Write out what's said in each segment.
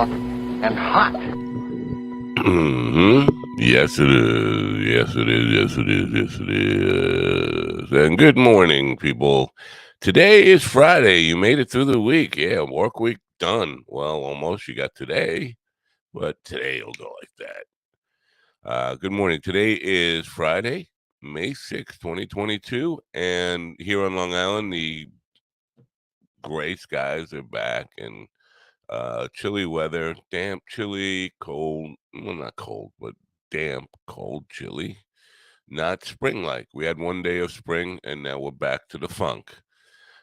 and hot. Yes, it is. Yes, it is. Yes, it is. Yes, it is. And good morning, people. Today is Friday. You made it through the week. Yeah, work week done. Well, almost. You got today, but today will go like that. Good morning. Today is Friday, May 6th, 2022. And here on Long Island, the gray skies are back and chilly weather, damp, chilly, cold. Well, not cold, but damp, cold, chilly. Not spring-like. We had one day of spring, and now we're back to the funk.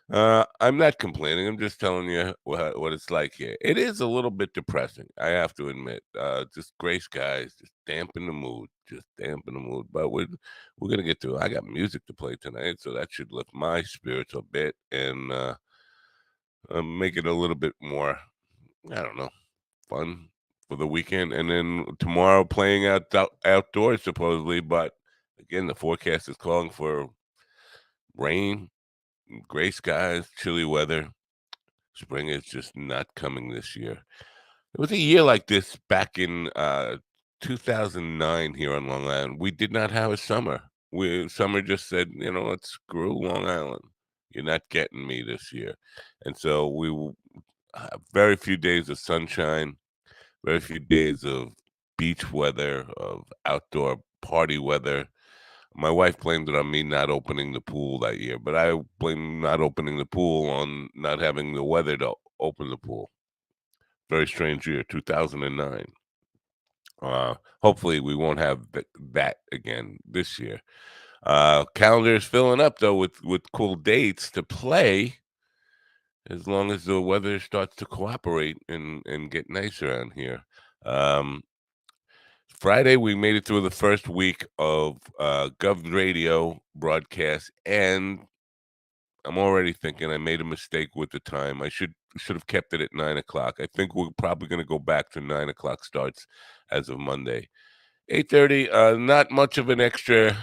I'm not complaining. I'm just telling you what it's like here. It is a little bit depressing, I have to admit. Just gray skies, just dampen the mood, But we're gonna get through. I got music to play tonight, so that should lift my spirits a bit and make it a little bit more, I don't know, fun for the weekend. And then tomorrow playing outdoors supposedly, but again the forecast is calling for rain, gray skies, chilly weather. Spring is just not coming this year. It was a year like this back in 2009 here on Long Island. We did not have a summer. Summer just said, let's screw Long Island. You're not getting me this year. And so very few days of sunshine, very few days of beach weather, of outdoor party weather. My wife blamed it on me not opening the pool that year, but I blame not opening the pool on not having the weather to open the pool. Very strange year, 2009. Hopefully we won't have that again this year. Calendar is filling up though with cool dates to play, as long as the weather starts to cooperate and get nice around here. Um, Friday, we made it through the first week of Gov Radio broadcast, and I'm already thinking I made a mistake with the time. I should have kept it at 9 o'clock. I think we're probably going to go back to 9 o'clock starts as of Monday. 8:30. Not much of an extra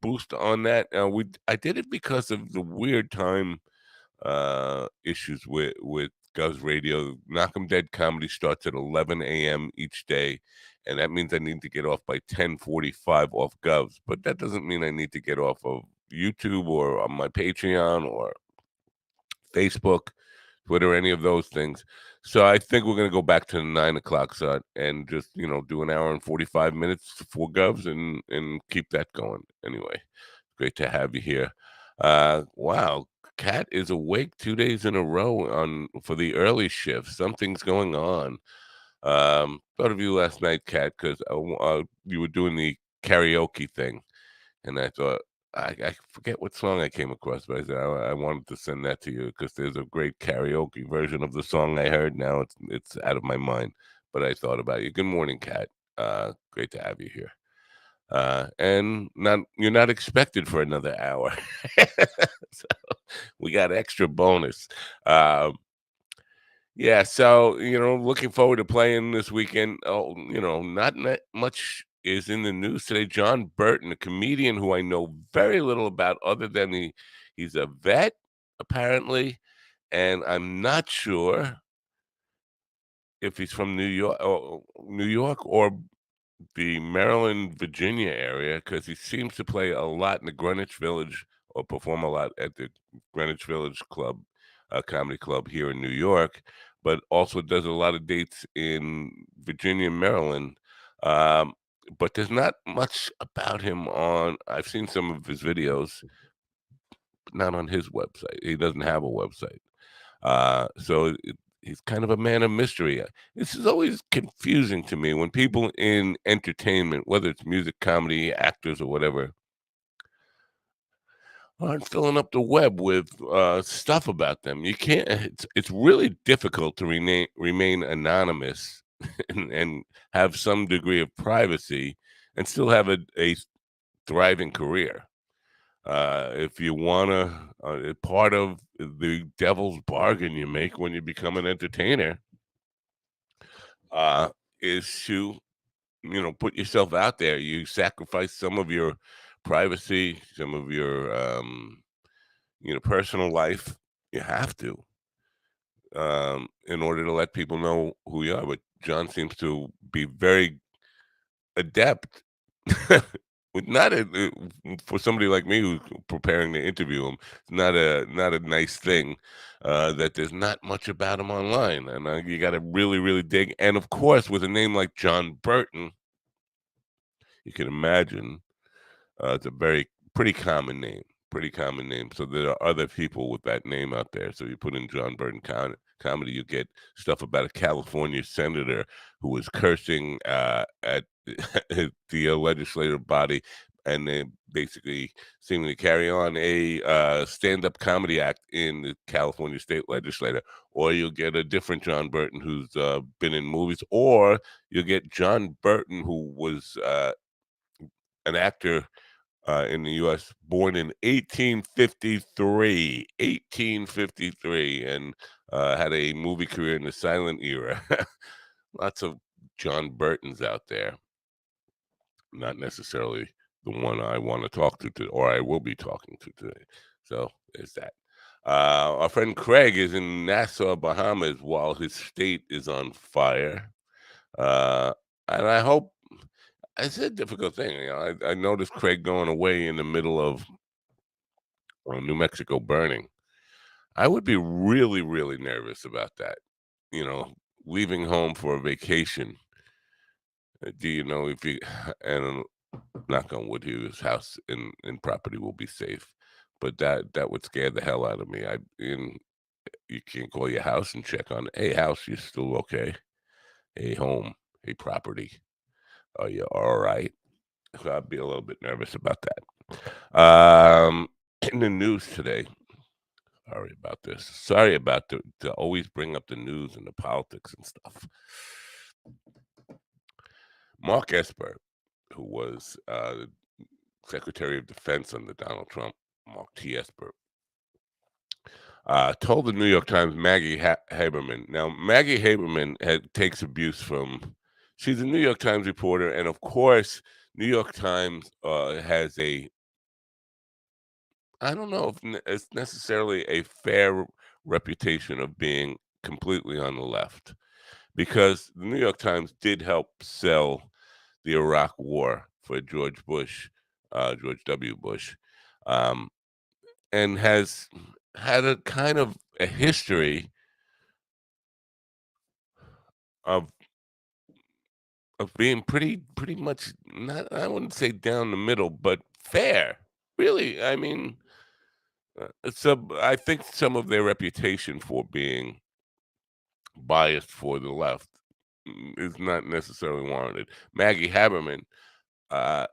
boost on that. I did it because of the weird time issues with Gov's Radio. Knock 'em Dead comedy starts at 11 a.m. each day, and that means I need to get off by 10:45 off Gov's. But that doesn't mean I need to get off of YouTube or on my Patreon or Facebook, Twitter, any of those things. So I think we're gonna go back to the 9 o'clock start and just do an hour and 45 minutes for Gov's and keep that going. Anyway, great to have you here. Wow, Kat is awake 2 days in a row on for the early shift. Something's going on. Thought of you last night, Kat, because you were doing the karaoke thing, and I thought I forget what song I came across, but I said I wanted to send that to you because there's a great karaoke version of the song I heard. Now it's out of my mind, but I thought about you. Good morning, Kat. Great to have you here. And not you're not expected for another hour. So we got extra bonus. Yeah, so looking forward to playing this weekend. Oh, not much is in the news today. John Burton, a comedian who I know very little about, other than he's a vet apparently, and I'm not sure if he's from New York or the Maryland, Virginia area, because he seems to play a lot in the Greenwich Village or perform a lot at the Greenwich Village Club, comedy club here in New York, but also does a lot of dates in Virginia and Maryland. But there's not much about him on. I've seen some of his videos, but not on his website. He doesn't have a website. So he's kind of a man of mystery. This is always confusing to me when people in entertainment, whether it's music, comedy, actors, or whatever, aren't filling up the web with stuff about them. You can't. It's really difficult to remain anonymous and have some degree of privacy and still have a thriving career. If you want to, part of the devil's bargain you make when you become an entertainer uh, is to, put yourself out there. You sacrifice some of your privacy, some of your, personal life. You have to. in order to let people know who you are. But John seems to be very adept with not for somebody like me who's preparing to interview him. It's not a nice thing that there's not much about him online, and you got to really dig. And of course, with a name like John Burton, you can imagine it's a pretty common name, pretty common name. So there are other people with that name out there. So you put in John Burton comedy, you get stuff about a California senator who was cursing at the legislative body, and they basically seeming to carry on a stand-up comedy act in the California state legislature. Or you'll get a different John Burton who's been in movies, or you'll get John Burton who was an actor in the U.S., born in 1853, and had a movie career in the silent era. Lots of John Burtons out there, not necessarily the one I want to talk to, or I will be talking to today. So there's that. Our friend Craig is in Nassau, Bahamas, while his state is on fire. Uh, and I hope it's a difficult thing. I noticed Craig going away in the middle of New Mexico burning. I would be really nervous about that. You know, leaving home for a vacation. Do you know if you and knock on wood, his house and property will be safe, but that would scare the hell out of me. You can't call your house and check on, hey house, you still okay? Hey home, hey property, are you all right? So I'd be a little bit nervous about that. In the news today, sorry about this. Sorry about to always bring up the news and the politics and stuff. Mark Esper, who was Secretary of Defense under Donald Trump, Mark T. Esper, told the New York Times Maggie Haberman. Now, Maggie Haberman takes abuse from. She's a New York Times reporter, and of course, New York Times has a. I don't know if it's necessarily a fair reputation of being completely on the left, because the New York Times did help sell the Iraq War for George W. Bush, um, and has had a kind of a history of being pretty much not, I wouldn't say down the middle, but fair. Really, I mean, I think some of their reputation for being biased for the left is not necessarily warranted. Maggie Haberman uh,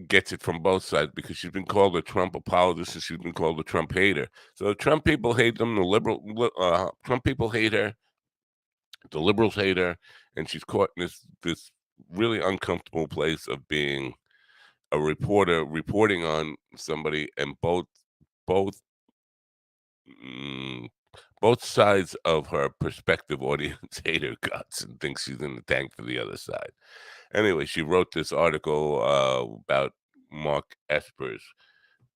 gets it from both sides because she's been called a Trump apologist and she's been called a Trump hater. So the Trump people hate them. Trump people hate her. The liberals hate her, and she's caught in this really uncomfortable place of being a reporter reporting on somebody, and both mm, both sides of her prospective audience hate her guts and think she's in the tank for the other side. Anyway, she wrote this article about Mark Esper's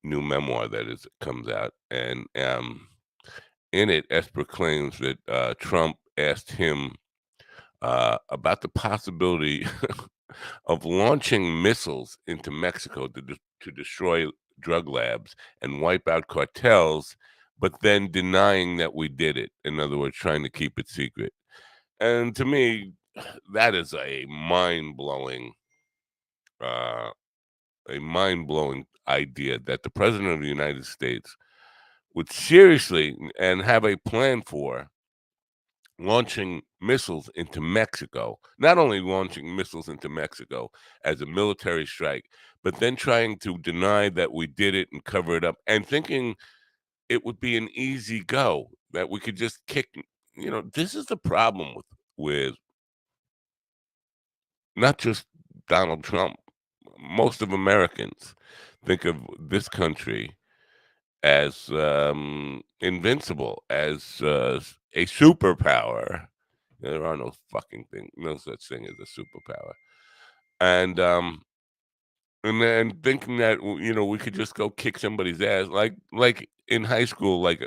new memoir that comes out, and in it, Esper claims that Trump asked him about the possibility of launching missiles into Mexico to destroy drug labs and wipe out cartels, but then denying that we did it. In other words, trying to keep it secret. And to me, that is uh, a mind blowing idea that the president of the United States would seriously and have a plan for launching missiles into Mexico, not only launching missiles into Mexico as a military strike, but then trying to deny that we did it and cover it up and thinking it would be an easy go, that we could just kick. This is the problem with not just Donald Trump. Most of Americans think of this country as invincible, as a superpower. There are no such thing as a superpower. And and then thinking that we could just go kick somebody's ass, like in high school, like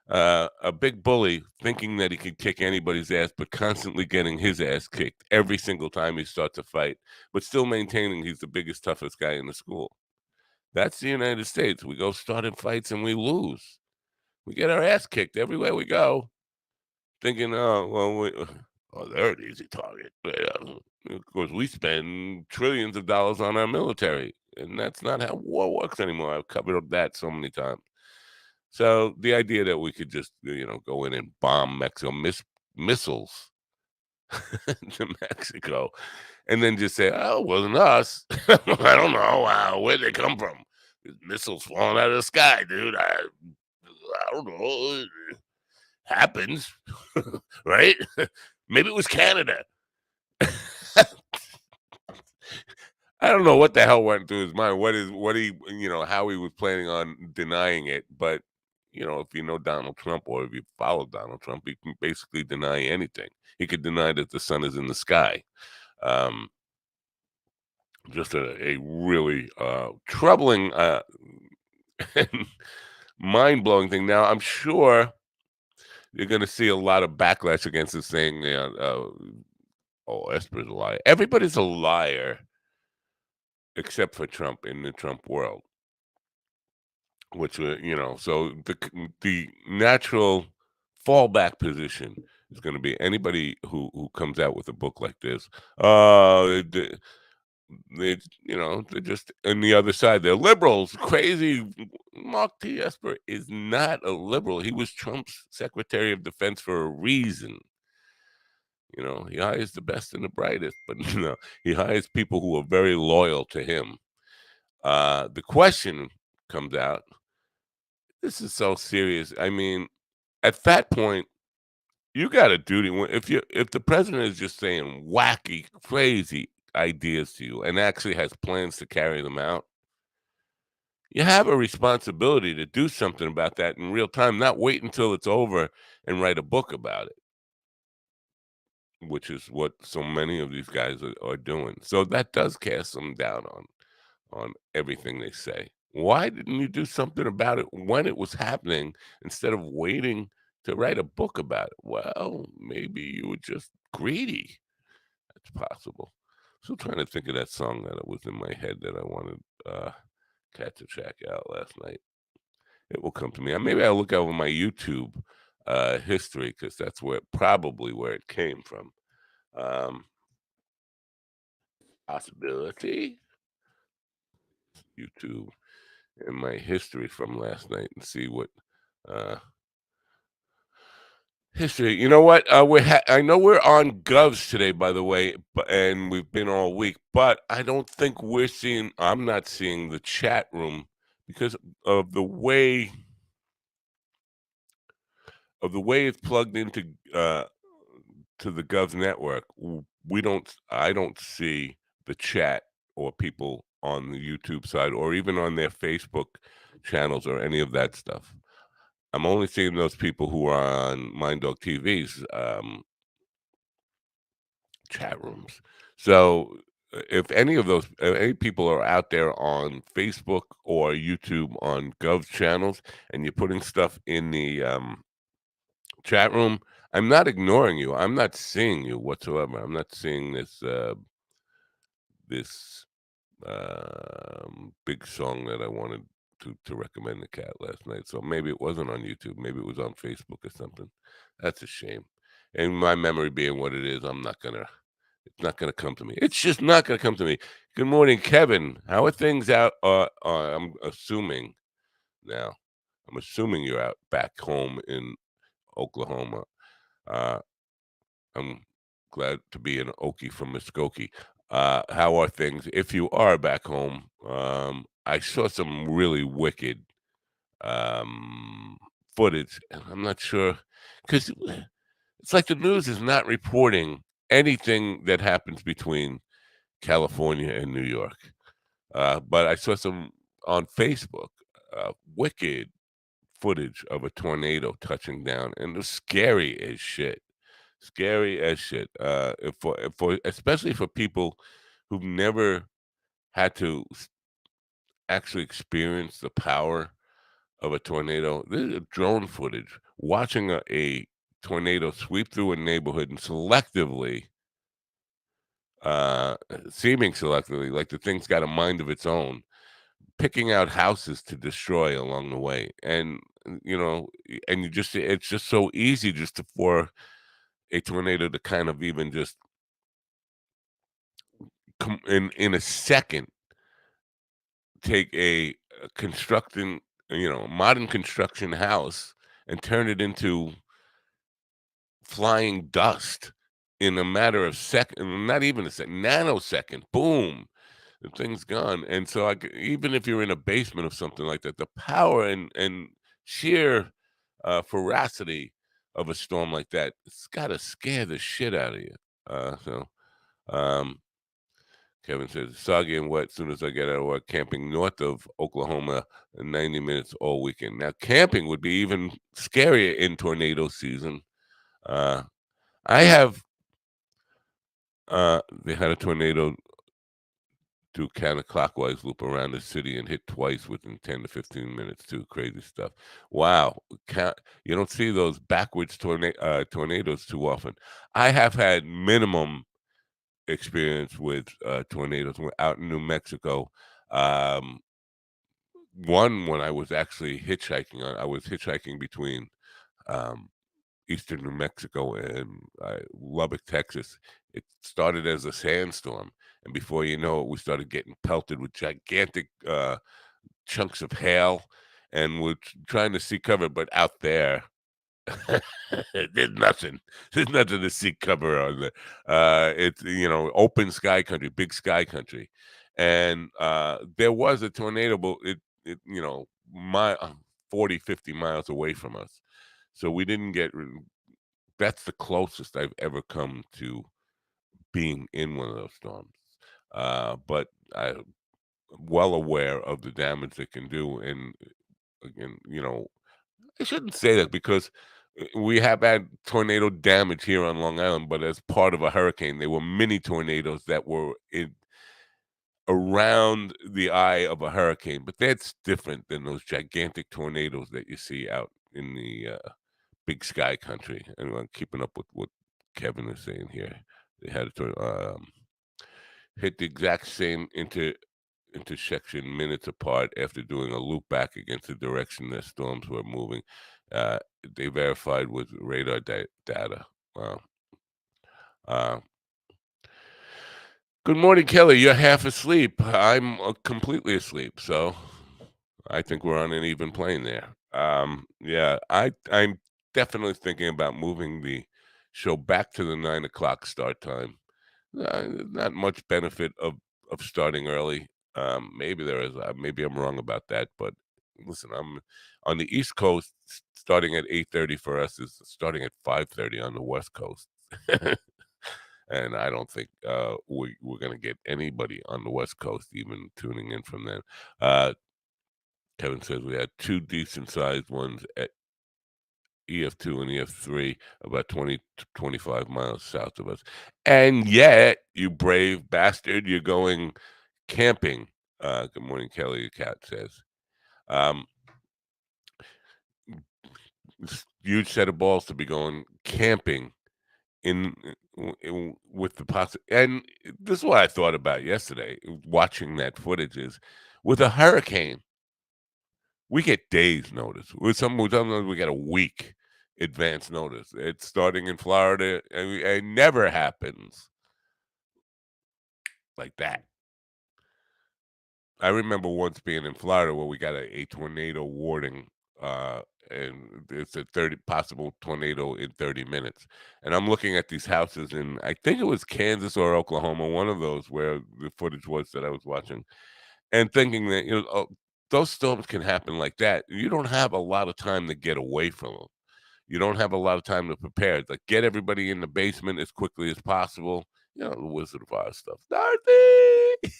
A big bully thinking that he could kick anybody's ass, but constantly getting his ass kicked every single time he starts a fight, but still maintaining he's the biggest, toughest guy in the school. That's the United States. We go starting fights and we lose. We get our ass kicked everywhere we go, thinking, oh, well, oh, they're an easy target. Of course, we spend trillions of dollars on our military, and that's not how war works anymore. I've covered that so many times. So the idea that we could just, go in and bomb Mexico missiles to Mexico, and then just say, "Oh, it wasn't us." I don't know where'd they come from. These missiles falling out of the sky, dude. I don't know. It happens, right? Maybe it was Canada. I don't know what the hell went through his mind. What he how he was planning on denying it, but if you know Donald Trump or if you follow Donald Trump, he can basically deny anything. He could deny that the sun is in the sky. Um, just a really troubling and mind blowing thing. Now, I'm sure you're going to see a lot of backlash against this thing. Oh, Esper's a liar. Everybody's a liar except for Trump in the Trump world, which so the natural fallback position is going to be anybody who comes out with a book like this. They're just on the other side. They're liberals, crazy. Mark T. Esper is not a liberal. He was Trump's Secretary of Defense for a reason. He hires the best and the brightest, but he hires people who are very loyal to him. The question comes out. This is so serious. I mean, at that point, you got a duty. If the president is just saying wacky, crazy ideas to you and actually has plans to carry them out, you have a responsibility to do something about that in real time, not wait until it's over and write a book about it, which is what so many of these guys are doing. So that does cast some doubt on everything they say. Why didn't you do something about it when it was happening instead of waiting to write a book about it? Well, maybe you were just greedy. That's possible. Still trying to think of that song that was in my head that I wanted Cat to check out last night. It will come to me. Maybe I'll look over my YouTube history because that's probably where it came from. Um, Possibility. YouTube and my history from last night and see what uh history. You know what? I know we're on Govs today, by the way, and we've been all week, but I don't think I'm not seeing the chat room because of the way it's plugged into to the Govs network. I don't see the chat or people on the YouTube side or even on their Facebook channels or any of that stuff. I'm only seeing those people who are on Mind Dog TV's chat rooms. So if any people are out there on Facebook or YouTube on Gov channels and you're putting stuff in the chat room, I'm not ignoring you. I'm not seeing you whatsoever. I'm not seeing this big song that I wanted to recommend the cat last night. So maybe it wasn't on YouTube. Maybe it was on Facebook or something. That's a shame. And my memory being what it is, it's not gonna come to me. It's just not gonna come to me. Good morning, Kevin. How are things out? I'm assuming now. I'm assuming you're out back home in Oklahoma. Uh, I'm glad to be an Okie from Muskogee. How are things? If you are back home, I saw some really wicked footage, and I'm not sure because it's like the news is not reporting anything that happens between California and New York. But I saw some on Facebook, wicked footage of a tornado touching down, and it was scary as shit. Scary as shit. For especially for people who've never had to actually experience the power of a tornado. This is drone footage watching a tornado sweep through a neighborhood and selectively, uh, seeming selectively, like the thing's got a mind of its own, picking out houses to destroy along the way. And, and it's just so easy just to, for a tornado to kind of even just come in a second, take a constructing, modern construction house and turn it into flying dust in a matter of second, not even a second, nanosecond, boom, the thing's gone. And so, even if you're in a basement of something like that, the power and sheer ferocity of a storm like that, it's got to scare the shit out of you. So, um, Kevin says, soggy and wet as soon as I get out of work, camping north of Oklahoma, 90 minutes all weekend. Now, camping would be even scarier in tornado season. Uh, I have they had a tornado do counterclockwise loop around the city and hit twice within 10 to 15 minutes too. Crazy stuff. Wow. You don't see those backwards tornadoes too often. I have had minimum experience with tornadoes. We're out in New Mexico. Um, One when I was actually hitchhiking. I was hitchhiking between um, eastern New Mexico and Lubbock, Texas. It started as a sandstorm, and before you know it, we started getting pelted with gigantic chunks of hail, and we're trying to see cover. But out there, there's nothing. There's nothing to see cover on there. It's open sky country, big sky country, and there was a tornado, but it my 40, 50 miles away from us, so we didn't get. That's the closest I've ever come to being in one of those storms. But I'm well aware of the damage it can do, and again, I shouldn't say that because we have had tornado damage here on Long Island, but as part of a hurricane, they were mini tornadoes that were around the eye of a hurricane. But that's different than those gigantic tornadoes that you see out in the big sky country. And I'm keeping up with what Kevin is saying here. They had hit the exact same intersection minutes apart after doing a loop back against the direction that storms were moving. Uh, they verified with radar data. Wow. Uh, Good morning, Kelly. You're half asleep. I'm completely asleep. So I think we're on an even plane there. Yeah, I'm definitely thinking about moving the show back to the 9 o'clock start time. Not much benefit of starting early. Maybe there is. Maybe I'm wrong about that. But listen, I'm on the East Coast. Starting at 8:30 for us is starting at 5:30 on the West Coast. And I don't think we're going to get anybody on the West Coast even tuning in from them. Uh, Kevin says we had two decent sized ones at EF2 and EF3 about 20 to 25 miles south of us. And yet, you brave bastard, you're going camping. Good morning, Kelly, the cat says. Um, Huge set of balls to be going camping with the and this is what I thought about yesterday watching that footage is with a hurricane we get days notice. With sometimes we get a week advance notice. It's starting in Florida, and it never happens like that. I remember once being in Florida where we got a tornado warning, uh, and it's a 30 possible tornado in 30 minutes. And I'm looking at these houses in I think it was Kansas or Oklahoma, one of those where the footage was that I was watching, and thinking that oh, those storms can happen like that. You don't have a lot of time to get away from them. You don't have a lot of time to prepare. It's like get everybody in the basement as quickly as possible. The Wizard of Oz stuff. Dorothy!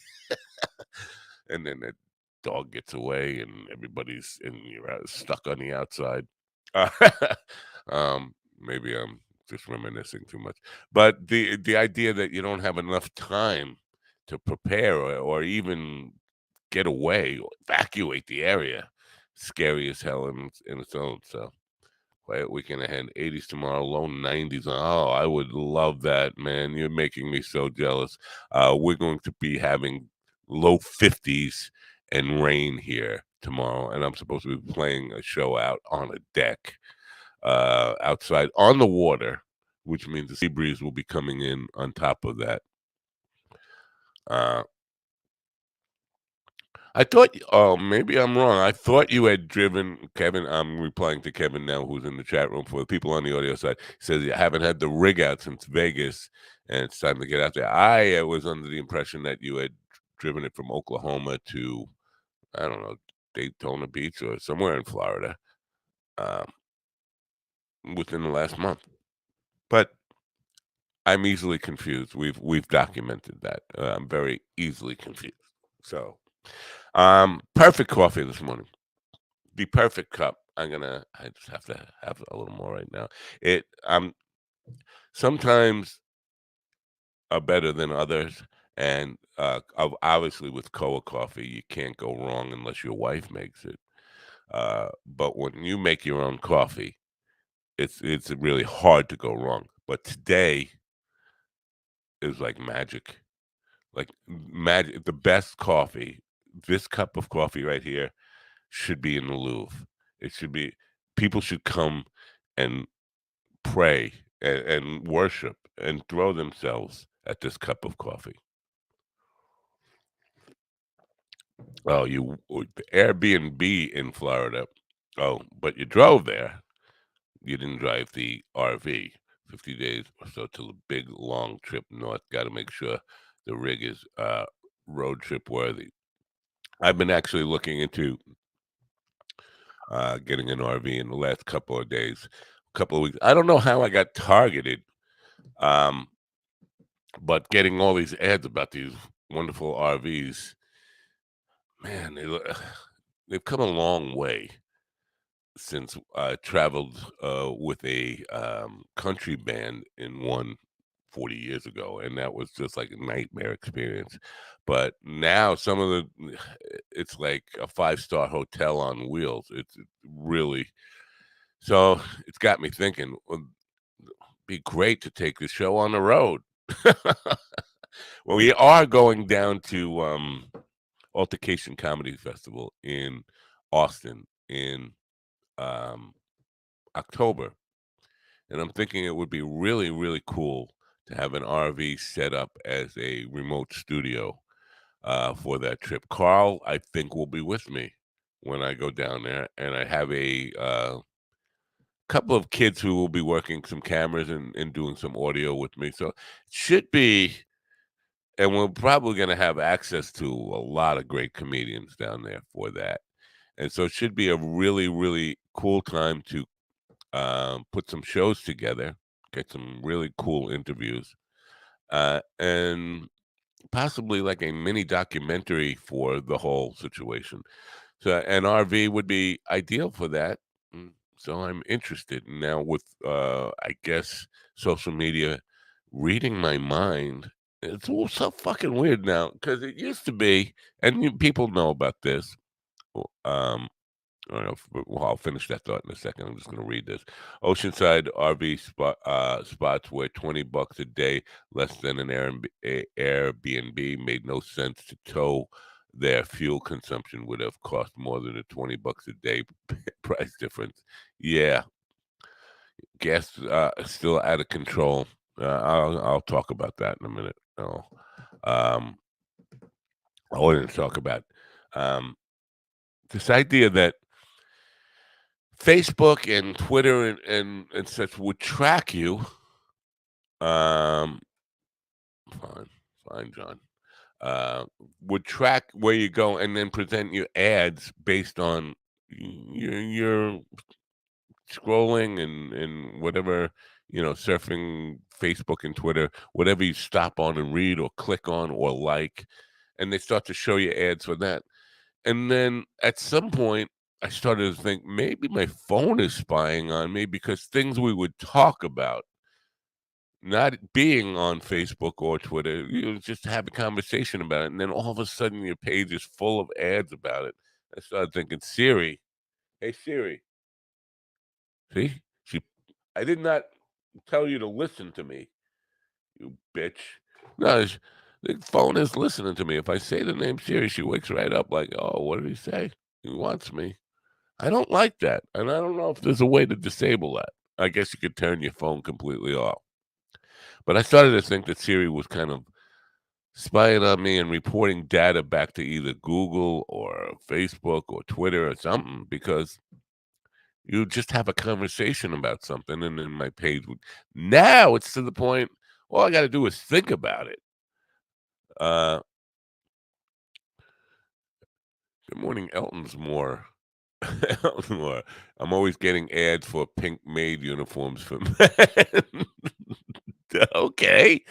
And then that dog gets away and everybody's and you're stuck on the outside. Uh, Maybe I'm just reminiscing too much. But the idea that you don't have enough time to prepare or even get away or evacuate the area, scary as hell in its own. So quiet weekend ahead. 80s tomorrow, low 90s. Oh, I would love that, man. You're making me so jealous. We're going to be having low 50s and rain here tomorrow, and I'm supposed to be playing a show out on a deck outside on the water, which means the sea breeze will be coming in on top of that. Uh, I thought, oh, maybe I'm wrong. I thought you had driven Kevin. I'm replying to Kevin now, who's in the chat room. For the people on the audio side, he says you haven't had the rig out since Vegas, and it's time to get out there. I was under the impression that you had driven it from Oklahoma to, I don't know, Daytona Beach or somewhere in Florida um, within the last month. But I'm easily confused. We've documented that. I'm very easily confused. So, perfect coffee this morning. The perfect cup. I just have to have a little more right now. Sometimes are better than others, and obviously with Koa coffee, you can't go wrong unless your wife makes it. But when you make your own coffee, it's really hard to go wrong. But today is like magic. Like magic, the best coffee. This cup of coffee right here should be in the Louvre. It should be. People should come and pray and worship and throw themselves at this cup of coffee. Oh, the Airbnb in Florida. Oh, but you drove there. You didn't drive the RV. 50 days or so till a big long trip north. Got to make sure the rig is road trip worthy. I've been actually looking into getting an RV in the last couple of days, couple of weeks. I don't know how I got targeted, um, but getting all these ads about these wonderful RVs, man, they've come a long way since I traveled with a country band in one 40 years ago, and that was just like a nightmare experience. But now some of it's like a five-star hotel on wheels. It's really so. It's got me thinking. Well, be great to take the show on the road. Well, we are going down to Altercation Comedy Festival in Austin in um, October, and I'm thinking it would be really, really cool to have an RV set up as a remote studio for that trip. Carl, I think, will be with me when I go down there, and I have a couple of kids who will be working some cameras and doing some audio with me. So it should be, and we're probably going to have access to a lot of great comedians down there for that. And so it should be a really, really cool time to put some shows together, get some really cool interviews, and possibly like a mini documentary for the whole situation. So an RV would be ideal for that. So I'm interested now with, I guess, social media reading my mind. It's all so fucking weird now because it used to be, and people know about this. Um, I don't know. Well, I'll finish that thought in a second. I'm just going to read this. Oceanside RV spots where $20 a day, less than an Airbnb, made no sense to tow. Their fuel consumption would have cost more than a $20 a day price difference. Yeah, gas still out of control. I'll talk about that in a minute. Oh, um, I wanted to talk about um, this idea that Facebook and Twitter and such would track you. Um, fine, fine, John. Uh, would track where you go and then present you ads based on your scrolling and whatever, surfing Facebook and Twitter, whatever you stop on and read or click on or like, and they start to show you ads for that. And then at some point, I started to think maybe my phone is spying on me because things we would talk about, not being on Facebook or Twitter, just have a conversation about it. And then all of a sudden, your page is full of ads about it. I started thinking, Siri, hey, Siri, see, I did not tell you to listen to me, you bitch. No, the phone is listening to me. If I say the name Siri, she wakes right up like, oh, what did he say? He wants me. I don't like that. And I don't know if there's a way to disable that. I guess you could turn your phone completely off. But I started to think that Siri was kind of spying on me and reporting data back to either Google or Facebook or Twitter or something because you just have a conversation about something and then my page would now it's to the point, all I gotta do is think about it. Uh, Good morning, Elton's more. Elton's more. I'm always getting ads for pink maid uniforms for men. Okay.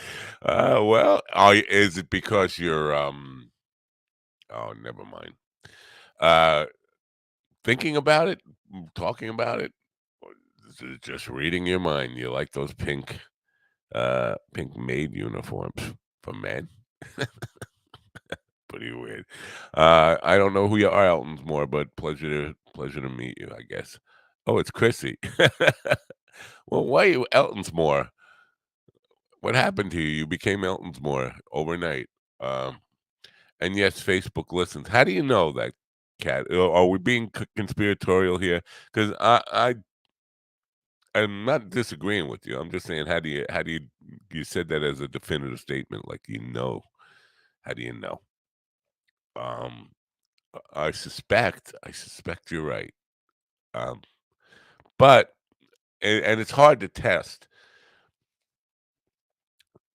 Well, is it because you're, oh, never mind. Uh, Thinking about it, talking about it, or just reading your mind? You like those pink maid uniforms for men? Pretty weird. I don't know who you are, Elton's more, but pleasure to meet you, I guess. Oh, it's Chrissy. Well, why you Elton's more? What happened to you? You became Elton's more overnight. Um, and yes, Facebook listens. How do you know that, Cat? Are we being conspiratorial here? Because I'm not disagreeing with you. I'm just saying, you said that as a definitive statement, like you know. How do you know? Um, I suspect you're right. Um, but and it's hard to test.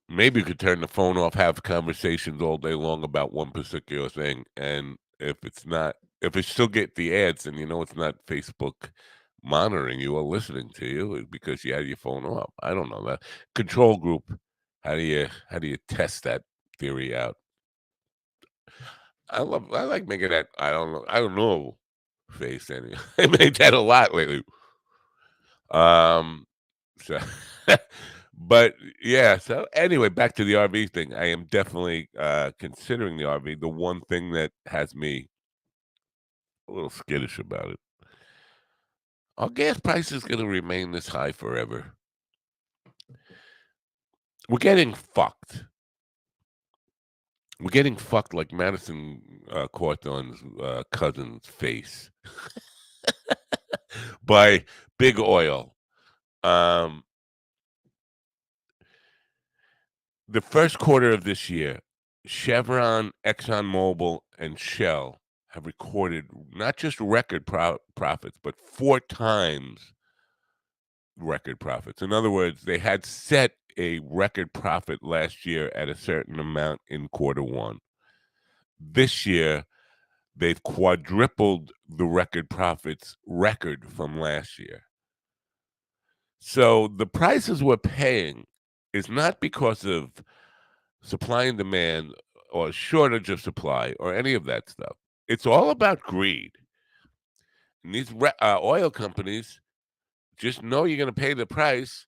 Maybe you could turn the phone off, have conversations all day long about one particular thing, and if it still get the ads, then you know it's not Facebook monitoring you or listening to you because you had your phone off. I don't know that control group. How do you test that theory out? I like making that I don't know face anyway. I made that a lot lately. Um, so, but yeah. So anyway, back to the RV thing. I am definitely considering the RV. The one thing that has me a little skittish about it. Are gas prices going to remain this high forever? We're getting fucked. We're getting fucked like Madison Cawthorn's cousin's face by big oil. Um, the first quarter of this year, Chevron, ExxonMobil, and Shell have recorded not just record profits, but 4 times record profits. In other words, they had set a record profit last year at a certain amount in quarter one. This year, they've quadrupled the record from last year. So the prices we're paying is not because of supply and demand or shortage of supply or any of that stuff. It's all about greed. And these oil companies just know you're going to pay the price,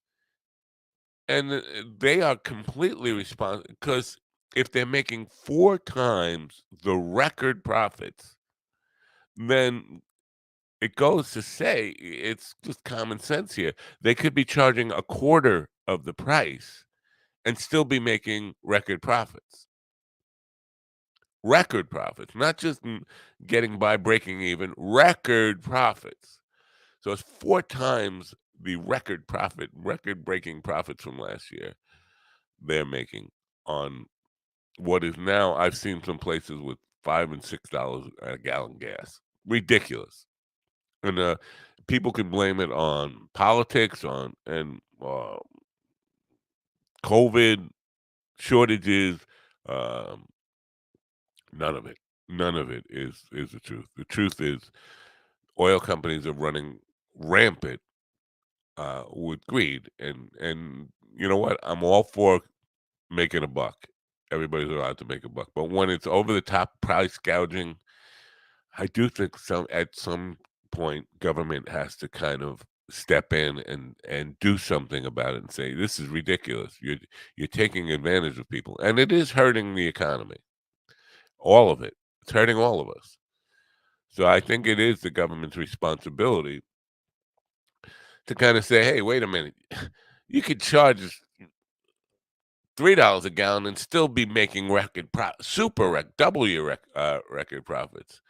and they are completely responsible because if they're making 4 times the record profits, then it goes to say it's just common sense here. They could be charging a quarter of the price and still be making record profits, not just getting by breaking even, record profits. So it's 4 times the record breaking profits from last year they're making on what is now, I've seen some places with $5 and $6 a gallon gas. Ridiculous. And people can blame it on politics, on and COVID shortages. Um, None of it. None of it is the truth. The truth is oil companies are running rampant with greed, and you know what? I'm all for making a buck. Everybody's allowed to make a buck, but when it's over the top price gouging, I do think at some point government has to kind of step in and do something about it and say this is ridiculous. You're taking advantage of people, and it is hurting the economy. All of it. It's hurting all of us. So I think it is the government's responsibility to kind of say, hey, wait a minute, you could charge us $3 a gallon and still be making super double your record profits.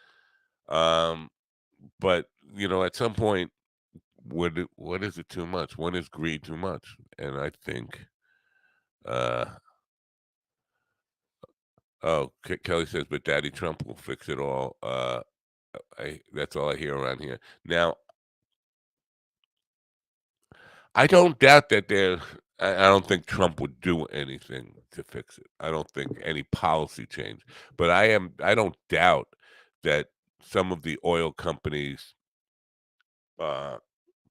Um, but at some point, what is it too much? When is greed too much? And I think, uh, oh, Kelly says, but Daddy Trump will fix it all. That's all I hear around here. Now, I don't doubt that I don't think Trump would do anything to fix it. I don't think any policy change. But I don't doubt that some of the oil companies, uh,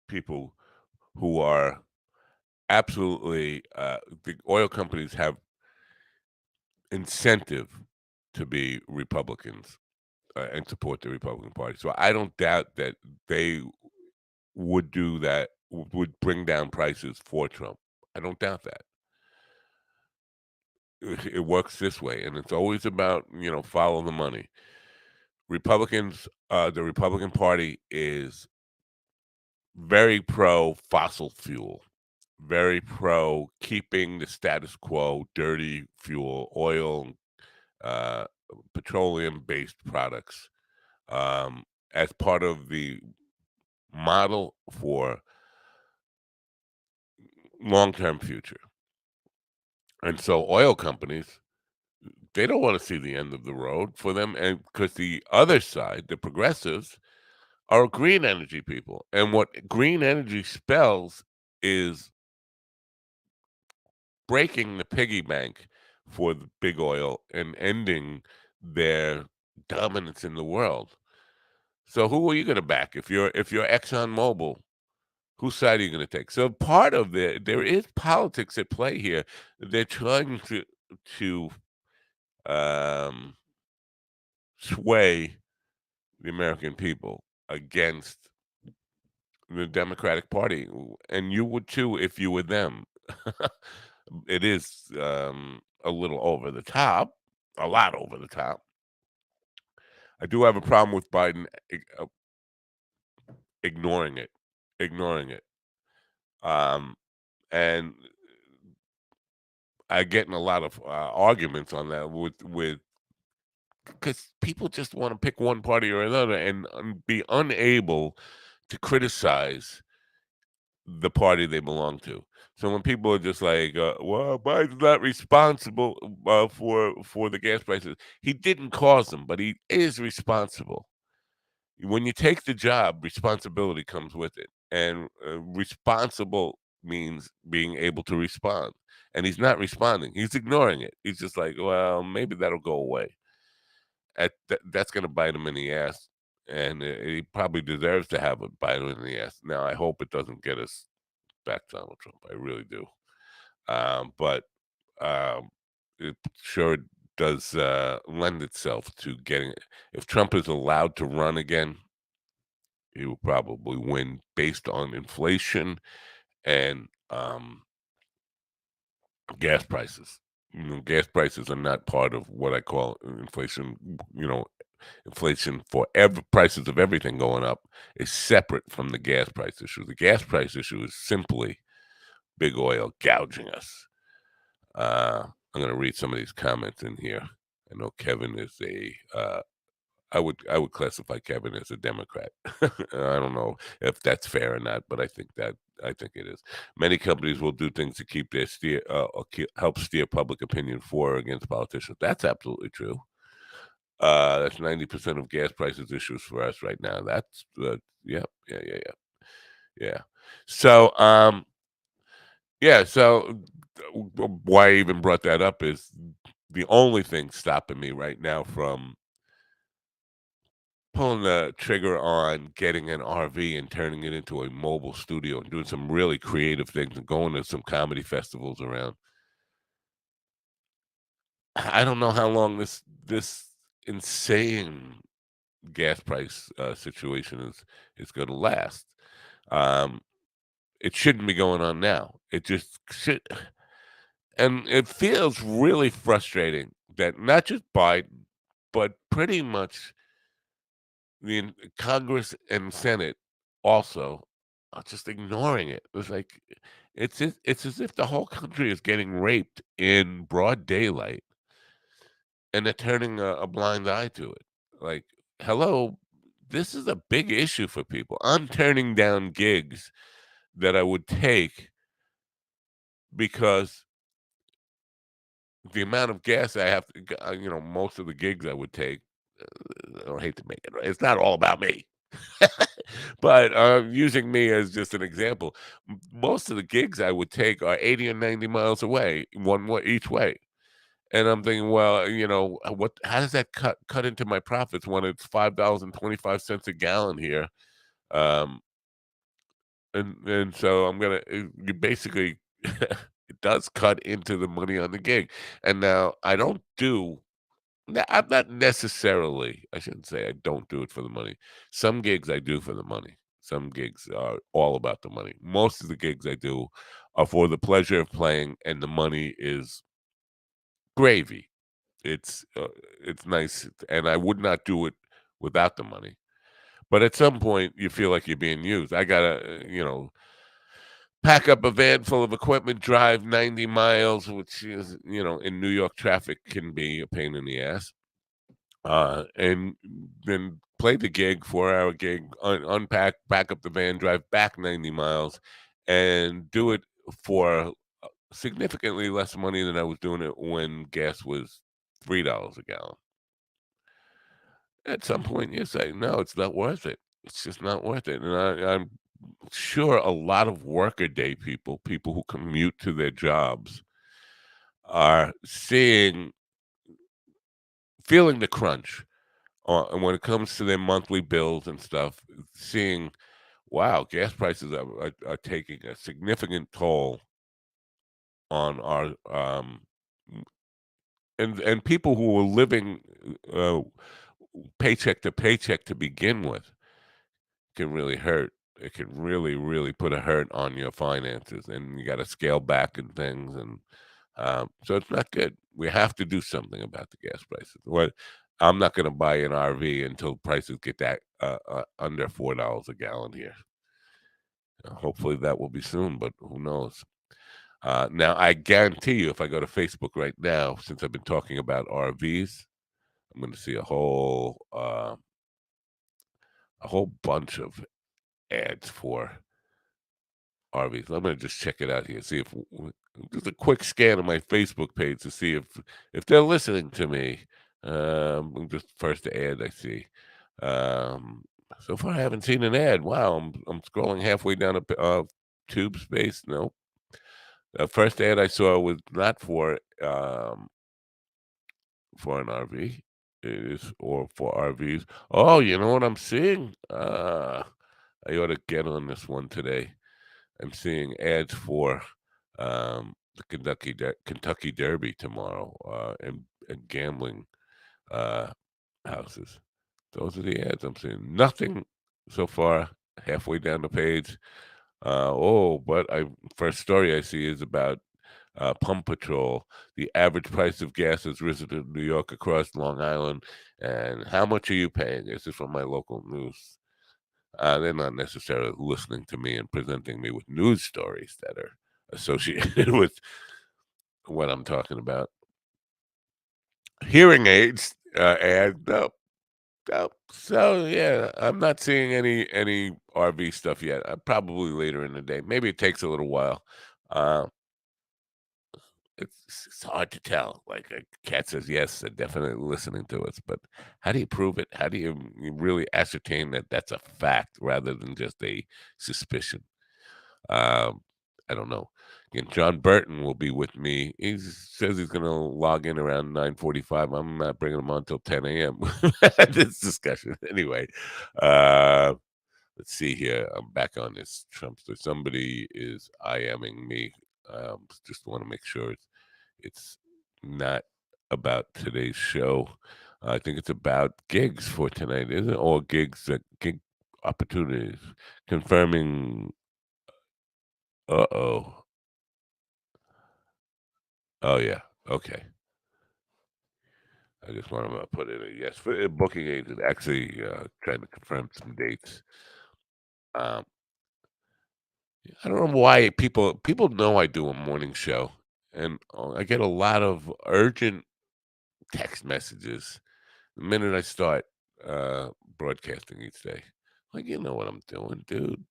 people who are absolutely, the oil companies have incentive to be Republicans, and support the Republican Party. So I don't doubt that they would do that, would bring down prices for Trump. I don't doubt that. It works this way, and it's always about, follow the money. The Republican Party is very pro fossil fuel, very pro keeping the status quo, dirty fuel, oil, uh, petroleum-based products, as part of the model for long-term future. And so oil companies, they don't want to see the end of the road for them, and because the other side, the progressives, are green energy people. And what green energy spells is breaking the piggy bank for the big oil and ending their dominance in the world. So who are you going to back if you're ExxonMobil? Whose side are you going to take? So part of there is politics at play here. They're trying to um, sway the American people against the Democratic Party, and you would too if you were them. It is a little over the top, a lot over the top. I do have a problem with Biden ignoring it, ignoring it. Um, and I get in a lot of arguments on that with because people just want to pick one party or another and be unable to criticize the party they belong to. So when people are just like, "Well, Biden's not responsible for the gas prices," he didn't cause them, but he is responsible. When you take the job, responsibility comes with it, and responsible means being able to respond. And he's not responding; he's ignoring it. He's just like, "Well, maybe that'll go away." That's going to bite him in the ass, and he probably deserves to have a bite him in the ass. Now, I hope it doesn't get us back Donald Trump. I really do. But um, it sure does lend itself to getting. If Trump is allowed to run again, he will probably win based on inflation and gas prices. Gas prices are not part of what I call inflation. Inflation for prices of everything going up is separate from the gas price issue. The gas price issue is simply big oil gouging us. I'm going to read some of these comments in here. I know Kevin is I would classify Kevin as a Democrat. I don't know if that's fair or not, but I think it is. Many companies will do things to keep their help steer public opinion for or against politicians. That's absolutely true. That's 90% of gas prices issues for us right now. That's yeah, yeah, yeah, yeah, yeah. So so why I even brought that up is the only thing stopping me right now from pulling the trigger on getting an RV and turning it into a mobile studio and doing some really creative things and going to some comedy festivals around. I don't know how long this insane gas price situation is going to last. Um, it shouldn't be going on now. It just should, and it feels really frustrating that not just Biden, but pretty much Congress and Senate also just ignoring it. It's like it's as if the whole country is getting raped in broad daylight, and they're turning a blind eye to it. Like, hello, this is a big issue for people. I'm turning down gigs that I would take because the amount of gas I have to, most of the gigs I would take, I don't hate to make it, right? It's not all about me. But using me as just an example, most of the gigs I would take are 80 or 90 miles away, one way each way. And I'm thinking, well, how does that cut into my profits when it's $5.25 a gallon here? Um, and so you basically it does cut into the money on the gig. And now I'm not necessarily, I shouldn't say I don't do it for the money. Some gigs I do for the money. Some gigs are all about the money. Most of the gigs I do are for the pleasure of playing, and the money is gravy. It's uh, it's nice, and I would not do it without the money. But at some point, you feel like you're being used. I gotta, pack up a van full of equipment, drive 90 miles, which is, in New York traffic can be a pain in the ass. And then play the gig, 4-hour gig, unpack, back up the van, drive back 90 miles, and do it for significantly less money than I was doing it when gas was $3 a gallon. At some point, you say, no, it's not worth it. It's just not worth it. And I'm sure a lot of workaday people who commute to their jobs, are feeling the crunch. And when it comes to their monthly bills and stuff, seeing, wow, gas prices are taking a significant toll on our and people who were living uh, paycheck to paycheck to begin with can really hurt. It can really, really put a hurt on your finances, and you got to scale back and things, and so it's not good. We have to do something about the gas prices. What I'm not going to buy an RV until prices get that under $4 a gallon here. Hopefully that will be soon, but who knows? Now I guarantee you, if I go to Facebook right now, since I've been talking about RVs, I'm going to see a whole bunch of ads for RVs. I'm gonna just check it out here, see if just a quick scan of my Facebook page to see if they're listening to me. Just first ad I see. Um, so far I haven't seen an ad. Wow, I'm scrolling halfway down a tube space. No, the first ad I saw was not for an RV. It is or for RVs. Oh, you know what I'm seeing? I ought to get on this one today. I'm seeing ads for the Kentucky Derby tomorrow, and gambling uh, houses. Those are the ads I'm seeing. Nothing so far. Halfway down the page. But I first story I see is about pump patrol. The average price of gas has risen in New York across Long Island, and how much are you paying? This is from my local news. They're not necessarily listening to me and presenting me with news stories that are associated with what I'm talking about. Hearing aids ad, no, no. So yeah, I'm not seeing any RV stuff yet. Probably later in the day. Maybe it takes a little while. Uh, it's hard to tell. Like a cat says yes, they're definitely listening to us, but how do you prove it? How do you really ascertain that that's a fact rather than just a suspicion? Um, I don't know. Again, John Burton will be with me. He says he's going to log in around 9:45. I'm not bringing him on until 10 a.m. This discussion, anyway. Uh, let's see here. I'm back on this Trumpster. Somebody is IMing me. Just want to make sure it's not about today's show. I think it's about gigs for tonight, isn't it? Or gig opportunities. Confirming. Uh-oh. Oh, yeah. Okay. I just want to put in a yes for a booking agent. Actually, trying to confirm some dates. Um, I don't know why people know I do a morning show, and I get a lot of urgent text messages the minute I start uh, broadcasting each day. Like, you know what I'm doing, dude.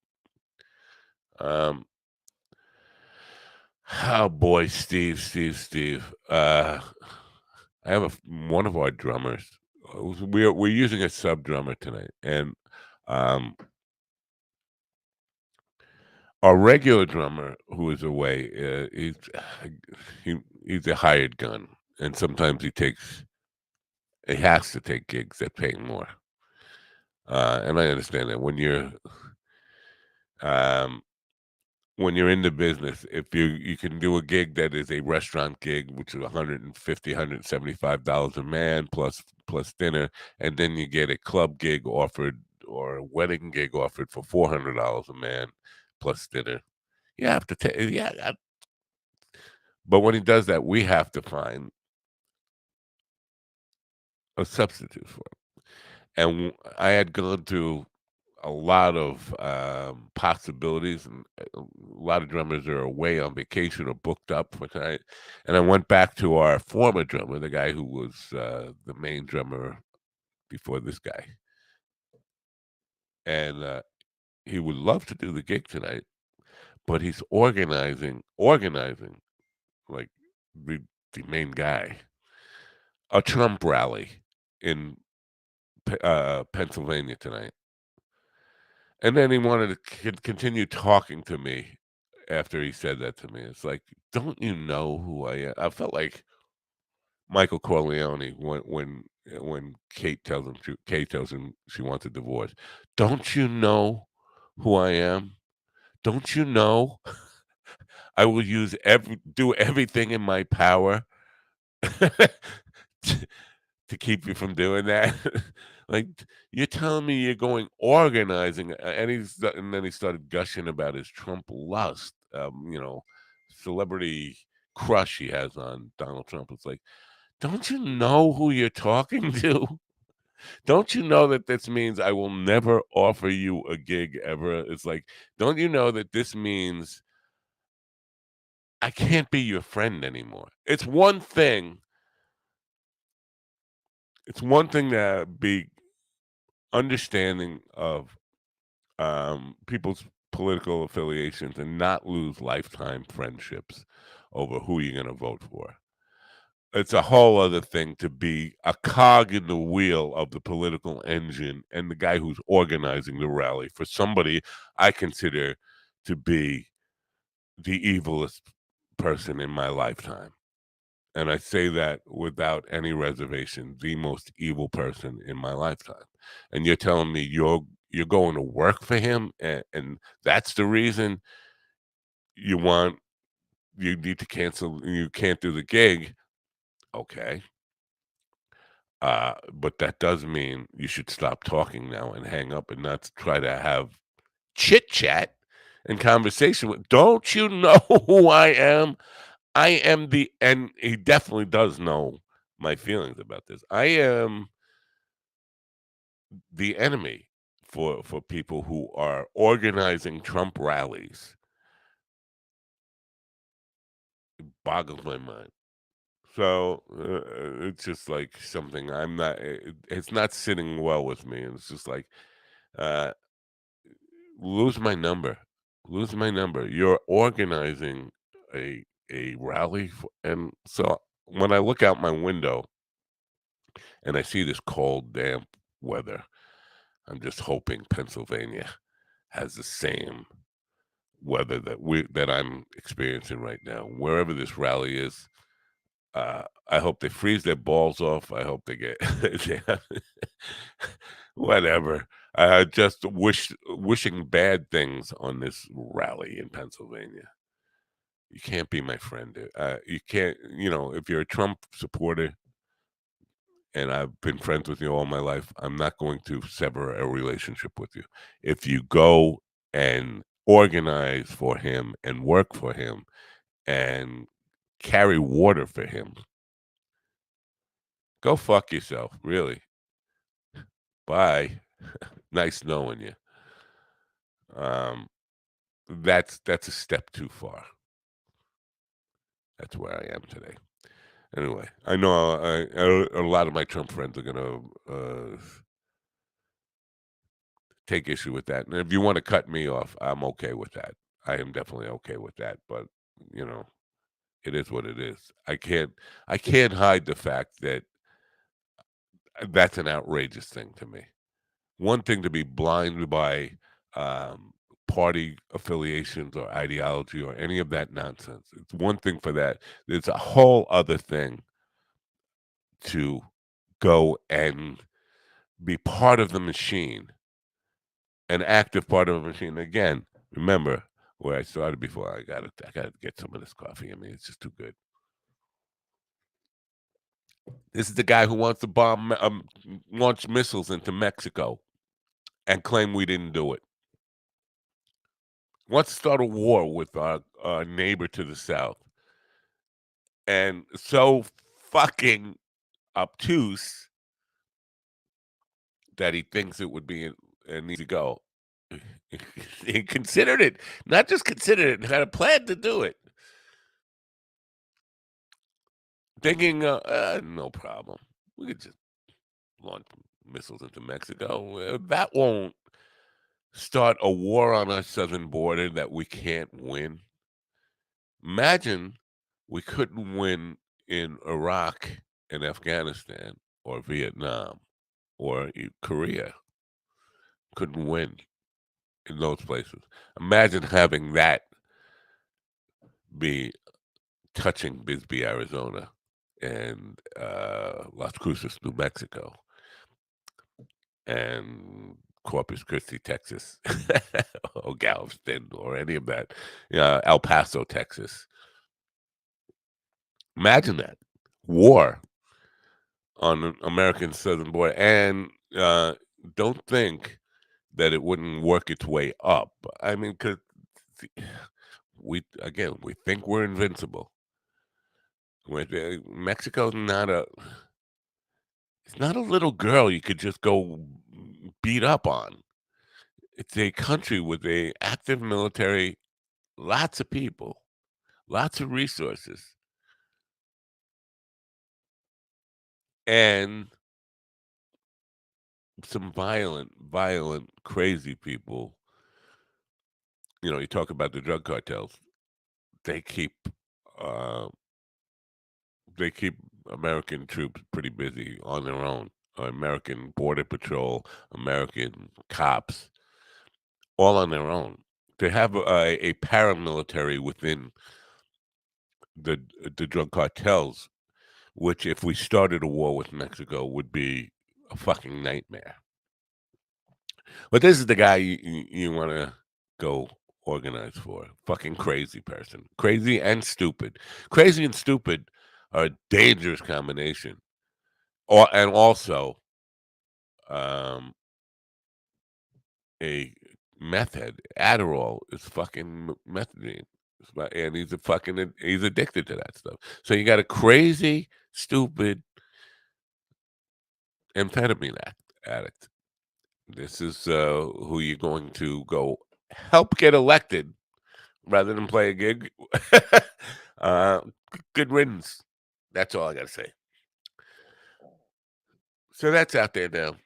Um, oh boy, Steve. I have one of our drummers. We're using a sub drummer tonight, and um, our regular drummer who is away, he he's a hired gun, and sometimes he has to take gigs that pay more. And I understand that um, when you're in the business, if you can do a gig that is a restaurant gig, which is 150, $175 a man plus dinner, and then you get a club gig offered or a wedding gig offered for $400 a man plus dinner. You have to take, yeah. But when he does that, we have to find a substitute for it. And I had gone through a lot of possibilities, and a lot of drummers are away on vacation or booked up for tonight. And I went back to our former drummer, the guy who was the main drummer before this guy, and he would love to do the gig tonight, but he's organizing like the the main guy a Trump rally in Pennsylvania tonight. And then he wanted to continue talking to me after he said that to me. It's like, don't you know who I am? I felt like Michael Corleone when Kate tells him she wants a divorce. Don't you know who I am? Don't you know I will do everything in my power to keep you from doing that? Like, you're telling me you're going organizing, and then he started gushing about his Trump lust, celebrity crush he has on Donald Trump. It's like, don't you know who you're talking to? Don't you know that this means I will never offer you a gig ever? It's like, don't you know that this means I can't be your friend anymore? It's one thing to be understanding of people's political affiliations and not lose lifetime friendships over who you're going to vote for. It's a whole other thing to be a cog in the wheel of the political engine and the guy who's organizing the rally for somebody I consider to be the evilest person in my lifetime. And I say that without any reservation, the most evil person in my lifetime. And you're telling me you're going to work for him, and that's the reason you want you need to cancel, you can't do the gig. Okay. But that does mean you should stop talking now and hang up and not try to have chit chat and conversation with. Don't you know who I am? I am and he definitely does know my feelings about this. I am the enemy for people who are organizing Trump rallies. Boggles my mind. So it's just like something I'm not. It's not sitting well with me. And it's just like uh, lose my number. Lose my number. You're organizing a rally, and so when I look out my window and I see this cold, damp weather, I'm just hoping Pennsylvania has the same weather that I'm experiencing right now. Wherever this rally is, I hope they freeze their balls off. I hope they get whatever. Just wishing bad things on this rally in Pennsylvania. You can't be my friend. You can't. If you're a Trump supporter, and I've been friends with you all my life, I'm not going to sever a relationship with you. If you go and organize for him and work for him and carry water for him, go fuck yourself, really. Bye. Nice knowing you. Um, that's a step too far. That's where I am today. Anyway, I know a lot of my Trump friends are gonna take issue with that, and if you want to cut me off, I'm okay with that. I am definitely okay with that. But you know, it is what it is. I can't hide the fact that that's an outrageous thing to me. One thing to be blind by um, party affiliations or ideology or any of that nonsense. It's one thing for that. There's a whole other thing to go and be part of the machine, an active part of the machine. Again, remember where I started before. I gotta get some of this coffee. I mean, it's just too good. This is the guy who wants to launch missiles into Mexico and claim we didn't do it. Wants to start a war with our neighbor to the south, and so fucking obtuse that he thinks it would be an easy go. He considered it, not just considered it, had a plan to do it, thinking, no problem. We could just launch missiles into Mexico. That won't start a war on our southern border that we can't win. Imagine we couldn't win in Iraq and Afghanistan or Vietnam or Korea. Couldn't win in those places. Imagine having that be touching Bisbee, Arizona, and Las Cruces, New Mexico, and Corpus Christi, Texas, or Galveston, or any of that, El Paso, Texas. Imagine that war on the American southern border, and don't think that it wouldn't work its way up. I mean, because we think we're invincible. Mexico's not a it's not a little girl you could just go beat up on. It's a country with a active military, lots of people, lots of resources, and some violent, crazy people. You talk about the drug cartels. They keep uh, they keep American troops pretty busy on their own. American Border Patrol, American cops, all on their own. To have a paramilitary within the drug cartels, which if we started a war with Mexico would be a fucking nightmare. But this is the guy you want to go organize for. Fucking crazy person. Crazy and stupid. Crazy and stupid are a dangerous combination. And also um, a meth head. Adderall is fucking methadone. And he's addicted to that stuff. So you got a crazy, stupid amphetamine addict. This is who you're going to go help get elected rather than play a gig. uh, Good riddance. That's all I got to say. So that's out there now.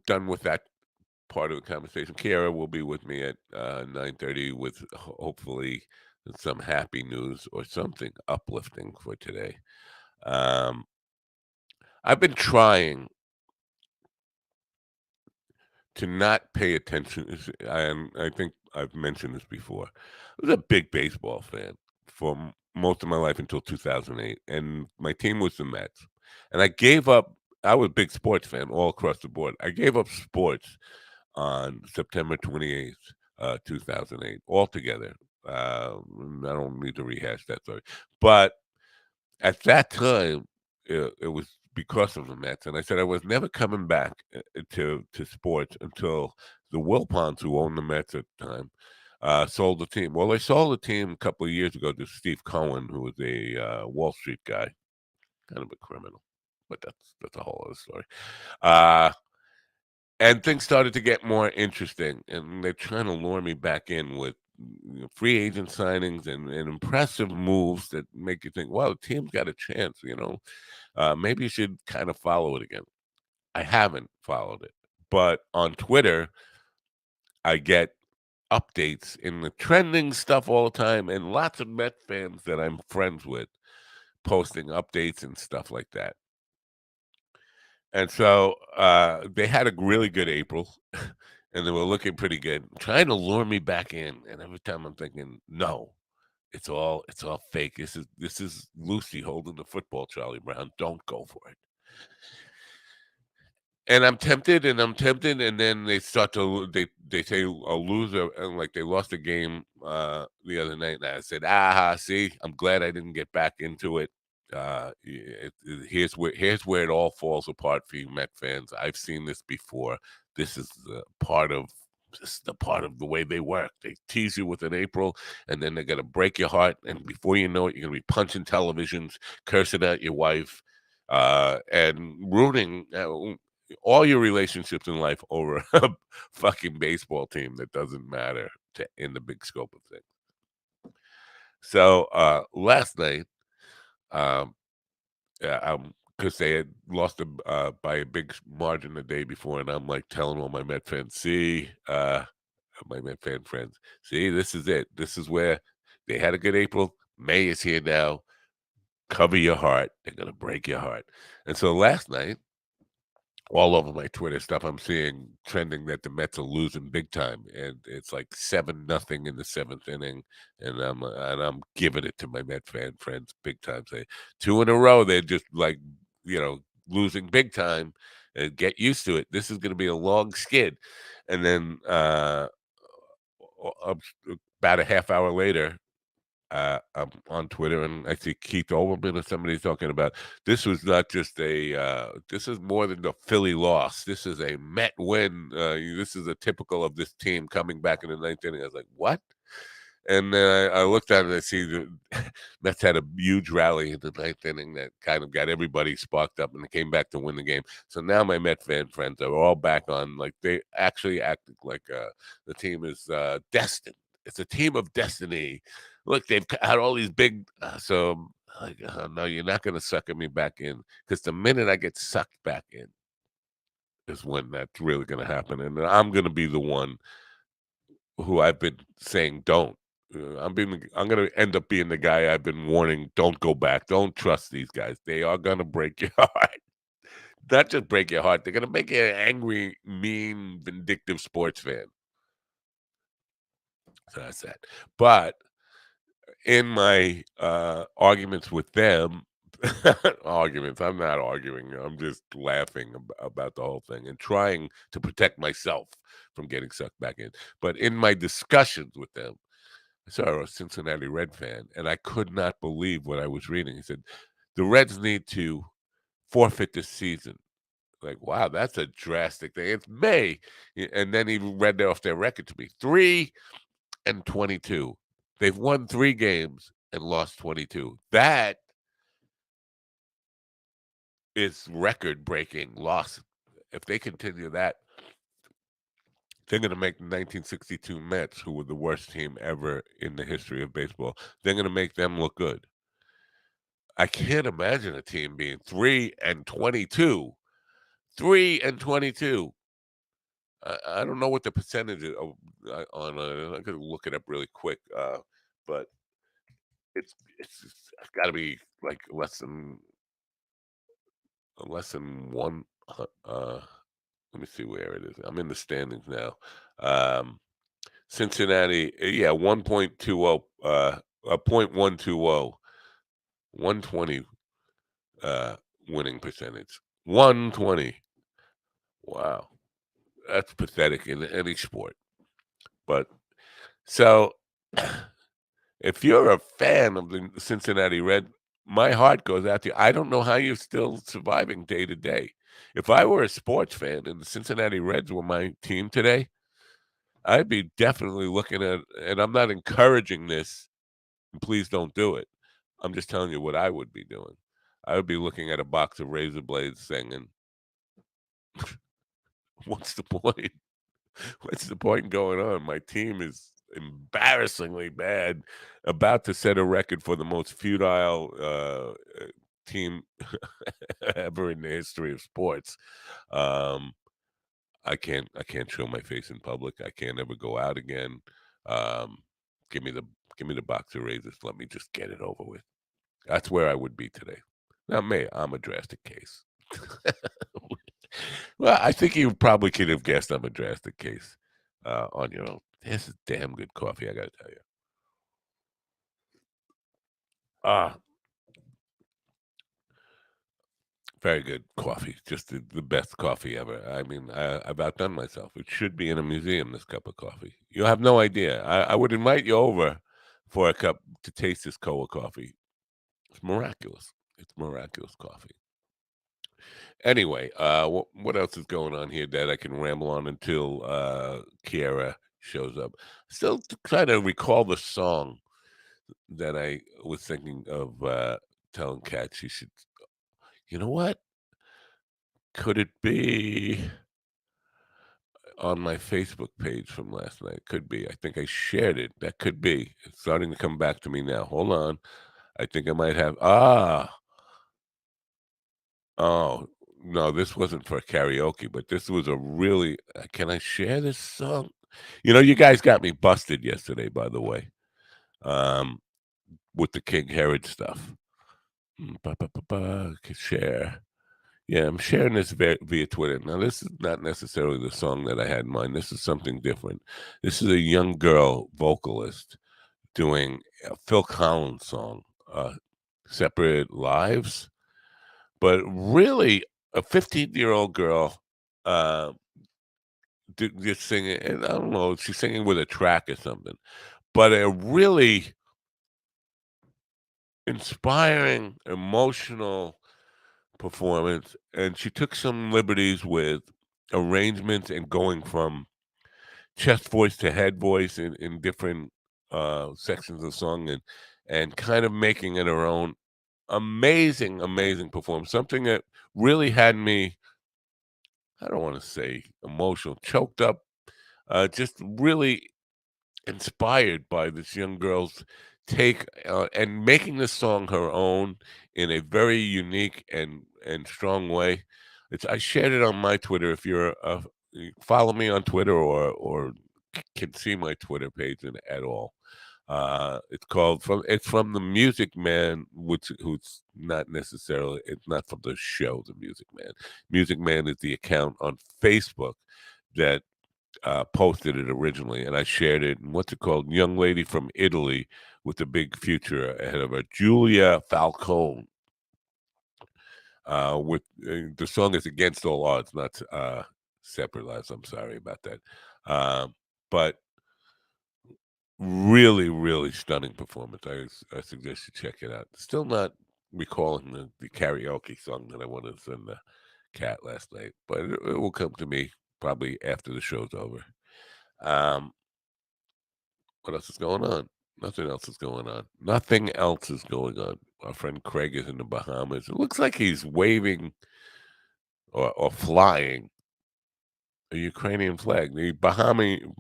Done with that part of the conversation. Kiara will be with me at 9:30 with hopefully some happy news or something uplifting for today. Um, I've been trying to not pay attention, and I think I've mentioned this before. I was a big baseball fan for most of my life until 2008, and my team was the Mets. And I gave up. I was a big sports fan all across the board. I gave up sports on September 28th, 2008, altogether. I don't need to rehash that story, but at that time, it was because of the Mets, and I said I was never coming back to sports until the Wilpons, who owned the Mets at the time, sold the team. Well, they sold the team a couple of years ago to Steve Cohen, who was a Wall Street guy, kind of a criminal, but that's a whole other story. Uh, And things started to get more interesting, and they're trying to lure me back in with free agent signings and impressive moves that make you think, "Wow, the team's got a chance." Maybe you should kind of follow it again. I haven't followed it, but on Twitter, I get updates in the trending stuff all the time, and lots of Met fans that I'm friends with posting updates and stuff like that. And so, they had a really good April, and they were looking pretty good, trying to lure me back in, and every time I'm thinking, "No, it's all fake. This is Lucy holding the football, Charlie Brown. Don't go for it." And I'm tempted, and then they start to they say a loser, and, like, they lost a game, the other night, and I said, "Aha, see, I'm glad I didn't get back into it." Here's where it all falls apart for you Met fans. I've seen this before. This is the part of the way they work. They tease you with an April, and then they're gonna break your heart, and before you know it, you're gonna be punching televisions, cursing at your wife, and ruining, all your relationships in life over a fucking baseball team that doesn't matter in the big scope of things. So last night, um, because they had lost by a big margin the day before, and I'm like telling all my Met fans, see, my Met fan friends, see, this is it. This is where they had a good April. May is here now. Cover your heart. They're gonna break your heart. And so last night, all over my Twitter stuff, I'm seeing trending that the Mets are losing big time, and it's like 7-0 in the seventh inning, and I'm giving it to my Met fan friends big time. Say 2 in a row, they're just like losing big time, and get used to it. This is going to be a long skid, and then about a half hour later, I'm on Twitter and I see Keith Olbermann or somebody talking about this was not just this is more than the Philly loss. This is a Met win. This is a typical of this team coming back in the ninth inning. I was like, what? And then I looked at it and I see the Mets had a huge rally in the ninth inning that kind of got everybody sparked up and they came back to win the game. So now my Met fan friends are all back on, like they actually acted like the team is destined. It's a team of destiny. Look, they've had all these big, so like, no, you're not going to sucker me back in because the minute I get sucked back in is when that's really going to happen, and I'm going to be the one who I've been saying don't. I'm gonna end up being the guy I've been warning, "Don't go back. Don't trust these guys. They are gonna break your heart." Not just break your heart, they're gonna make you an angry, mean, vindictive sports fan. So that's that. But in my, arguments with them arguments, I'm not arguing, I'm just laughing about the whole thing and trying to protect myself from getting sucked back in. But in my discussions with them, I saw a Cincinnati Red fan, and I could not believe what I was reading. He said, "The Reds need to forfeit this season." Like, wow, that's a drastic thing. It's May. And then he read off their record to me 3-22. They've won 3 games and lost 22. That is record breaking loss. If they continue that, they're going to make the 1962 Mets, who were the worst team ever in the history of baseball, they're going to make them look good. I can't imagine a team being 3-22. 3-22. I don't know what the percentage is on. I could look it up really quick, but it's got to be like less than one. Let me see where it is. I'm in the standings now. Cincinnati, yeah, 1.20, a 0.120, 120 winning percentage. 120. Wow. That's pathetic in any sport. But so if you're a fan of the Cincinnati Red, my heart goes out to you. I don't know how you're still surviving day to day. If I were a sports fan and the Cincinnati Reds were my team today, I'd be definitely looking at, and I'm not encouraging this, and please don't do it. I'm just telling you what I would be doing. I would be looking at a box of razor blades singing, What's the point? What's the point going on? My team is embarrassingly bad, about to set a record for the most futile team ever in the history of sports. Um, I can't show my face in public. I can't ever go out again. Um, give me the give me the box of razors. Let me just get it over with. That's where I would be today. Now, me, I'm a drastic case. Well, I think you probably could have guessed I'm a drastic case on your own. This is damn good coffee, I gotta tell you. Ah, very good coffee. Just the best coffee ever. I mean, I've outdone myself. It should be in a museum, this cup of coffee. You have no idea. I would invite you over for a cup to taste this Koa coffee. It's miraculous. It's miraculous coffee. Anyway, what else is going on here that I can ramble on until Kiara shows up? Still trying to recall the song that I was thinking of telling Kat she should. You know what? Could it be on my Facebook page from last night? Could be. I think I shared it. That could be. It's starting to come back to me now. Hold on. I think I might have. Oh, no, this wasn't for karaoke, but this was a really can I share this song? You guys got me busted yesterday, by the way, um, with the King Herod stuff. Ba, ba, ba, ba, share. Yeah, I'm sharing this via Twitter. Now, this is not necessarily the song that I had in mind. This is something different. This is a young girl vocalist doing a Phil Collins song, Separate Lives. But really, a 15-year-old girl uh, just singing, and I don't know, she's singing with a track or something, but a really inspiring, emotional performance. And she took some liberties with arrangements and going from chest voice to head voice in different sections of the song and kind of making it her own. Amazing, amazing performance. Something that really had me, I don't want to say emotional, choked up, just really inspired by this young girl's take and making the song her own in a very unique and strong way. I shared it on my Twitter. If you follow me on Twitter or can see my Twitter page at all. It's from the Music Man, who's not necessarily, it's not from the show The Music Man. Music Man is the account on Facebook that posted it originally, and I shared it. And what's it called? Young lady from Italy with a big future ahead of her, Julia Falcone. With The song is "Against All Odds," not "Separate Lives." I'm sorry about that, but really, really stunning performance. I suggest you check it out. Still not recalling the karaoke song that I wanted to send the cat last night, but it will come to me probably after the show's over. Um, what else is going on? Nothing else is going on. Nothing else is going on. Our friend Craig is in the Bahamas. It looks like he's waving or flying a Ukrainian flag. The Bahamanian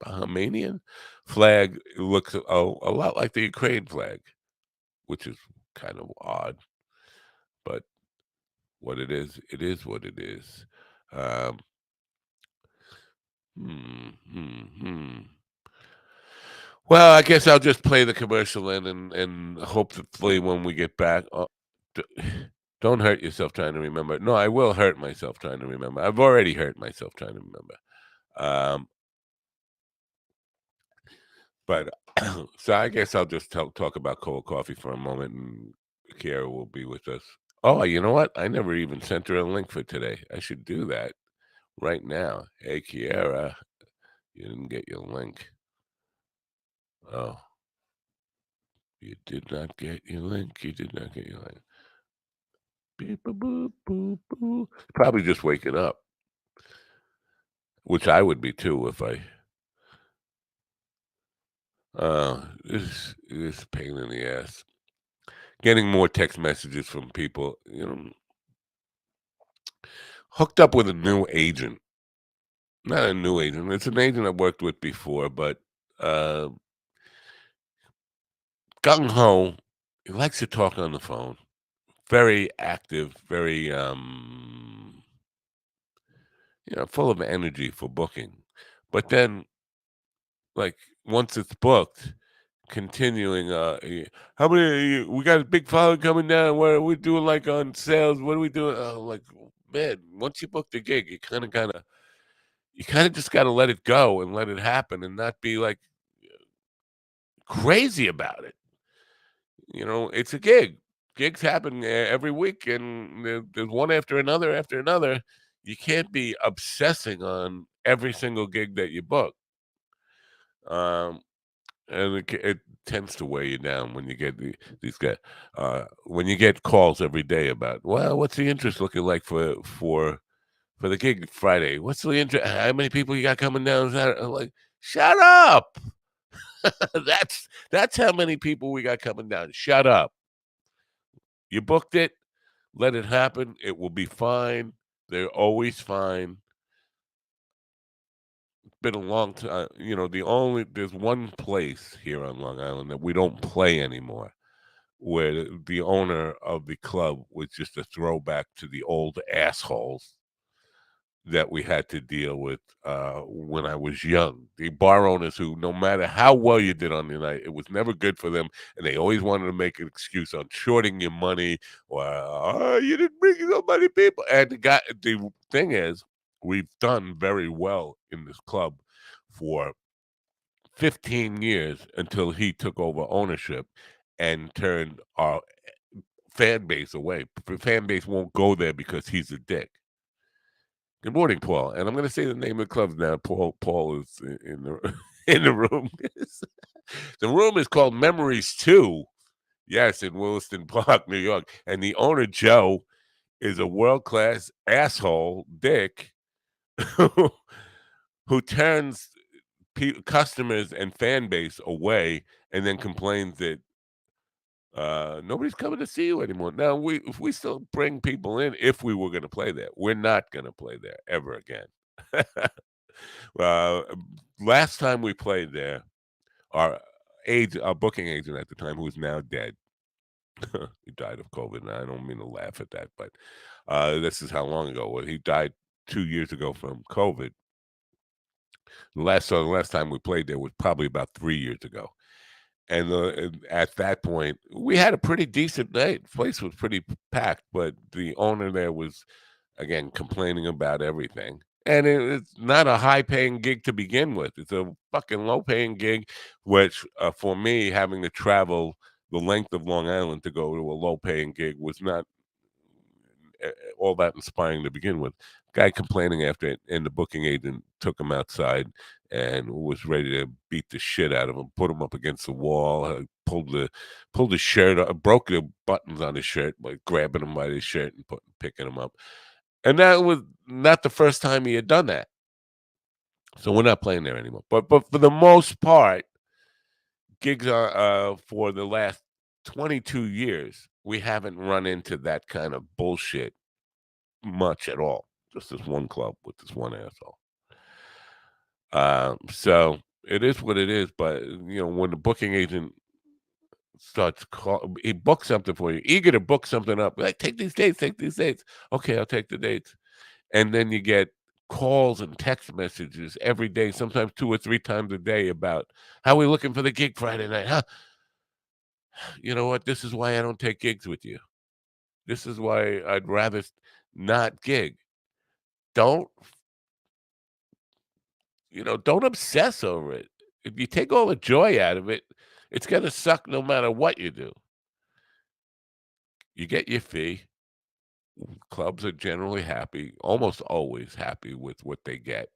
Bahamanian flag looks a lot like the Ukraine flag, which is kind of odd, but it is what it is. Um, hmm. Well, I guess I'll just play the commercial and hopefully when we get back, d don't hurt yourself trying to remember. No, I will hurt myself trying to remember. I've already hurt myself trying to remember. Um, but so I guess I'll just talk about cold coffee for a moment, and Kiara will be with us. Oh, you know what? I never even sent her a link for today. I should do that right now. Hey, Kiara, you didn't get your link. Oh, you did not get your link. You did not get your link. Beep, boop, boop, boop, boop. Probably just waking up, which I would be too if I. This pain in the ass. Getting more text messages from people. hooked up with a new agent. Not a new agent. It's an agent I worked with before, but uh, gung ho. He likes to talk on the phone. Very active. Very full of energy for booking. But then, like once it's booked, continuing. How many? We got a big following coming down. What are we doing? Like on sales? What are we doing? Like man, once you book the gig, you kind of just got to let it go and let it happen, and not be like crazy about it. It's a gig. Gigs happen every week, and there's one after another after another. You can't be obsessing on every single gig that you book. Um, and it tends to weigh you down when you get these guys. When you get calls every day about, well, what's the interest looking like for the gig Friday? What's the interest? How many people you got coming down Saturday? I'm like, shut up. That's how many people we got coming down. Shut up. You booked it. Let it happen. It will be fine. They're always fine. Been a long time. There's one place here on Long Island that we don't play anymore, where the owner of the club was just a throwback to the old assholes that we had to deal with when I was young. The bar owners who, no matter how well you did on the night, it was never good for them, and they always wanted to make an excuse on shorting your money, or you didn't bring so many people. And the thing is, we've done very well in this club for 15 years until he took over ownership and turned our fan base away. The fan base won't go there because he's a dick. Good morning, Paul. And I'm going to say the name of the club now. Paul is in the in the room. The room is called Memories 2. Yes, in Williston Park, New York. And the owner, Joe, is a world-class asshole dick who turns customers and fan base away and then complains that nobody's coming to see you anymore. Now we still bring people in if we were going to play there. We're not going to play there ever again. uh, Last time we played there, our booking agent at the time, who is now dead, he died of COVID. And I don't mean to laugh at that, but this is how long ago. Well, he died 2 years ago from COVID. The last time we played there was probably about 3 years ago. And at that point, we had a pretty decent night. The place was pretty packed, but the owner there was, again, complaining about everything. And it's not a high-paying gig to begin with. It's a fucking low-paying gig, which, for me, having to travel the length of Long Island to go to a low-paying gig was not all that inspiring to begin with. Guy complaining after it, and the booking agent took him outside and was ready to beat the shit out of him, put him up against the wall, pulled his shirt up, broke the buttons on his shirt by grabbing him by his shirt and picking him up. And that was not the first time he had done that. So we're not playing there anymore. But for the most part, gigs are for the last 22 years, we haven't run into that kind of bullshit much at all. Just this one club with this one asshole. So it is what it is. But when the booking agent he books something for you, eager to book something up, like take these dates, take these dates. Okay, I'll take the dates, and then you get calls and text messages every day, sometimes 2 or 3 times a day about how we looking for the gig Friday night. Huh? You know what? This is why I don't take gigs with you. This is why I'd rather not gig. Don't don't obsess over it. If you take all the joy out of it, it's gonna suck no matter what you do. You get your fee. Clubs are generally happy, almost always happy with what they get,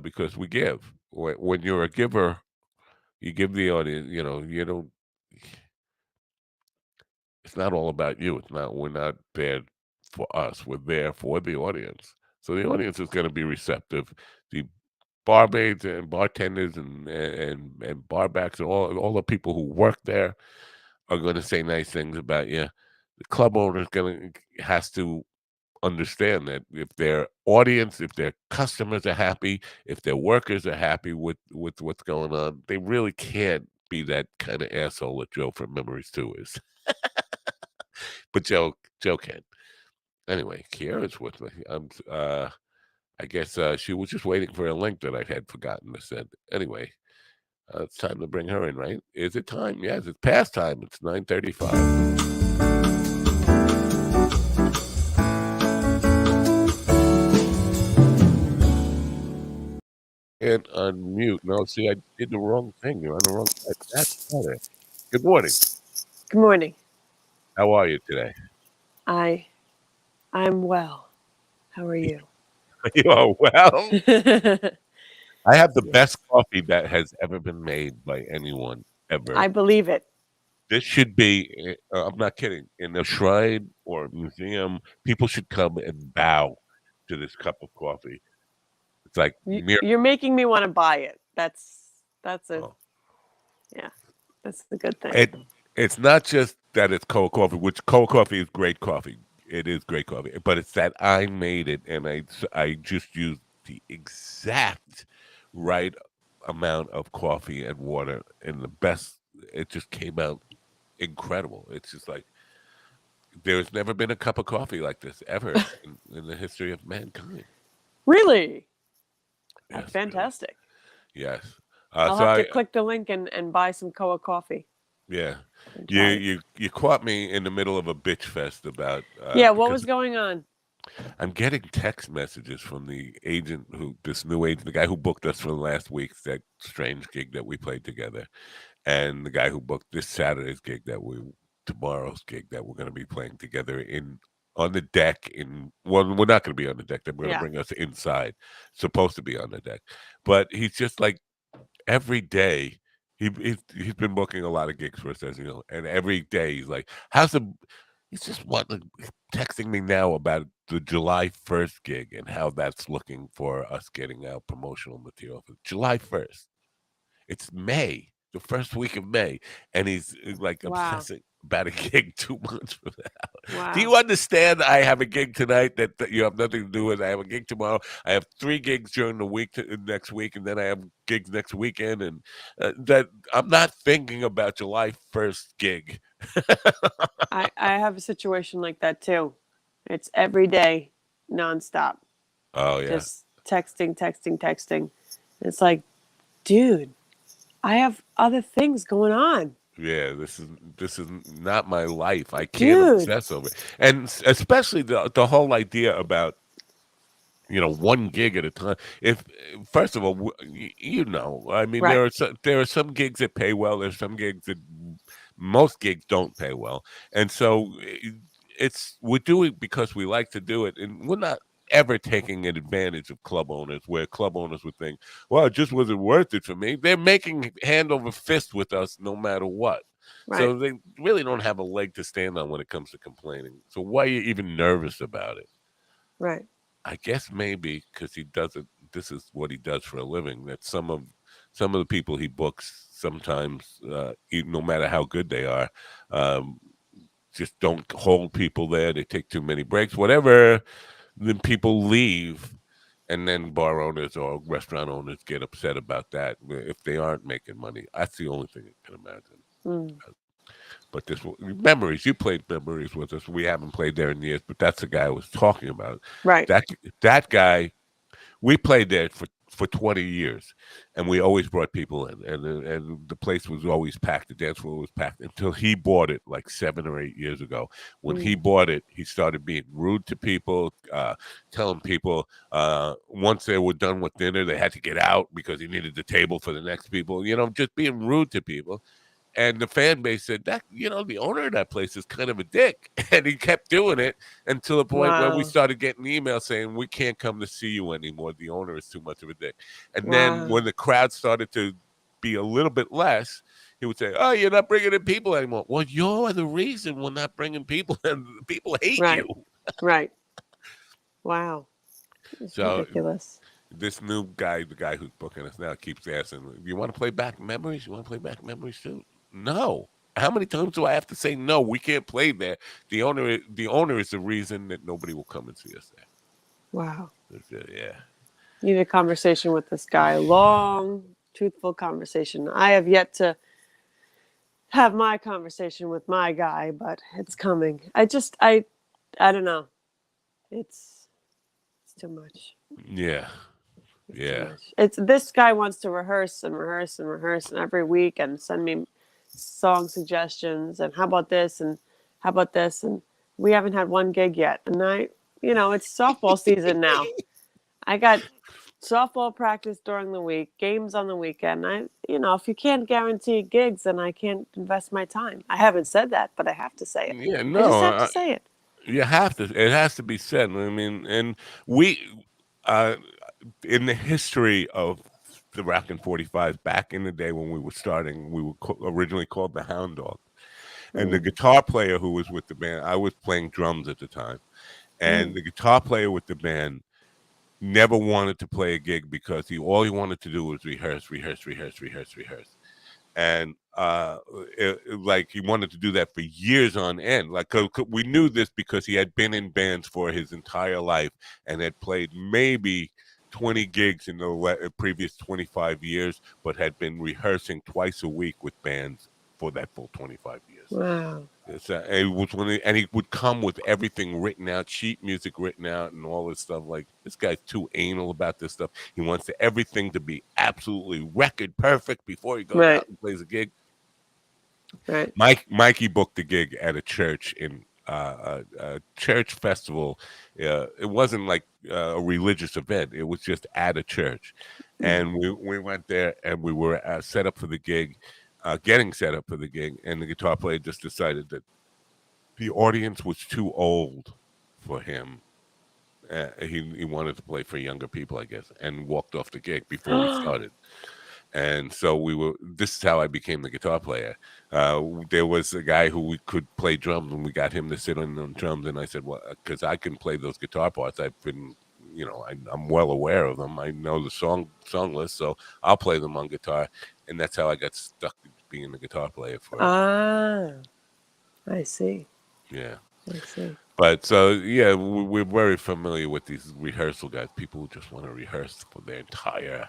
because we give. When you're a giver, you give the audience. You don't. It's not all about you. It's not. We're not there for us. We're there for the audience. So the audience is going to be receptive. The barmaids and bartenders and barbacks and all the people who work there are going to say nice things about you. The club owner has to understand that if their audience, if their customers are happy, if their workers are happy with what's going on, they really can't be that kind of asshole that Joe from Memories 2 is. But Joe can. Anyway, Kiara's with me. I guess she was just waiting for a link that I had forgotten to send. Anyway, it's time to bring her in, right? Is it time? Yes, it's past time. It's 9:35. And unmute. No, see, I did the wrong thing. You're on the wrong side. That's better. Good morning. Good morning. How are you today? I'm well. How are you? You are well. I have the Yes. best coffee that has ever been made by anyone ever. I believe it. This should be, I'm not kidding, in a shrine or a museum, people should come and bow to this cup of coffee. It's like You're making me want to buy it. That's a miracle. yeah. That's a good thing. It's not just that it's cold coffee, which cold coffee is great coffee. It is great coffee, but it's that I made it and I just used the exact right amount of coffee and water and the best. It just came out incredible. It's just like there's never been a cup of coffee like this ever in the history of mankind. Really? That's Yes, really. fantastic. Yes. I'll So have to click the link and buy some Koa coffee yeah, and you try it. you caught me in the middle of a bitch fest about Yeah, what because was going on? I'm getting text messages from this new agent, the guy who booked us for last week's that strange gig that we played together, and the guy who booked this Saturday's gig tomorrow's gig that we're going to be playing together on the deck well, we're not going to be on the deck. They're going to Yeah. bring us inside, supposed to be on the deck, but he's just like every day. He's been booking a lot of gigs for us, as you know, and every day he's like, "How's the?" He's just texting me now about the July 1st gig and how that's looking for us getting out promotional material for July 1st. It's May, the first week of May, and he's like Wow. obsessing about a gig 2 months from now. Do Wow. you understand? I have a gig tonight that you have nothing to do with. I have a gig tomorrow. I have 3 gigs during the week next week, and then I have gigs next weekend, and that I'm not thinking about July 1st gig. I have a situation like that too. It's every day, nonstop. Oh yeah. Just texting. It's like, dude, I have other things going on. Yeah, this is not my life. I can't Dude. obsess over it, and especially the whole idea about 1 gig at a time. If first of all, I mean, Right. there are some gigs that pay well. There's some gigs that most gigs don't pay well, and so we're doing it because we like to do it, and we're not ever taking advantage of club owners where club owners would think, well, it just wasn't worth it for me. They're making hand over fist with us no matter what. Right. So they really don't have a leg to stand on when it comes to complaining. So why are you even nervous about it? Right. I guess maybe because he does it. This is what he does for a living. That some of the people he books sometimes, no matter how good they are, um, just don't hold people there. They take too many breaks, whatever. Then people leave, and then bar owners or restaurant owners get upset about that if they aren't making money. That's the only thing I can imagine. Mm. But memories, you played memories with us. We haven't played there in years, but that's the guy I was talking about. Right. That guy, we played there for 20 years, and we always brought people in, and the place was always packed. The dance floor was packed until he bought it like 7 or 8 years ago. When he Mm. bought it, he started being rude to people, telling people once they were done with dinner, they had to get out because he needed the table for the next people. Just being rude to people. And the fan base said that, the owner of that place is kind of a dick. And he kept doing it until the point where we Wow. started getting emails saying, we can't come to see you anymore. The owner is too much of a dick. And then Wow. when the crowd started to be a little bit less, he would say, oh, you're not bringing in people anymore. Well, you're the reason we're not bringing people in. People hate you. Right. Right. Wow. It's So ridiculous. this new guy, the guy who's booking us now, keeps asking, you want to play back memories? You want to play back memories too? No. how many times do I have to say no? We can't play there. The owner is the reason that nobody will come and see us there. Wow. Yeah. Need a conversation with this guy. Long, truthful conversation. I have yet to have my conversation with my guy, but it's coming. I don't know. It's too much. Yeah. It's too Yeah. much. It's this guy wants to rehearse and rehearse and rehearse and every week and send me song suggestions and how about this and how about this, and we haven't had one gig yet. And it's softball season now. I got softball practice during the week, games on the weekend. If you can't guarantee gigs, then I can't invest my time. I haven't said that, but I have to say it. Yeah, I just no, have to say it. you have to. It has to be said. I mean, and we, in the history of the Rockin' 45s, back in the day when we were starting, we were originally called the Hound Dog. And the guitar player who was with the band, I was playing drums at the time, and the guitar player with the band never wanted to play a gig because all he wanted to do was rehearse. And like he wanted to do that for years on end. Like we knew this because he had been in bands for his entire life and had played maybe 20 gigs in the previous 25 years, but had been rehearsing twice a week with bands for that full 25 years. Wow. It was and he would come with everything written out, sheet music written out, and all this stuff. Like, this guy's too anal about this stuff. He wants everything to be absolutely record perfect before he goes out and plays a gig. Right. Mikey booked a gig at a church in a church festival. It wasn't like a religious event. It was just at a church, and we went there and we were set up for the gig. Getting set up for the gig, and the guitar player just decided that the audience was too old for him. He wanted to play for younger people, I guess, and walked off the gig before we started. And so this is how I became the guitar player. There was a guy who we could play drums, and we got him to sit on drums. And I said, well, because I can play those guitar parts. I've been, I'm well aware of them. I know the song list, so I'll play them on guitar. And that's how I got stuck being the guitar player for it. I see. Yeah. I see. But so, yeah, we're very familiar with these rehearsal guys. People who just want to rehearse for their entire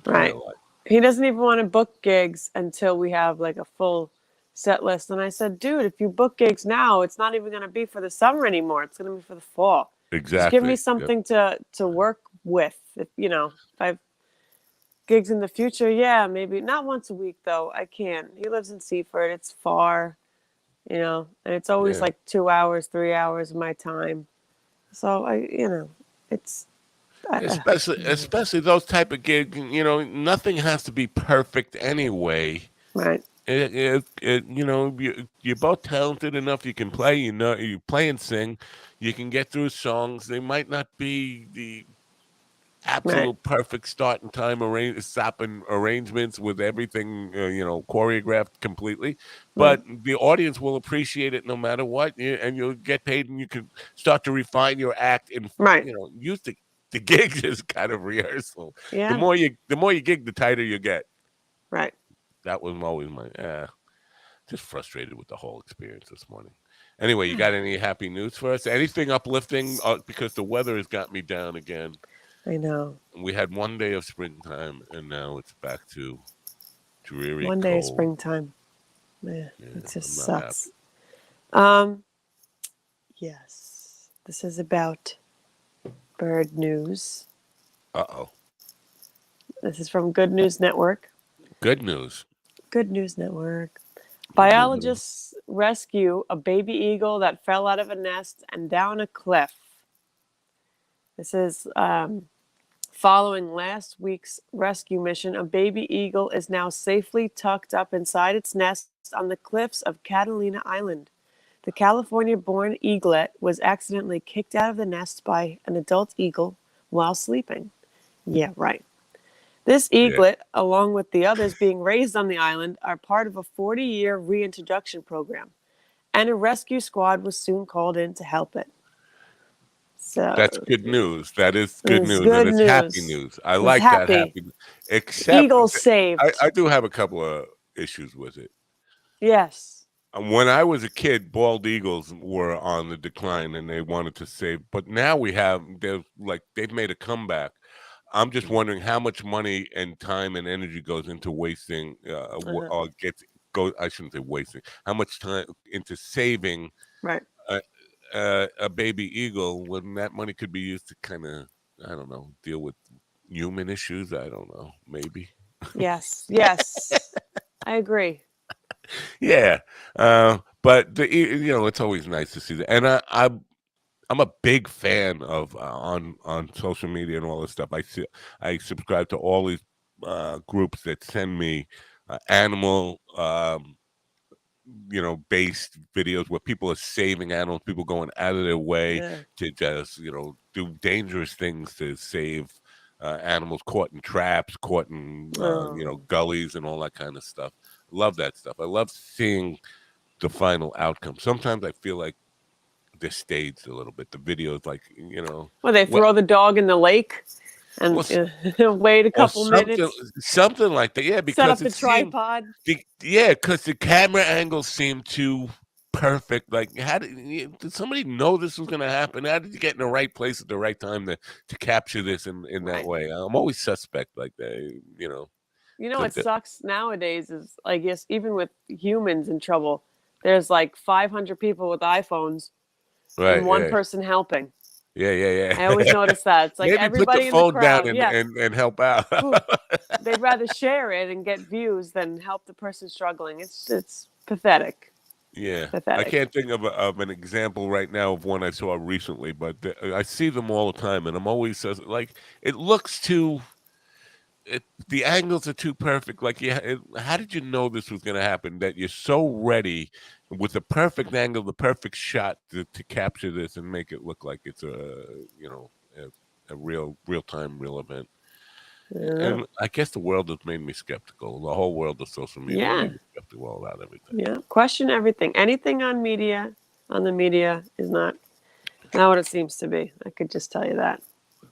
life. He doesn't even want to book gigs until we have like a full set list. And I said, dude, if you book gigs now, it's not even going to be for the summer anymore. It's going to be for the fall. Exactly. Just give me something to work with. If I've gigs in the future, yeah, maybe not once a week though. I can't. He lives in Seaford. It's far, and it's always like 2 hours, 3 hours of my time. So it's. Especially those type of gigs, nothing has to be perfect anyway. Right. You're both talented enough. You can play, you play and sing. You can get through songs. They might not be the absolute perfect start and time stopping arrangements with everything, choreographed completely. But the audience will appreciate it no matter what, and you'll get paid, and you can start to refine your act and use the gigs is kind of rehearsal. Yeah. The more you gig, the tighter you get. Right. That was always my just frustrated with the whole experience this morning. Anyway, you got any happy news for us? Anything uplifting? Because the weather has got me down again. I know. We had one day of springtime, and now it's back to dreary. One day cold. of springtime. Yeah, it just sucks. Yes, this is about bird news. Uh-oh. This is from Good News Network. Good news. Good News Network. Biologists rescue a baby eagle that fell out of a nest and down a cliff. This is following last week's rescue mission. A baby eagle is now safely tucked up inside its nest on the cliffs of Catalina Island. The California-born eaglet was accidentally kicked out of the nest by an adult eagle while sleeping. Yeah, right. This eaglet, along with the others being raised on the island, are part of a 40-year reintroduction program, and a rescue squad was soon called in to help it. So that's good news. That is good news, good and it's happy news. I like that happy. Except eagle saved. I do have a couple of issues with it. Yes. When I was a kid, bald eagles were on the decline, and they wanted to save. But now they've made a comeback. I'm just wondering how much money and time and energy goes into wasting, Uh-huh. or go. I shouldn't say wasting. How much time into saving Right. a, a baby eagle when that money could be used to kind of, I don't know, deal with human issues. I don't know, maybe. Yes. Yes. I agree. Yeah, but it's always nice to see that, and I'm a big fan of on social media and all this stuff. I subscribe to all these groups that send me animal based videos where people are saving animals, people going out of their way Yeah. to just do dangerous things to save animals caught in traps, caught in Oh. gullies and all that kind of stuff. Love that stuff. I love seeing the final outcome. Sometimes I feel like they're staged a little bit. The videos, like Well, they what throw the dog in the lake and well, wait a or couple minutes, something like that. Yeah, set because up the it seemed tripod. because the camera angles seemed too perfect. Like, did somebody know this was going to happen? How did you get in the right place at the right time to capture this in that Right. way? I'm always suspect like that. You know The, what the, sucks nowadays is, I guess, even with humans in trouble, there's like 500 people with iPhones and right? one Yeah, person helping. yeah, I always yeah. notice that. It's like Maybe put the everybody in the phone down crowd. and Yes. help out. Whew. They'd rather share it and get views than help the person struggling. It's pathetic. Yeah, I Pathetic. can't think of an example right now of one I saw recently, but I see them all the time, and I'm always like, it looks too. The angles are too perfect. Like, yeah, how did you know this was going to happen? That you're so ready with the perfect angle, the perfect shot to capture this and make it look like it's a real time, real event. Yeah. And I guess the world has made me skeptical. The whole world of social media Yeah. made me skeptical about everything. Yeah. Question everything. Anything on the media is not what it seems to be. I could just tell you that.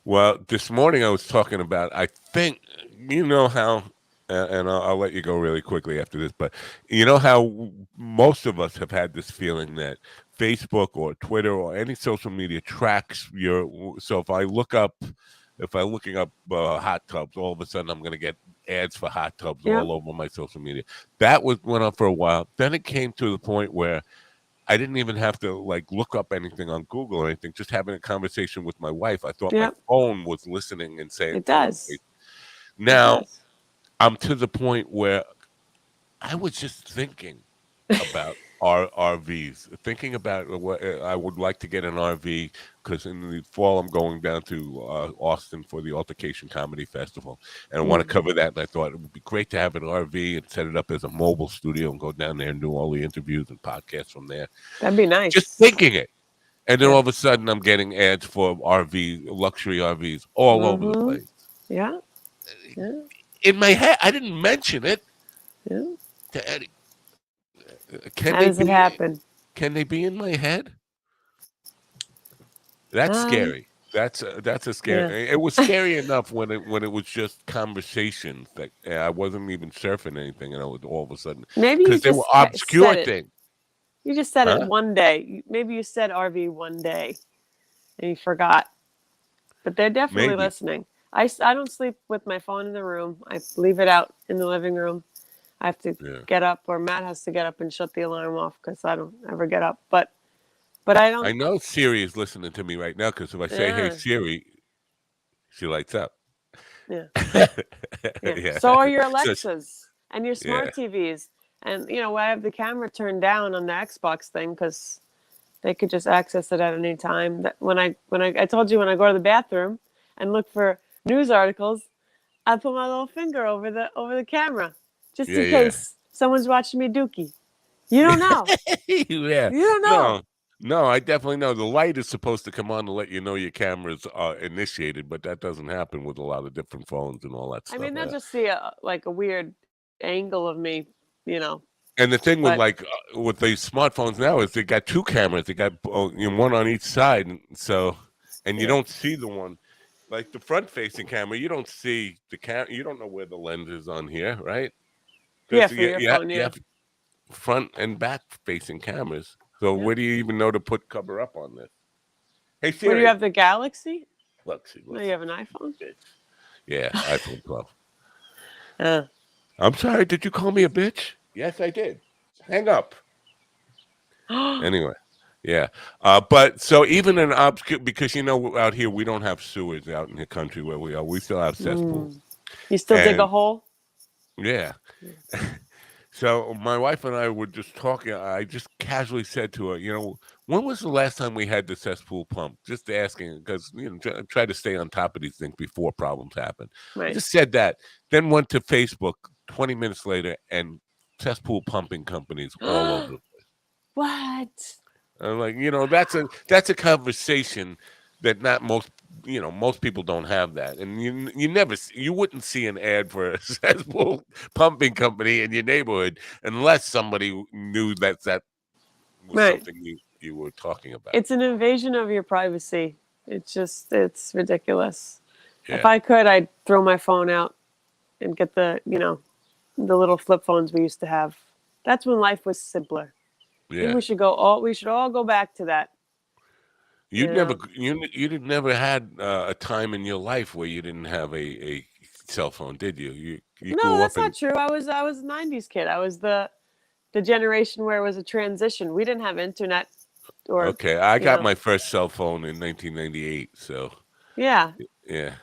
Well, this morning I was talking about, I think, how, and I'll let you go really quickly after this, but you know how most of us have had this feeling that Facebook or Twitter or any social media tracks so if I'm looking up hot tubs, all of a sudden I'm going to get ads for hot tubs Yeah. all over my social media. Went on for a while. Then it came to the point where I didn't even have to like look up anything on Google or anything. Just having a conversation with my wife, I thought my Yeah. phone was listening and saying It things on does. Facebook. It Now does. I'm to the point where I was just thinking about RVs, thinking about what I would like to get an RV because in the fall I'm going down to Austin for the Altercation Comedy Festival, and I want to Mm. cover that. And I thought it would be great to have an RV and set it up as a mobile studio and go down there and do all the interviews and podcasts from there. That'd be Just nice. thinking it. And then Yeah. all of a sudden, I'm getting ads for luxury RVs all over the Mm-hmm. place. Yeah. Yeah. In my head, I didn't mention it Yeah. to Eddie. How does it happen? Can they be in my head? That's Um. scary. That's a Yeah. scary. It was scary enough when it was just conversations that I wasn't even surfing anything, and I was all of a sudden Maybe you because they were just obscure said it. things, You just said it huh? one day. Maybe you said RV one day and you forgot. But they're definitely Maybe. listening. I don't sleep with my phone in the room. I leave it out in the living room. I have to Yeah. get up, or Matt has to get up and shut the alarm off because I don't ever get up. But I I don't. know Siri is listening to me right now because if I say, "Hey Yeah. Siri," she lights up. Yeah. Yeah. Yeah. So are your So Alexas and your yeah. smart TVs. And I have the camera turned down on the Xbox thing because they could just access it at any time. That when I told you when I go to the bathroom and look for news articles, I put my little finger over the camera just Yeah, in yeah. case someone's watching me dookie. You don't know. Yeah. You don't know. No. No, I definitely know. The light is supposed to come on to let you know your camera's initiated, but that doesn't happen with a lot of different phones and all that I stuff. mean, they'll just see a weird angle of me, you know. And the thing with But with these smartphones now is they got two cameras. They got one on each side, and you yeah, don't see the one like the front facing camera. You don't see the You don't know where the lens is on here, right? yeah, Because for your phone, you yeah, have front and back facing cameras. So Yeah. where do you even know to put cover up on this? Hey What do you Siri, have? The Galaxy? look, see, No, you listen, have an iPhone. bitch. Yeah, iPhone 12. Uh, I'm sorry, did you call me a bitch? Yes, I did. Hang up. Anyway, yeah. But so even in obscure, because out here we don't have sewers out in the country where we are. We still have cesspools, you still dig a and hole? yeah. So my wife and I were just talking. I just casually said to her, when was the last time we had the cesspool pump? Just asking because try to stay on top of these things before problems happen. I Right. just said that, then went to Facebook 20 minutes later, and cesspool pumping companies all over. What? I'm like, that's a conversation that not most people don't have that, and you wouldn't see an ad for a cesspool pumping company in your neighborhood unless somebody knew that was Right. something you were talking about. It's an invasion of your privacy. It's ridiculous. If Yeah, I could, I'd throw my phone out and get the little flip phones we used to have. That's when life was simpler. I think yeah. we should all go back to that. You'd You never know. you'd never had a time in your life where you didn't have a cell phone, did you? You No, grew up that's in. not true. I was a 90s kid. I was the generation where it was a transition. We didn't have internet or Okay, I you got know. my first cell phone in 1998, so Yeah. yeah.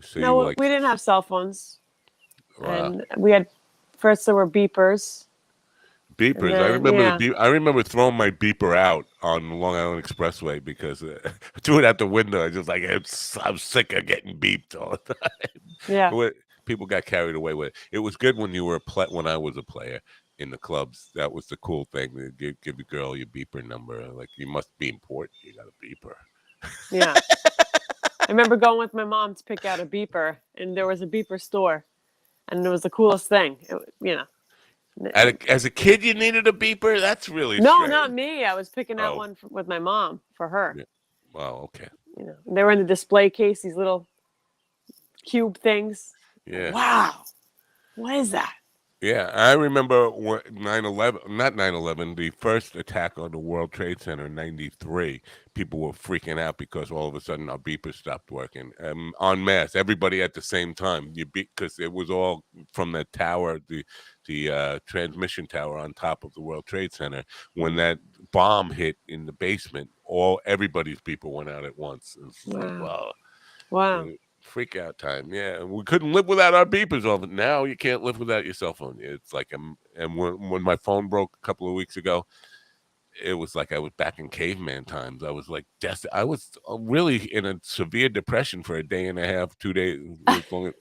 So you were No, like, we didn't have cell phones. wow. And we had first there were beepers, and Beepers. I then remember yeah. I remember throwing my beeper out on the Long Island Expressway because I threw it out the window. I just like I'm sick of getting beeped all the time. Yeah. People got carried away with it. It was good when you were when I was a player in the clubs. That was the cool thing. To give your girl your beeper number. Like, you must be important. You got a beeper. Yeah. I remember going with my mom to pick out a beeper, and there was a beeper store, and it was the coolest thing. As a kid, you needed a beeper. That's really No, not strange. me. I was picking out Oh, one with my mom for her. yeah. Wow. Okay. They were in the display case, these little cube things. Yeah. Wow, what is that? Yeah, I remember 9/11, not 9/11, the first attack on the World Trade Center in '93. People were freaking out because all of a sudden our beepers stopped working, en masse, everybody at the same time. Because it was all from the tower, the transmission tower on top of the World Trade Center. When that bomb hit in the basement, everybody's beeper went out at once. It's like, Wow, wow. wow. Freak out time. Yeah, we couldn't live without our beepers off. Now you can't live without your cell phone. It's like, and when my phone broke a couple of weeks ago, it was like I was back in caveman times. I was like, I was really in a severe depression for a day and a half, 2 days. As long as,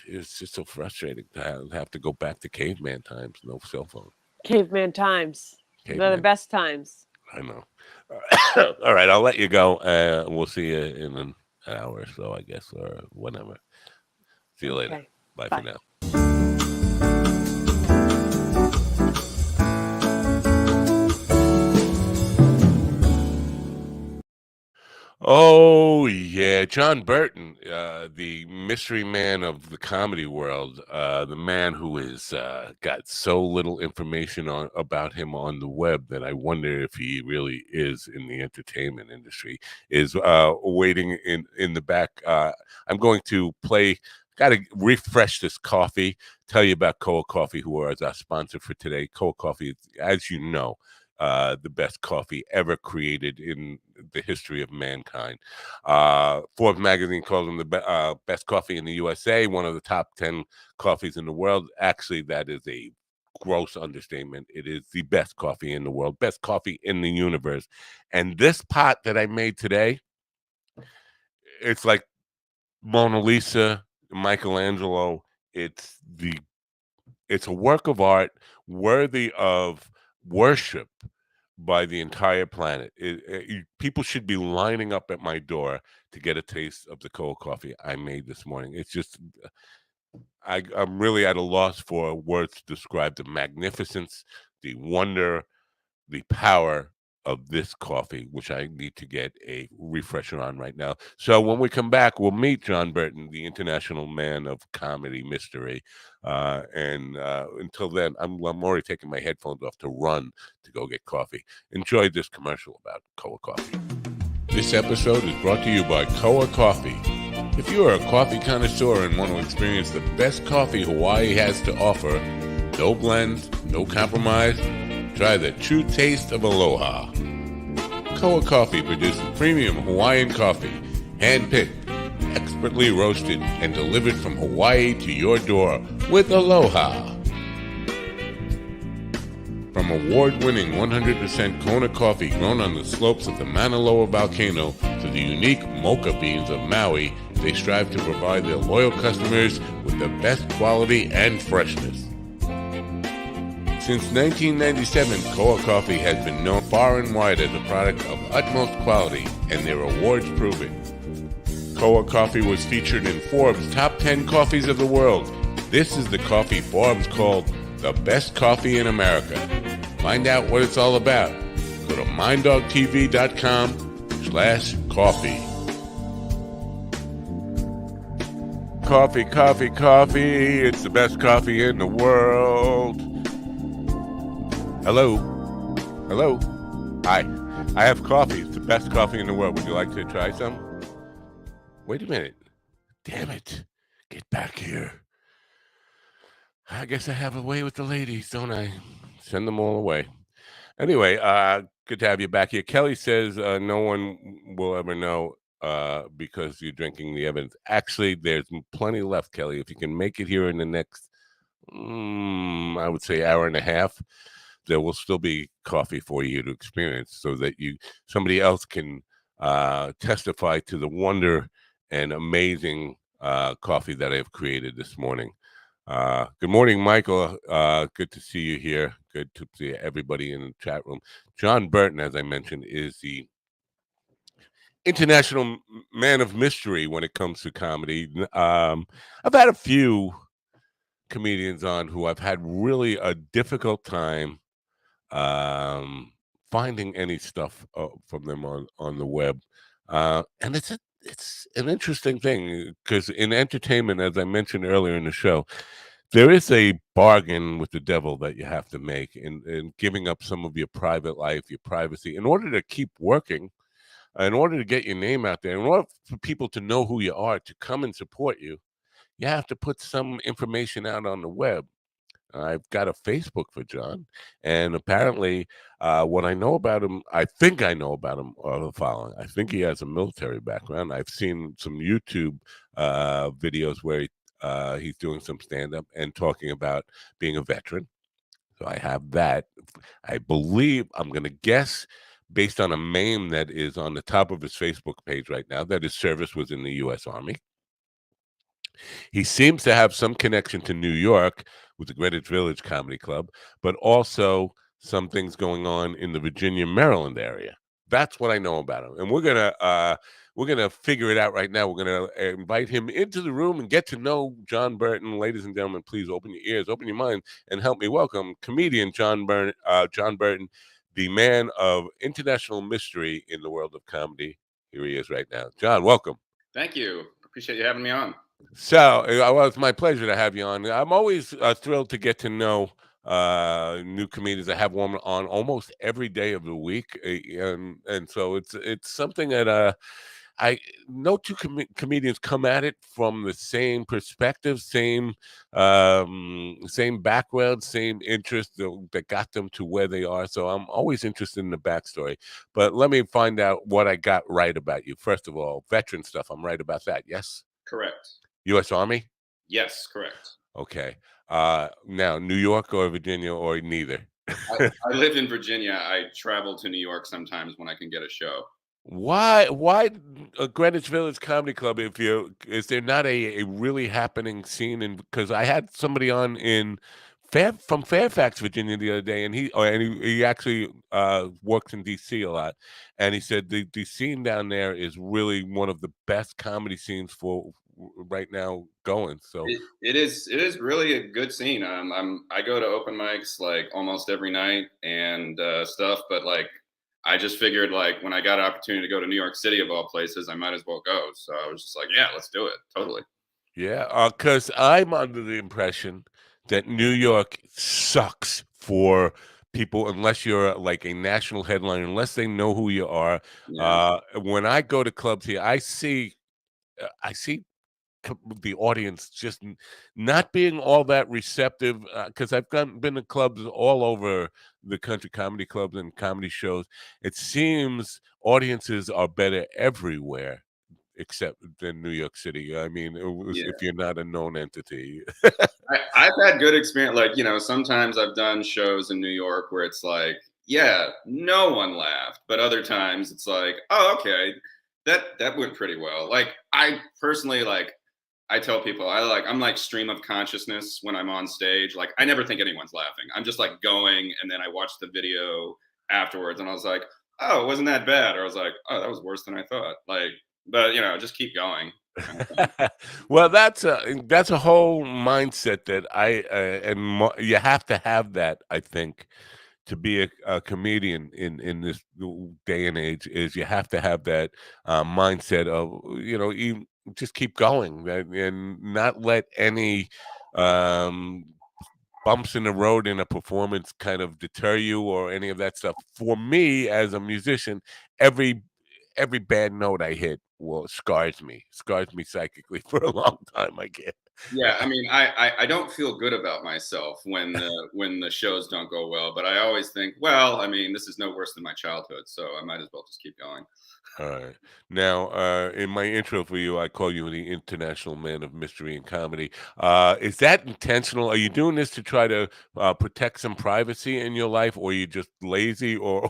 it's just so frustrating to have to go back to caveman times. No cell phone. Caveman times. They're the Caveman. best times. I know. All right, I'll let you go. We'll see you in an hour or so, I guess, or whenever. See you later. Okay. Bye for Bye. now. Oh yeah, John Burton, the mystery man of the comedy world, the man who has got so little information about him on the web that I wonder if he really is in the entertainment industry, is waiting in the back. I'm going to play. Got to refresh this coffee. Tell you about Koa Coffee, who are our sponsor for today. Koa Coffee, as you know, the best coffee ever created in the history of mankind. Forbes magazine calls them the best coffee in the USA, one of the top 10 coffees in the world. Actually, that is a gross understatement. It is the best coffee in the world, best coffee in the universe. And this pot that I made today, it's like Mona Lisa, Michelangelo. It's a work of art worthy of worship by the entire planet. People should be lining up at my door to get a taste of the cold coffee I made this morning. It's just, I'm really at a loss for words to describe the magnificence, the wonder, the power of this coffee, which I need to get a refresher on right now. So when we come back, we'll meet John Burton, the international man of comedy mystery. And until then, I'm already taking my headphones off to run to go get coffee. Enjoy this commercial about Koa Coffee. This episode is brought to you by Koa Coffee. If you are a coffee connoisseur and want to experience the best coffee Hawaii has to offer, no blends, no compromise, try the true taste of Aloha. Koa Coffee produces premium Hawaiian coffee, hand-picked, expertly roasted, and delivered from Hawaii to your door with Aloha. From award-winning 100% Kona coffee grown on the slopes of the Mauna Loa volcano to the unique mocha beans of Maui, they strive to provide their loyal customers with the best quality and freshness. Since 1997, Koa Coffee has been known far and wide as a product of utmost quality, and their awards prove it. Koa Coffee was featured in Forbes' Top 10 Coffees of the World. This is the coffee Forbes called the best coffee in America. Find out what it's all about. Go to minddogtv.com/coffee. Coffee, coffee, coffee. It's the best coffee in the world. Hello. Hello. Hi. I have coffee. It's the best coffee in the world. Would you like to try some? Wait a minute. Damn it. Get back here. I guess I have a way with the ladies, don't I? Send them all away. Anyway, good to have you back here. Kelly says no one will ever know because you're drinking the evidence. Actually, there's plenty left, Kelly. If you can make it here in the next, I would say, hour and a half, there will still be coffee for you to experience so that somebody else can testify to the wonder and amazing coffee that I've created this morning. Good morning, Michael. Good to see you here. Good to see everybody in the chat room. John Burton, as I mentioned, is the international man of mystery when it comes to comedy. I've had a few comedians on who I've had really a difficult time finding any stuff from them on the web, and it's an interesting thing because in entertainment, as I mentioned earlier in the show, there is a bargain with the devil that you have to make in giving up some of your private life, your privacy, in order to keep working, in order to get your name out there, in order for people to know who you are, to come and support you. You have to put some information out on the web. I've got a Facebook for John, and apparently, what I know about him, I think I know about him, are the following. I think he has a military background. I've seen some YouTube videos where he's doing some stand-up and talking about being a veteran. So I have that. I believe, I'm going to guess, based on a meme that is on the top of his Facebook page right now, that his service was in the U.S. Army. He seems to have some connection to New York with the Greenwich Village Comedy Club, but also some things going on in the Virginia, Maryland area. That's what I know about him, and we're gonna figure it out right now. We're gonna invite him into the room and get to know John Burton. Ladies and gentlemen, please open your ears, open your mind, and help me welcome comedian John Burton. John Burton, the man of international mystery in the world of comedy. Here he is right now. John, welcome. Thank you. Appreciate you having me on. So, well, it's my pleasure to have you on. I'm always thrilled to get to know new comedians. I have one on almost every day of the week, and so it's something that I no two comedians come at it from the same perspective, same background, same interest that got them to where they are. So I'm always interested in the backstory. But let me find out what I got right about you. First of all, veteran stuff. I'm right about that. Yes. Correct. U.S. Army? Yes, correct. Okay. Now, New York or Virginia or neither? I live in Virginia. I travel to New York sometimes when I can get a show. Why Greenwich Village Comedy Club? Is there not a really happening scene? Because I had somebody on from Fairfax, Virginia, the other day, and he actually works in D.C. a lot, and he said the scene down there is really one of the best comedy scenes for right now going. So it is really a good scene. I go to open mics like almost every night and stuff, but like I just figured like when I got an opportunity to go to New York City of all places, I might as well go. So I was just like, yeah, let's do it. Totally. Yeah, because I'm under the impression that New York sucks for people unless you're like a national headliner, unless they know who you are. Yeah. When I go to clubs here, I see the audience just not being all that receptive because been to clubs all over the country, comedy clubs and comedy shows. It seems audiences are better everywhere except in New York City. I mean, Yeah. if you're not a known entity. I've had good experience. Like, sometimes I've done shows in New York where it's like, yeah, no one laughed. But other times it's like, oh, okay, that went pretty well. Like, I personally like, I tell people I'm like stream of consciousness when I'm on stage. Like, I never think anyone's laughing. I'm just like going, and then I watch the video afterwards, and I was like, oh, it wasn't that bad. Or I was like, oh, that was worse than I thought. Like, but just keep going. Kind of thing. Well, that's a whole mindset that you have to have that, I think, to be a comedian in this day and age. Is you have to have that mindset of you just keep going and not let any um, bumps in the road in a performance kind of deter you or any of that stuff. For me as a musician, every bad note I hit scars me psychically for a long time, I guess. Yeah, I mean, I don't feel good about myself when the shows don't go well, but I always think, well, I mean, this is no worse than my childhood, so I might as well just keep going. All right. Now, in my intro for you, I call you the international man of mystery and comedy. Is that intentional? Are you doing this to try to protect some privacy in your life, or are you just lazy, or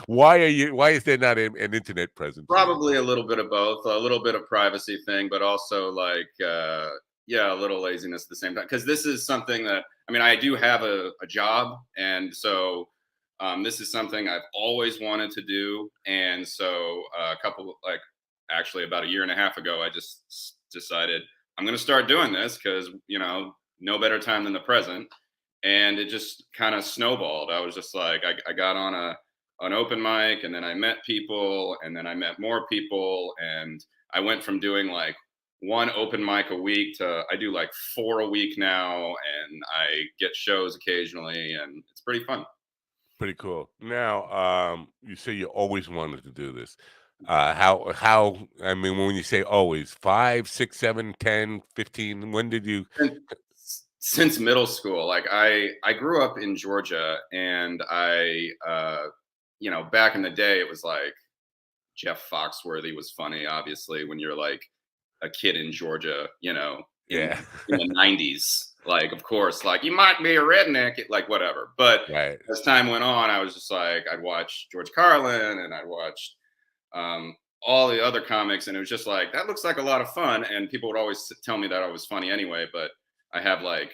why are you? Why is there not an internet presence for you? Probably a little bit of both, a little bit of privacy thing, but also like, yeah, a little laziness at the same time. Because this is something that, I mean, I do have a job, and so this is something I've always wanted to do. And so actually about a year and a half ago, I just decided I'm going to start doing this because no better time than the present. And it just kind of snowballed. I was just like, I got on an open mic, and then I met people, and then I met more people, and I went from doing like one open mic a week to I do like 4 a week now, and I get shows occasionally, and it's pretty fun. Pretty cool. Now, you say you always wanted to do this. How? I mean, when you say always, 5, 6, 7, 10, 15. When did you? Since middle school. Like, I grew up in Georgia, and I back in the day it was like Jeff Foxworthy was funny, obviously, when you're like a kid in Georgia, in Yeah. in the 90s. Like, of course, like, you might be a redneck, like, whatever. But Right. as time went on, I was just like, I'd watch George Carlin, and I'd watch all the other comics, and it was just like, that looks like a lot of fun. And people would always tell me that I was funny anyway, but I have like,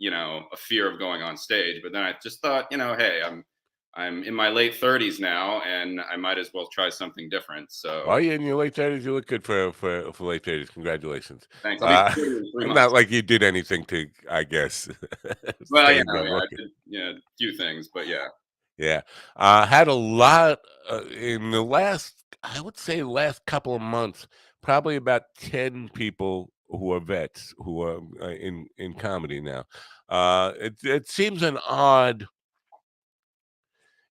a fear of going on stage. But then I just thought, hey, I'm in my late 30s now, and I might as well try something different. Are So you in your late 30s? You look good for late 30s. Congratulations. thanks. I'll be Uh, 40 in 3 months. not like you did anything to, I guess, Well, stay young yeah, I looking. did, a few things, but yeah. Yeah. Had a lot in the last, I would say, last couple of months, probably about 10 people who are vets who are in comedy now. It seems an odd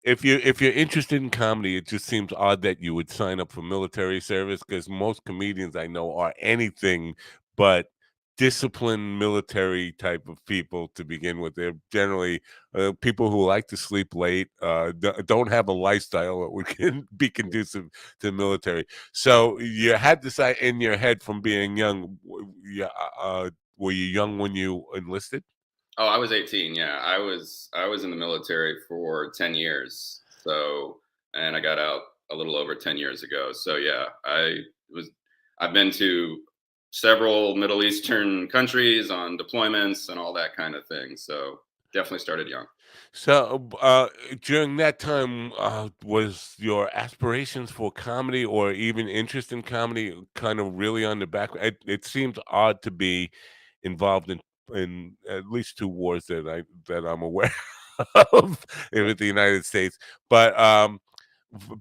if you're interested in comedy, it just seems odd that you would sign up for military service because most comedians I know are anything but disciplined military type of people to begin with. They're generally people who like to sleep late, don't have a lifestyle that would be conducive to the military. So you had this in your head from being young. Yeah, were you young when you enlisted? Oh, I was 18. Yeah, I was in the military for 10 years. So, and I got out a little over 10 years ago. So yeah, was I've been to several Middle Eastern countries on deployments and all that kind of thing. So definitely started young. So, during that time, was your aspirations for comedy or even interest in comedy kind of really on the back? It seems odd to be involved in at least 2 wars that I'm aware of with the United States. But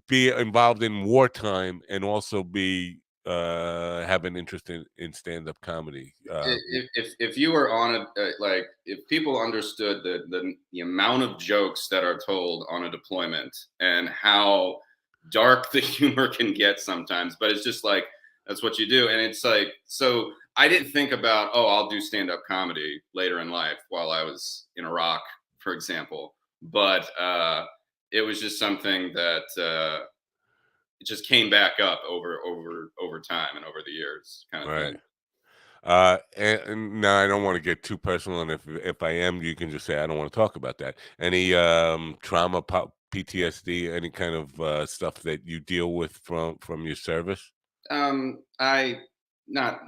be involved in wartime and also be have an interest in stand-up comedy. If you were on a like if people understood the amount of jokes that are told on a deployment and how dark the humor can get sometimes, but it's just like that's what you do, and it's like so. I didn't think about I'll do stand-up comedy later in life while I was in Iraq, for example, but it was just something that it just came back up over time and over the years, kind of Right. thing. And now I don't want to get too personal, and if I am, you can just say I don't want to talk about that. Any trauma, PTSD, any kind of stuff that you deal with from your service? I not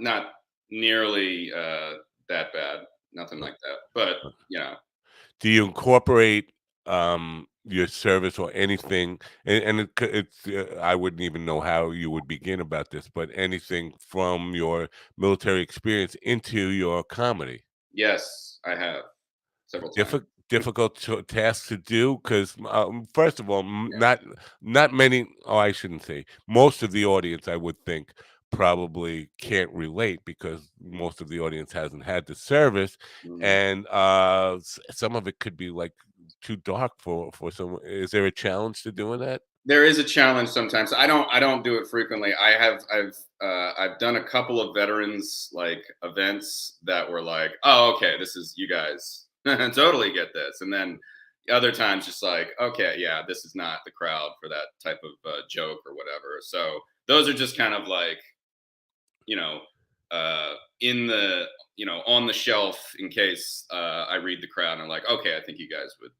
nearly that bad, nothing like that. But you know, Do you incorporate your service or anything, and it's I wouldn't even know how you would begin about this, but anything from your military experience into your comedy? yes, I have several times. Difficult task to do because first of all, Yeah. not many. Oh, I shouldn't say most of the audience. I would think probably can't relate because most of the audience hasn't had the service, Mhm. and some of it could be like too dark for someone. Is there a challenge to doing that? There is a challenge sometimes. I don't do it frequently. I've done a couple of veterans like events that were like, oh, okay, this is you guys totally get this, and then other times just like, okay, yeah, this is not the crowd for that type of joke or whatever. So those are just kind of like you know in the on the shelf in case I read the crowd and I'm like, okay, I think you guys would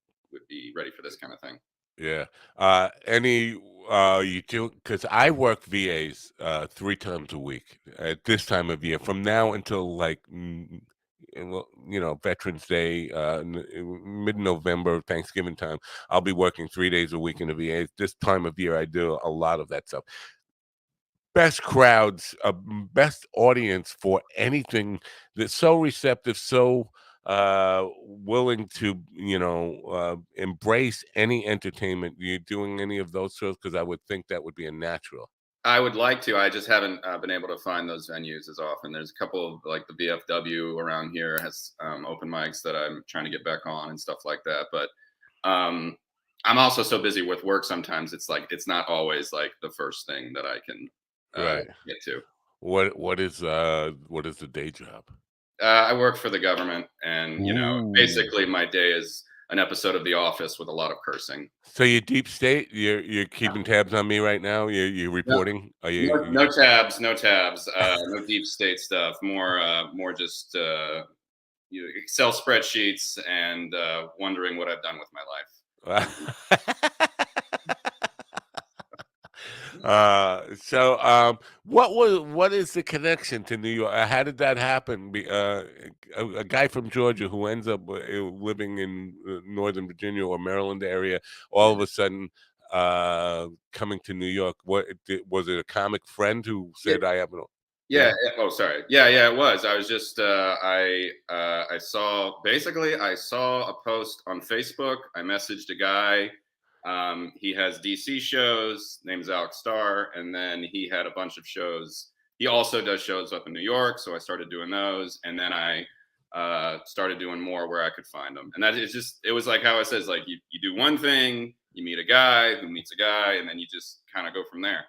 be ready for this kind of thing. Yeah. Any you do because I work VAs 3 times a week at this time of year from now until like well, Veterans Day, mid-November, Thanksgiving time. I'll be working 3 days a week in the VA. This time of year, I do a lot of that stuff. Best crowds, best audience for anything that's so receptive, so willing to embrace any entertainment. You doing any of those shows? Because I would think that would be a natural. I would like to. I just haven't been able to find those venues as often. There's a couple of like the VFW around here has open mics that I'm trying to get back on and stuff like that. But um, I'm also so busy with work sometimes. It's like it's not always like the first thing that I can Right. get to. What is the day job? I work for the government, and Ooh. basically my day is an episode of The Office with a lot of cursing. So you deep state, you're keeping tabs on me right now. You're No, reporting. Are no tabs, no tabs, no deep state stuff. More just Excel spreadsheets and wondering what I've done with my life. What is the connection to New York? How did that happen? A guy from Georgia who ends up living in Northern Virginia or Maryland area, all of a sudden coming to New York. Was it a comic friend who Yeah, said I have an yeah. yeah? Oh, sorry. Yeah. It was. I was just. I saw basically. I saw a post on Facebook. I messaged a guy. He has DC shows. Name's Alex Starr, and then he had a bunch of shows. He also does shows up in New York, so I started doing those, and then I started doing more where I could find them. And that is just. It was like how it says. Like you do one thing, you meet a guy who meets a guy, and then you just kind of go from there.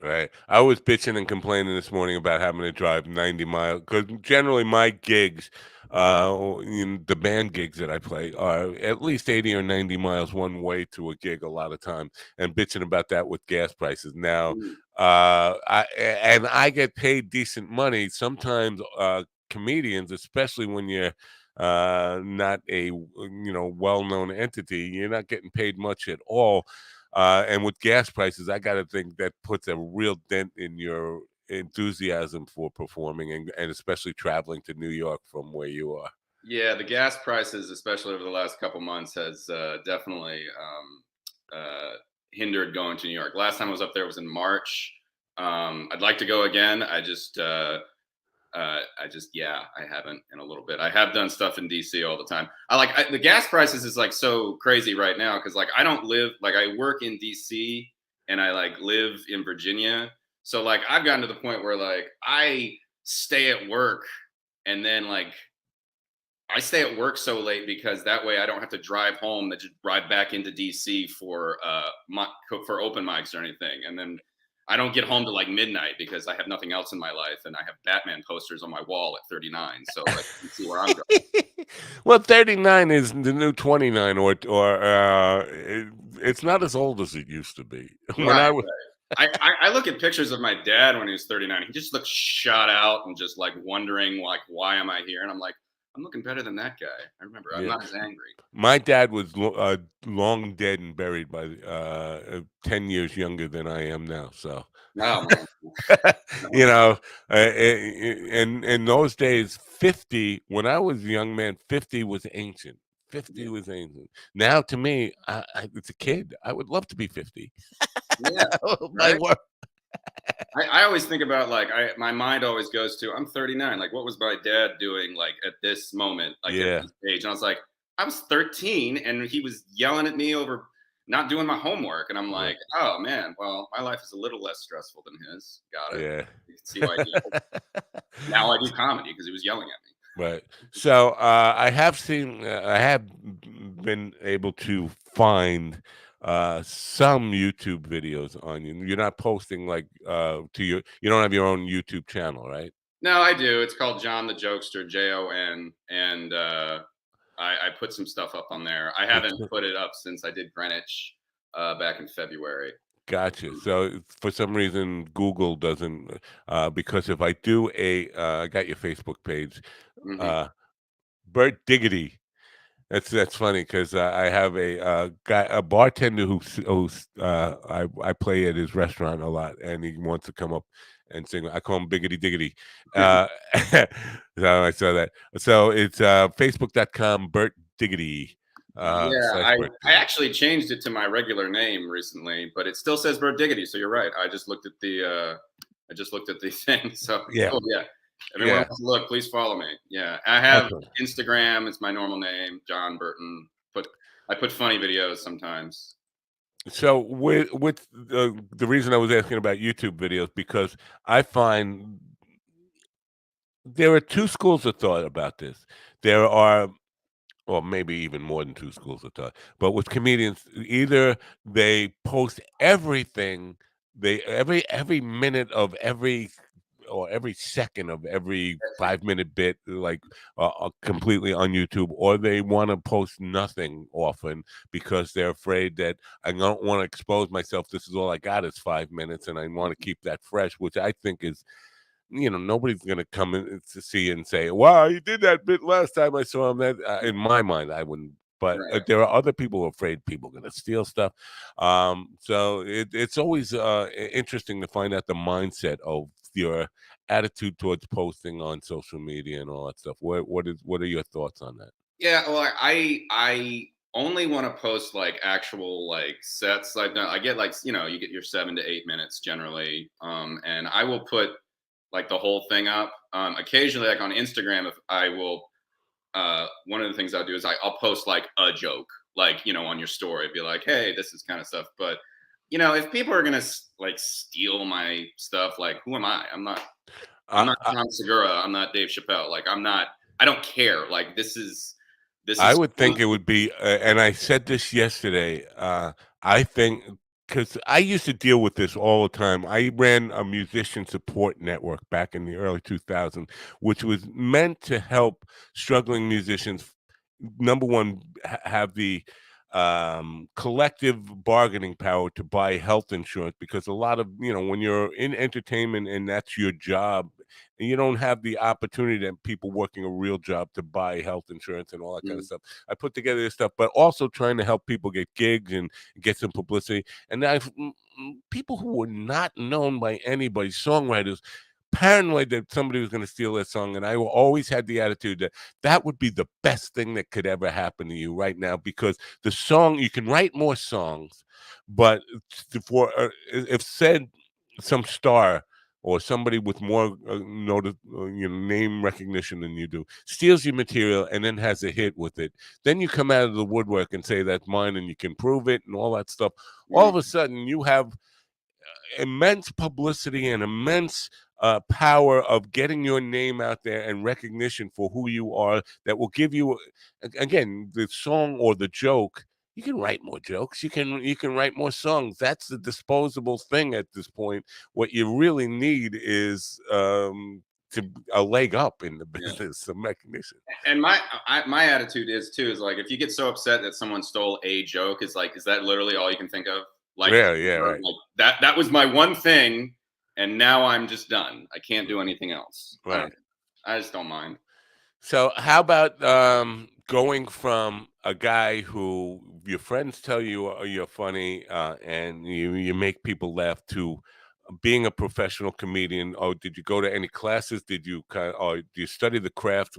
Right. I was bitching and complaining this morning about having to drive 90 miles because generally my gigs, the band gigs that I play are at least 80 or 90 miles one way to a gig a lot of time, and bitching about that with gas prices. Now, Mm. I get paid decent money. Sometimes comedians, especially when you're not a well-known entity, you're not getting paid much at all. And with gas prices, I got to think that puts a real dent in your enthusiasm for performing and especially traveling to New York from where you are. Yeah, the gas prices, especially over the last couple months, has definitely hindered going to New York. Last time I was up there was in March. I'd like to go again. Yeah, I haven't in a little bit. I have done stuff in DC all the time. The gas prices is like so crazy right now because like I don't live like I work in DC and I like live in Virginia. So like I've gotten to the point where like I stay at work and then like I stay at work so late because that way I don't have to drive home, that just drive back into DC for for open mics or anything. And then I don't get home to like midnight because I have nothing else in my life and I have Batman posters on my wall at 39. So like you see where I'm going. Well, 39 is the new 29, it's not as old as it used to be. When I Right. was I look at pictures of my dad when he was 39. He just looks shot out and just like wondering like why am I here? And I'm like, I'm looking better than that guy. I remember I'm yeah. not as angry. My dad was long dead and buried by 10 years younger than I am now. So, Oh man. you know, and in those days, 50, when I was a young man, 50 was ancient. 50 was ancient. Now, to me, it's a kid. I would love to be 50. Yeah. My Right. work. I always think about like my mind always goes to I'm 39. Like what was my dad doing like at this moment, like at Yeah. this age? And I was like, I was 13 and he was yelling at me over not doing my homework. And I'm Yeah. like, oh man, well, my life is a little less stressful than his. Got it. Yeah. You can see why he yelled. Now I do comedy because he was yelling at me. Right. So I have seen, I have been able to find some YouTube videos on you. You're not posting like you don't have your own YouTube channel, right? No, I do. It's called John the Jokester, Jon, and I put some stuff up on there. I haven't put it up since I did Greenwich back in February. Gotcha. So for some reason, Google doesn't, because if I do I got your Facebook page, Hmm. Bert Diggity. That's funny because I have a bartender I play at his restaurant a lot, and he wants to come up and sing. I call him Biggity Diggity. So I saw that. So it's Facebook.com Bert Diggity. Yeah, Slash I Bert I Diggity. actually changed it to my regular name recently, but it still says Bird Diggity. So you're right. I just looked at the thing. So Yeah, cool. Yeah, everyone yeah. wants to look. Please follow me. Yeah, I have Okay. Instagram. It's my normal name, John Burton. I put funny videos sometimes. So with the reason I was asking about YouTube videos because I find there are two schools of thought about this. There are, or maybe even more than two schools of thought. But with comedians, either they post everything, they every minute of every second of every 5 minute bit, like completely on YouTube, or they want to post nothing often because they're afraid that I don't want to expose myself. This is all I got is 5 minutes, and I want to keep that fresh, which I think is nobody's going to come in to see and say, wow, you did that bit last time I saw him. That in my mind, I wouldn't. But Right. there are other people who are afraid people are going to steal stuff. So it's always interesting to find out the mindset of your attitude towards posting on social media and all that stuff. What are your thoughts on that? Yeah, well, I only want to post like actual like sets. Like I get like you get your 7 to 8 minutes generally, and I will put like the whole thing up. Occasionally, like on Instagram, if I will, one of the things I'll do is I'll post like a joke, like on your story, be like, hey, this is kind of stuff. But if people are gonna like steal my stuff, like who am I? I'm not. I'm I, not I, Tom Segura. I'm not Dave Chappelle. Like I'm not. I don't care. Like this I is would think it would be, and I said this yesterday. I think because I used to deal with this all the time. I ran a musician support network back in the early 2000s, which was meant to help struggling musicians. Number one, have the collective bargaining power to buy health insurance because a lot of when you're in entertainment and that's your job and you don't have the opportunity that people working a real job to buy health insurance and all that kind of Mm, stuff. I put together this stuff, but also trying to help people get gigs and get some publicity. And people who were not known by anybody, songwriters, paranoid that somebody was going to steal their song. And I always had the attitude that that would be the best thing that could ever happen to you right now because the song, you can write more songs, but for if said some star or somebody with more name recognition than you do steals your material and then has a hit with it, then you come out of the woodwork and say that's mine and you can prove it and all that stuff. All mm, of a sudden you have immense publicity and immense power of getting your name out there and recognition for who you are that will give you, again, the song or the joke. You can write more jokes. You can write more songs. That's the disposable thing at this point. What you really need is a leg up in the business, some recognition. And my attitude is like, if you get so upset that someone stole a joke, is that literally all you can think of? Like, Yeah, right. Like that was my one thing, and now I'm just done. I can't do anything else. Right. I just don't mind. So how about going from a guy who your friends tell you you're funny and you make people laugh to being a professional comedian? Or did you go to any classes? Did you or do you study the craft?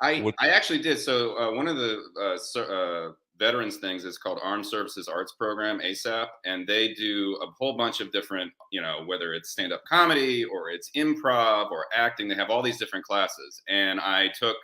I What? actually did. So one of the veterans things is called Armed Services Arts Program, ASAP, and they do a whole bunch of different, whether it's stand-up comedy or it's improv or acting. They have all these different classes, and I took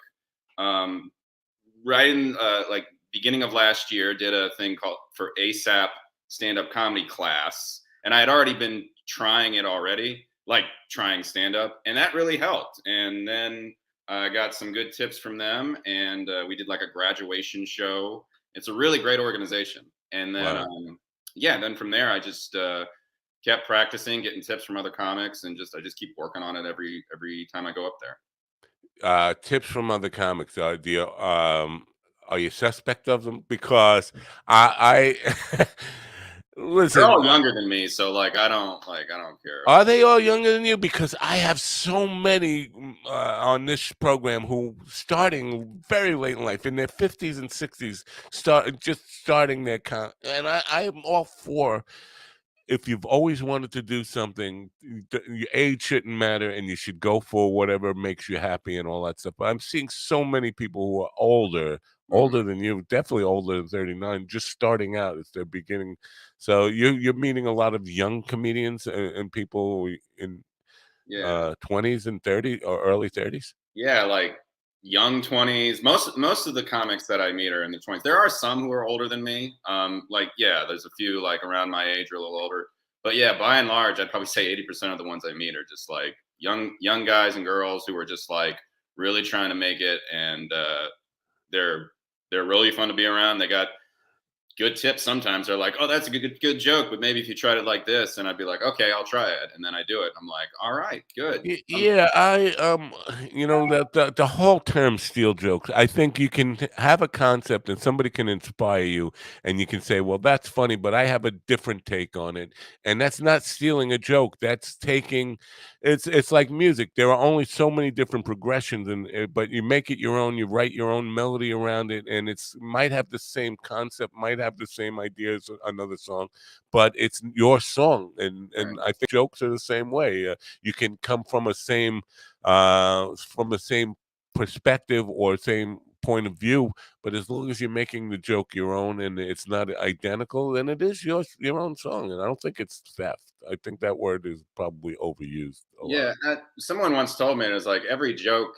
right in like beginning of last year, did a thing called for ASAP stand-up comedy class, and I had already been trying it already, like trying stand-up, and that really helped. And then I got some good tips from them, and we did like a graduation show. It's a really great organization. And then, Wow. then from there, I just kept practicing, getting tips from other comics, and I just keep working on it every time I go up there. Tips from other comics. Are you suspect of them? Because I They're listen. all younger than me, so I don't care. Are they all younger than you? Because I have so many on this program who starting very late in life, in their 50s and 60s, starting their and I am all for, if you've always wanted to do something, your age shouldn't matter, and you should go for whatever makes you happy and all that stuff. But I'm seeing so many people who are Mhm. older than you, definitely older than 39, just starting out. It's their beginning. So you're meeting a lot of young comedians and people in Yeah. 20s and 30 or early 30s. Yeah, like young 20s. Most of the comics that I meet are in the 20s. There are some who are older than me. There's a few like around my age or a little older. But yeah, by and large, I'd probably say 80% of the ones I meet are just like young guys and girls who are just like really trying to make it, and they're really fun to be around. They got good tips. Sometimes they're like, "Oh, that's a good joke, but maybe if you tried it like this," and I'd be like, "Okay, I'll try it," and then I do it. I'm like, "All right, good." Yeah, I the whole term "steal jokes." I think you can have a concept and somebody can inspire you, and you can say, "Well, that's funny, but I have a different take on it," and that's not stealing a joke. That's taking. It's like music. There are only so many different progressions, and but you make it your own. You write your own melody around it, and it's might have the same concept, might have the same idea as another song, but it's your song, Right. and I think jokes are the same way. You can come from the same perspective or same point of view, but as long as you're making the joke your own and it's not identical, then it is your own song. And I don't think it's theft. I think that word is probably overused a lot. Yeah, someone once told me it was like every joke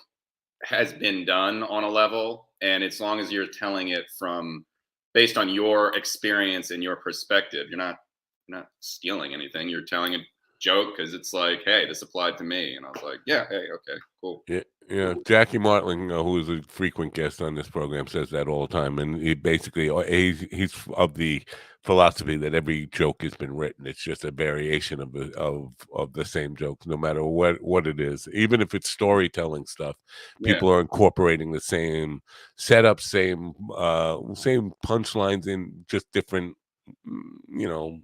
has been done on a level, and as long as you're telling it from based on your experience and your perspective, you're not stealing anything. You're telling a joke because it's like, hey, this applied to me, and I was like, yeah, hey, okay, cool. Yeah, yeah. Jackie Martling, who is a frequent guest on this program, says that all the time, and he basically he's of the philosophy that every joke has been written. It's just a variation of the same joke, no matter what it is. Even if it's storytelling stuff, Yeah, people are incorporating the same setup, same punchlines in just different, you know,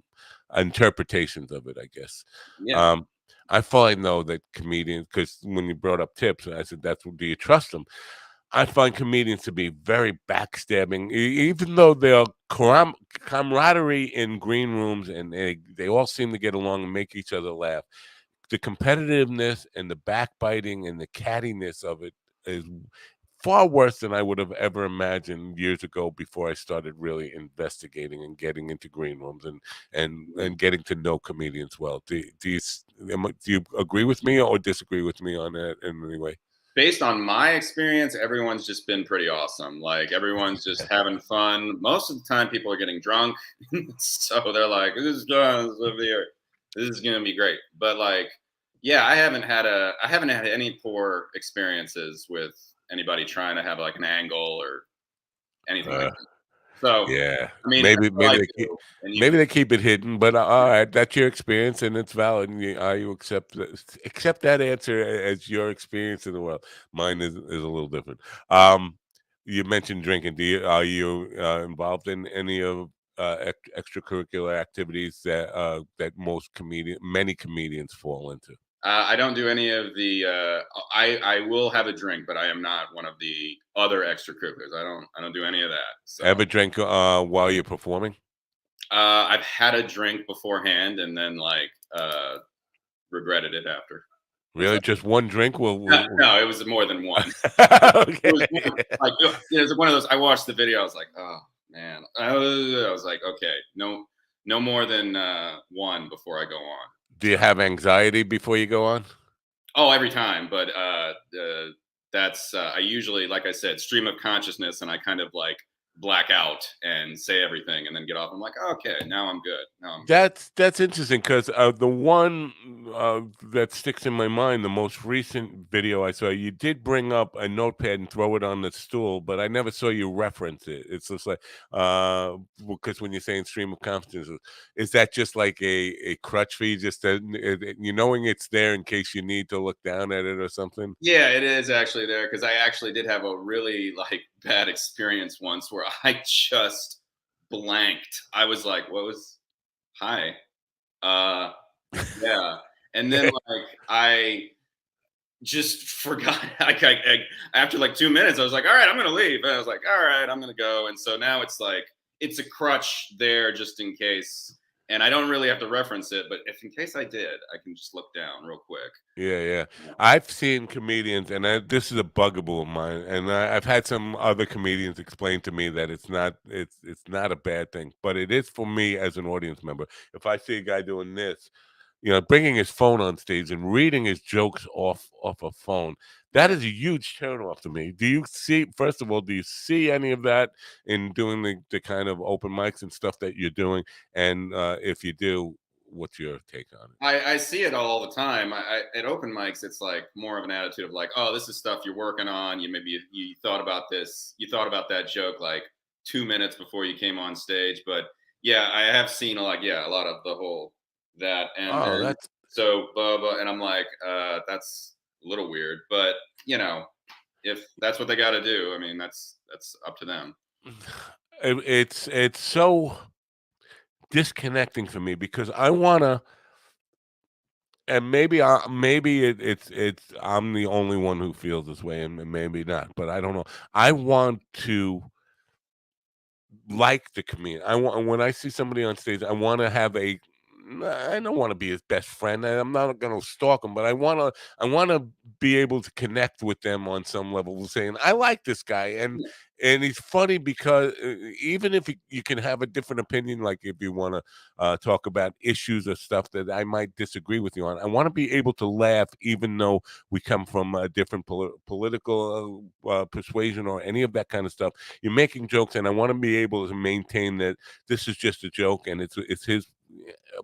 interpretations of it, I guess. yeah, Um, I find though that comedians, because when you brought up tips, I said, "That's do you trust them?" I find comedians to be very backstabbing, even though they're camaraderie in green rooms and they all seem to get along and make each other laugh. The competitiveness and the backbiting and the cattiness of it is far worse than I would have ever imagined years ago before I started really investigating and getting into green rooms yeah. and getting to know comedians well. Do you agree with me or disagree with me on that in any way? Based on my experience, everyone's just been pretty awesome. Like everyone's just having fun. Most of the time, people are getting drunk, so they're like, "This is done. This is over here." This is gonna be great. But like, yeah, I haven't had any poor experiences with anybody trying to have like an angle or anything like Uh, that. So, yeah, I mean, that's maybe what I keep do, and you maybe can. they keep it hidden, but all right, that's your experience and it's valid. And you accept that answer as your experience in the world. Mine is a little different. You mentioned drinking. Are you involved in any of extracurricular activities that many comedians fall into? I don't do any of the. I will have a drink, but I am not one of the other extracurriculars. I don't do any of that. So Ever drink while you're performing? I've had a drink beforehand and then like regretted it after. That's Really, just one drink no, it was more than one. It was Okay. more, like it was one of those. I watched the video. I was like, oh man. I was like, okay, no more than one before I go on. Do you have anxiety before you go on? Oh, every time, but that's I usually, like I said, stream of consciousness, and I kind of like black out and say everything, and then get off. I'm like, okay, now I'm good. Now I'm good. That's interesting because the one that sticks in my mind, the most recent video I saw, you did bring up a notepad and throw it on the stool, but I never saw you reference it. It's just like because when you're saying stream of consciousness, is that just like a crutch for you, just you knowing it's there in case you need to look down at it or something? Yeah, it is actually there because I actually did have a really like bad experience once where I just blanked. I was like, "What was? Hi, uh, yeah," and then like I just forgot. After like 2 minutes, I was like, "All right, I'm gonna leave." And I was like, "All right, I'm gonna go." And so now it's like it's a crutch there just in case, and I don't really have to reference it. But if in case I did, I can just look down real quick. Yeah, yeah. Yeah. I've seen comedians, and this is a bugaboo of mine, and I've had some other comedians explain to me that it's not a bad thing, but it is for me as an audience member. If I see a guy doing this, bringing his phone on stage and reading his jokes off a phone, that Right. is a huge turnoff to me. Do you see? First of all, do you see any of that in doing the kind of open mics and stuff that you're doing? And if you do, what's your take on it? I see it all the time. At open mics, it's like more of an attitude of like, oh, this is stuff you're working on. You thought about this, you thought about that joke like 2 minutes before you came on stage. But yeah, I have seen a lot of the whole that, and Oh, then that's so blah blah, and I'm like, that's a little weird, but you know, if that's what they got to do, I mean, that's up to them. it's so disconnecting for me because I wanna, and maybe it's I'm the only one who feels this way, and maybe not, but I don't know. I want to like the comedian. I want when I see somebody on stage, I want to have a. I don't want to be his best friend. I'm not going to stalk him, but I want to be able to connect with them on some level, saying I like this guy, and he's funny because even if you can have a different opinion, like if you want to talk about issues or stuff that I might disagree with you on, I want to be able to laugh, even though we come from a different political persuasion or any of that kind of stuff. You're making jokes, and I want to be able to maintain that this is just a joke and it's his.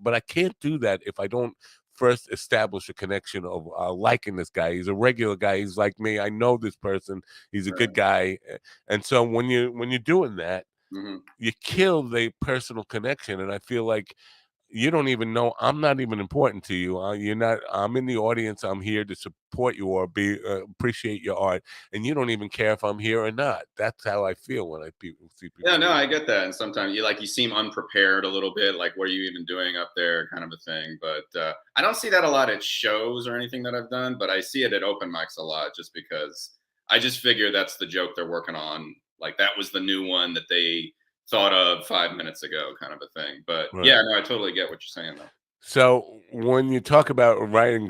But I can't do that if I don't first establish a connection of liking this guy. He's a regular guy. He's like me. I know this person. He's a good Right. guy. And so when you're doing that, Hmm. you kill the personal connection. And I feel like you don't even know I'm not even important to you. You're not. I'm in the audience. I'm here to support you or be appreciate your art, and you don't even care if I'm here or not. That's how I feel when I see Yeah, people no, doing I that. get that. And sometimes you seem unprepared a little bit, like what are you even doing up there, kind of a thing. But I don't see that a lot at shows or anything that I've done, but I see it at open mics a lot, just because I just figure that's the joke they're working on. Like that was the new one that they thought of 5 minutes ago, kind of a thing. But Right. yeah, no, I totally get what you're saying though. So when you talk about writing,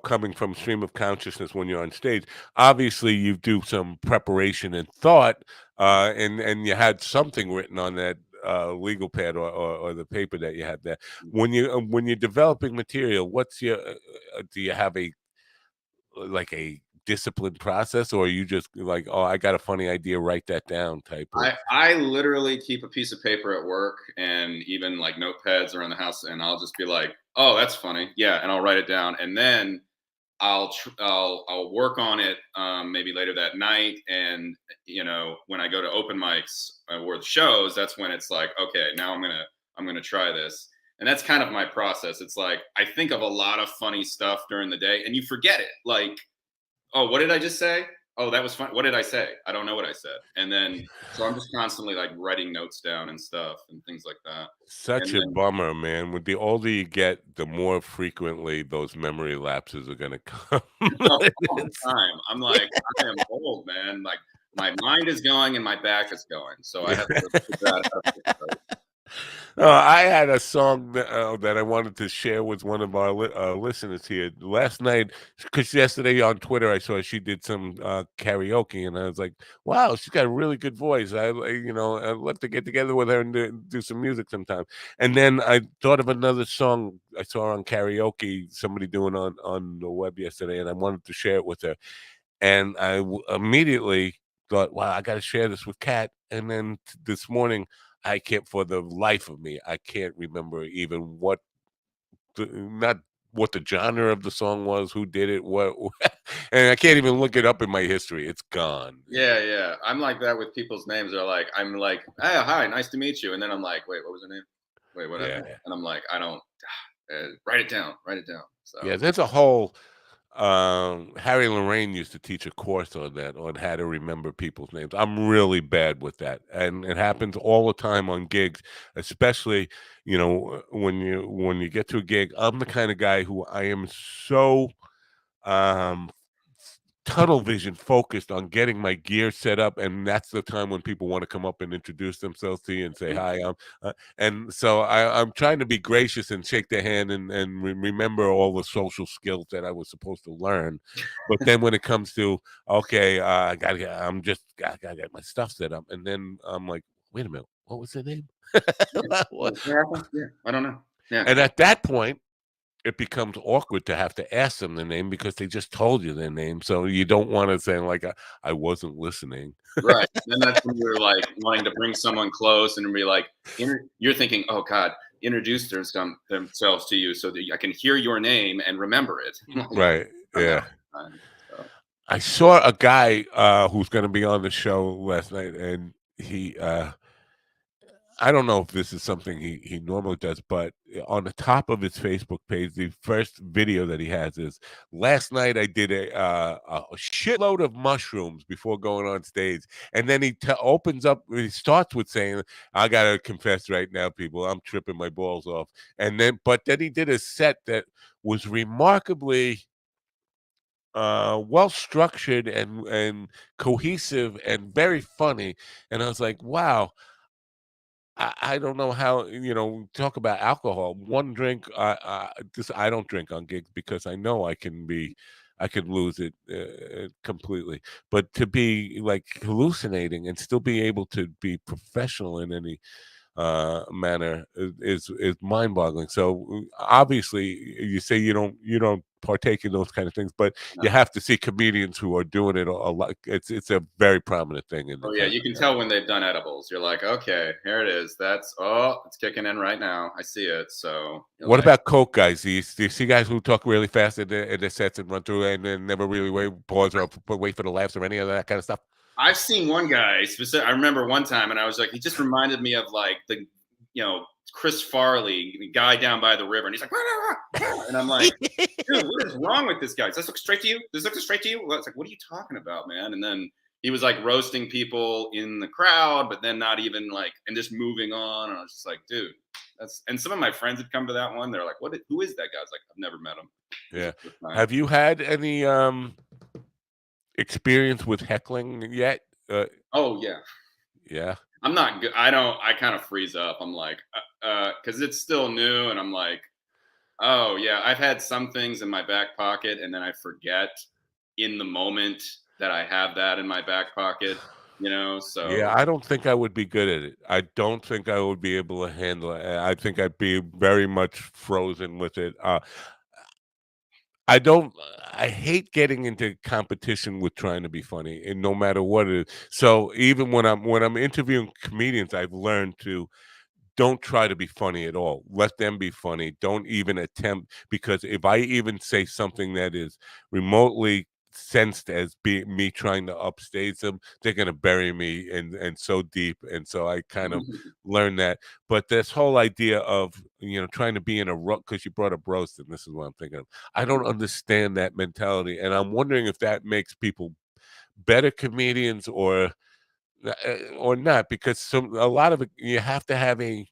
coming from stream of consciousness when you're on stage, obviously you do some preparation and thought, and you had something written on that legal pad or the paper that you had there. When you're developing material, what's your do you have a like a disciplined process, or are you just like, oh, I got a funny idea, write that down type of? I literally keep a piece of paper at work and even like notepads around the house, and I'll just be like, "Oh, that's funny, yeah," and I'll write it down, and then I'll work on it maybe later that night, and when I go to open mics or the shows, that's when it's like, okay, now I'm gonna try this, and that's kind of my process. It's like I think of a lot of funny stuff during the day, and you forget it, like, oh, what did I just say? Oh, that was fun. What did I say? I don't know what I said. And then, so I'm just constantly like writing notes down and stuff and things like that. Such And a then, bummer, man. With the older you get, the more frequently those memory lapses are gonna come. all the time, I'm like, I am old, man. Like my mind is going and my back is going. So I have to figure out how to fix those. I had a song that I wanted to share with one of our listeners here last night, because yesterday on Twitter I saw she did some karaoke, and I was like, "Wow, she's got a really good voice. I'd love to get together with her and do some music sometime." And then I thought of another song I saw on karaoke, somebody doing on the web yesterday, and I wanted to share it with her. And immediately thought, wow, I got to share this with Kat. And then this morning, I can't, for the life of me, I can't remember even not what the genre of the song was, who did it, what, and I can't even look it up in my history. It's gone. Yeah. I'm like that with people's names. I'm like, hey, hi, nice to meet you. And then I'm like, wait, what was her name? Wait, what? Yeah. And I'm like, I don't write it down, write it down. So Yeah, there's a whole Harry Lorraine used to teach a course on that, on how to remember people's names. I'm really bad with that, and it happens all the time on gigs, especially when you get to a gig. I'm the kind of guy who I am so um tunnel vision focused on getting my gear set up, and that's the time when people want to come up and introduce themselves to you and say hi. And so I'm trying to be gracious and shake their hand and remember all the social skills that I was supposed to learn. But then when it comes to, okay, I gotta get my stuff set up, and then I'm like, wait a minute, what was the name? what happened? Yeah, I don't know. Yeah. And at that point, it becomes awkward to have to ask them the name because they just told you their name. So you don't want to say like, I wasn't listening. Right. And that's when you're like wanting to bring someone close and be like, you're thinking, oh God, introduce themselves to you so that I can hear your name and remember it. Right. Yeah. So. I saw a guy who's going to be on the show last night, and he I don't know if this is something he normally does, but on the top of his Facebook page, the first video that he has is, last night I did a shitload of mushrooms before going on stage. And then he opens up, he starts with saying, I got to confess right now, people, I'm tripping my balls off. But then he did a set that was remarkably well structured and cohesive and very funny. And I was like, wow. I don't know how, talk about alcohol. One drink, I don't drink on gigs because I know I could lose it completely. But to be like hallucinating and still be able to be professional in any manner is mind-boggling. So obviously, you say you don't partake in those kind of things, but No. you have to see comedians who are doing it a lot. It's a very prominent thing in the Oh yeah, you can tell when they've done edibles. You're like, okay, here it is. It's kicking in right now. I see it. So What about Coke guys? Do you see guys who talk really fast in their sets and run through and then never really pause or wait for the laughs or any of that kind of stuff? I've seen one guy specific. I remember one time, and I was like, he just reminded me of like the, Chris Farley, the guy down by the river, and he's like, "Wah, wah, wah," and I'm like, dude, what is wrong with this guy? Does this look straight to you? Does this look straight to you? Well, it's like, what are you talking about, man? And then he was like roasting people in the crowd, but then not even like, and just moving on. And I was just like, dude, and some of my friends had come to that one. They're like, who is that guy? I was like, I've never met him. Yeah. Have you had any experience with heckling yet? Oh yeah. Yeah. I'm not good. I kind of freeze up. I'm like, cause it's still new. And I'm like, oh yeah, I've had some things in my back pocket and then I forget in the moment that I have that in my back pocket, so. Yeah, I don't think I would be good at it. I don't think I would be able to handle it. I think I'd be very much frozen with it. I hate getting into competition with trying to be funny, and no matter what it is. So even when I'm interviewing comedians, I've learned to don't try to be funny at all. Let them be funny. Don't even attempt, because if I even say something that is remotely sensed as being me trying to upstage them, they're gonna bury me and so deep. And so I kind of learned that. But this whole idea of trying to be in a roast, because you brought up roast, and this is what I'm thinking of. I don't understand that mentality, and I'm wondering if that makes people better comedians or not, because a lot of it, you have to have a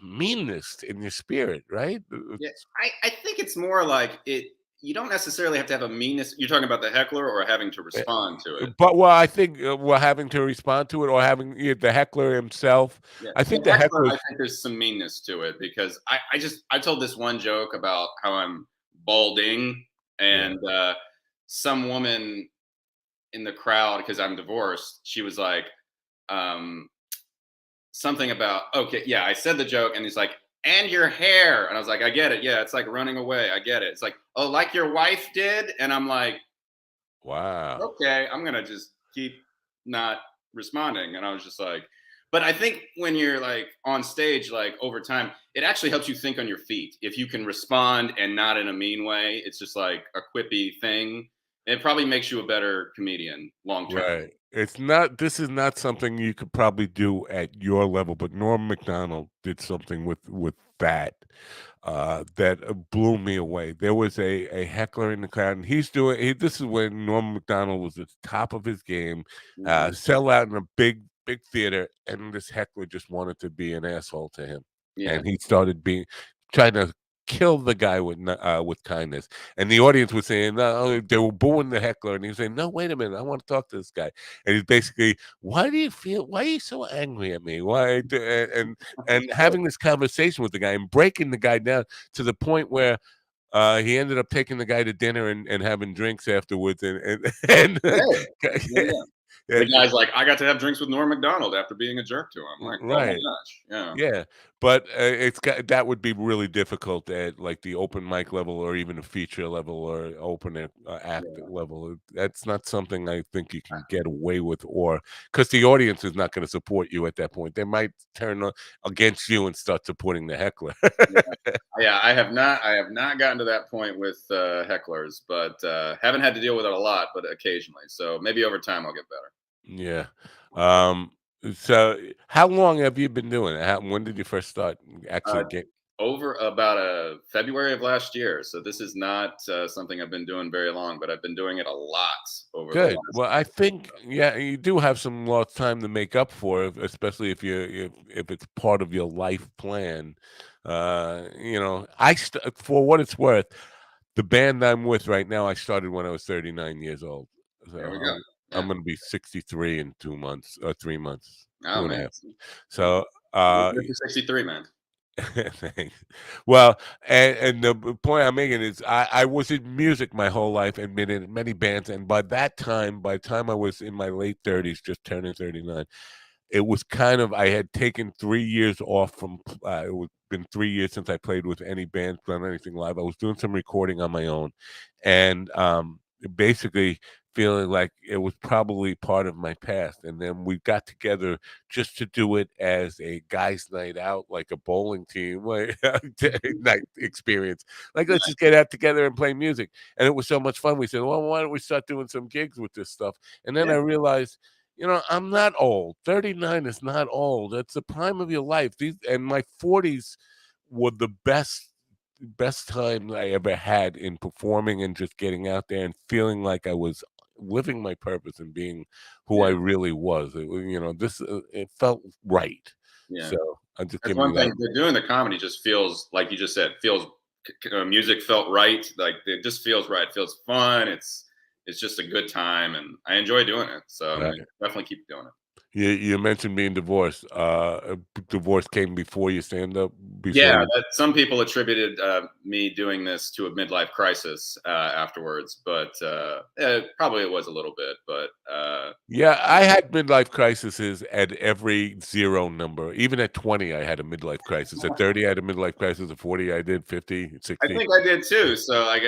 meanness in your spirit, right? Yeah, I think it's more like it. You don't necessarily have to have a meanness. You're talking about the heckler or having to Uh, respond to it. But well, I think we're having to respond to it, or having the heckler himself. Yeah, I the think the heckler, I heckler's think there's some meanness to it because I told this one joke about how I'm balding yeah. and some woman in the crowd, because I'm divorced, she was like um, something about, okay, yeah, I said the joke, and he's like, and your hair, and I was like, I get it, yeah, it's like running away, I get it. It's like, oh, like your wife did, and I'm like, Wow. okay, I'm gonna just keep not responding. And I was just like, but I think when you're like on stage, like over time, it actually helps you think on your feet. If you can respond and not in a mean way, it's just like a quippy thing. It probably makes you a better comedian long term. Right. It's not This is not something you could probably do at your level, but Norm Macdonald did something with that that blew me away. There was a heckler in the crowd, and this is when Norm Macdonald was at the top of his game, Hmm. sell out in a big theater, and this heckler just wanted to be an asshole to him, Yeah. and he started being trying to kill the guy with kindness. And the audience was saying, no, they were booing the heckler, and he was saying, no, wait a minute, I want to talk to this guy. And he's basically, why are you so angry at me? And having this conversation with the guy and breaking the guy down to the point where he ended up taking the guy to dinner and having drinks afterwards, and Yeah. Yeah. Yeah. yeah, The guy's like, I got to have drinks with Norm Macdonald after being a jerk to him. Like, oh my right. gosh. Yeah. Yeah, but that would be really difficult at like the open mic level, or even a feature level, or act Yeah. level. That's not something I think you can get away with, or because the audience is not going to support you at that point. They might against you and start supporting the heckler. Yeah. Yeah, I have not gotten to that point with hecklers, but haven't had to deal with it a lot, but occasionally. So maybe over time I'll get better. Yeah. Um. So, how long have you been doing it? When did you first start Uh, actually get Over about February of last year. So this is not something I've been doing very long, but I've been doing it a lot over the good? last Well, I year. think, yeah, you do have some lost time to make up for it, especially if it's part of your life plan. For what it's worth, the band I'm with right now, I started when I was 39 years old. So There we go. I'm Yeah. going to be 63 in 2 months, or 3 months, Oh two and a man. half. Yeah. So You're 63, man. thanks. Well, and the point I'm making is I was in music my whole life and been in many bands, and by the time I was in my late 30s, just turning 39, it was kind of, I had taken 3 years off from it was been 3 years since I played with any band, done anything live. I was doing some recording on my own, and basically feeling like it was probably part of my past. And then we got together just to do it as a guys' night out, like a bowling team, like night experience. Like, let's just get out together and play music. And it was so much fun. We said, well, why don't we start doing some gigs with this stuff? And then Yeah. I realized, I'm not old. 39 is not old. It's the prime of your life. And my 40s were the best time I ever had in performing and just getting out there and feeling like I was living my purpose and being who I Yeah. really was. It felt right. Yeah. So I'm just That's giving you one that. thing. Doing the comedy just feels like you just said. Feels music felt right. Like it just feels right. It feels fun. It's just a good time, and I enjoy doing it. So I'm gonna Right. definitely keep doing it. You mentioned being divorced. Divorce came before you stand up, before Yeah, you. some people attributed me doing this to a midlife crisis afterwards, but probably it was a little bit. But Yeah, I had midlife crises at every zero number. Even at 20, I had a midlife crisis. At 30, I had a midlife crisis. At 40, I did 50, I 60. think I did too. So I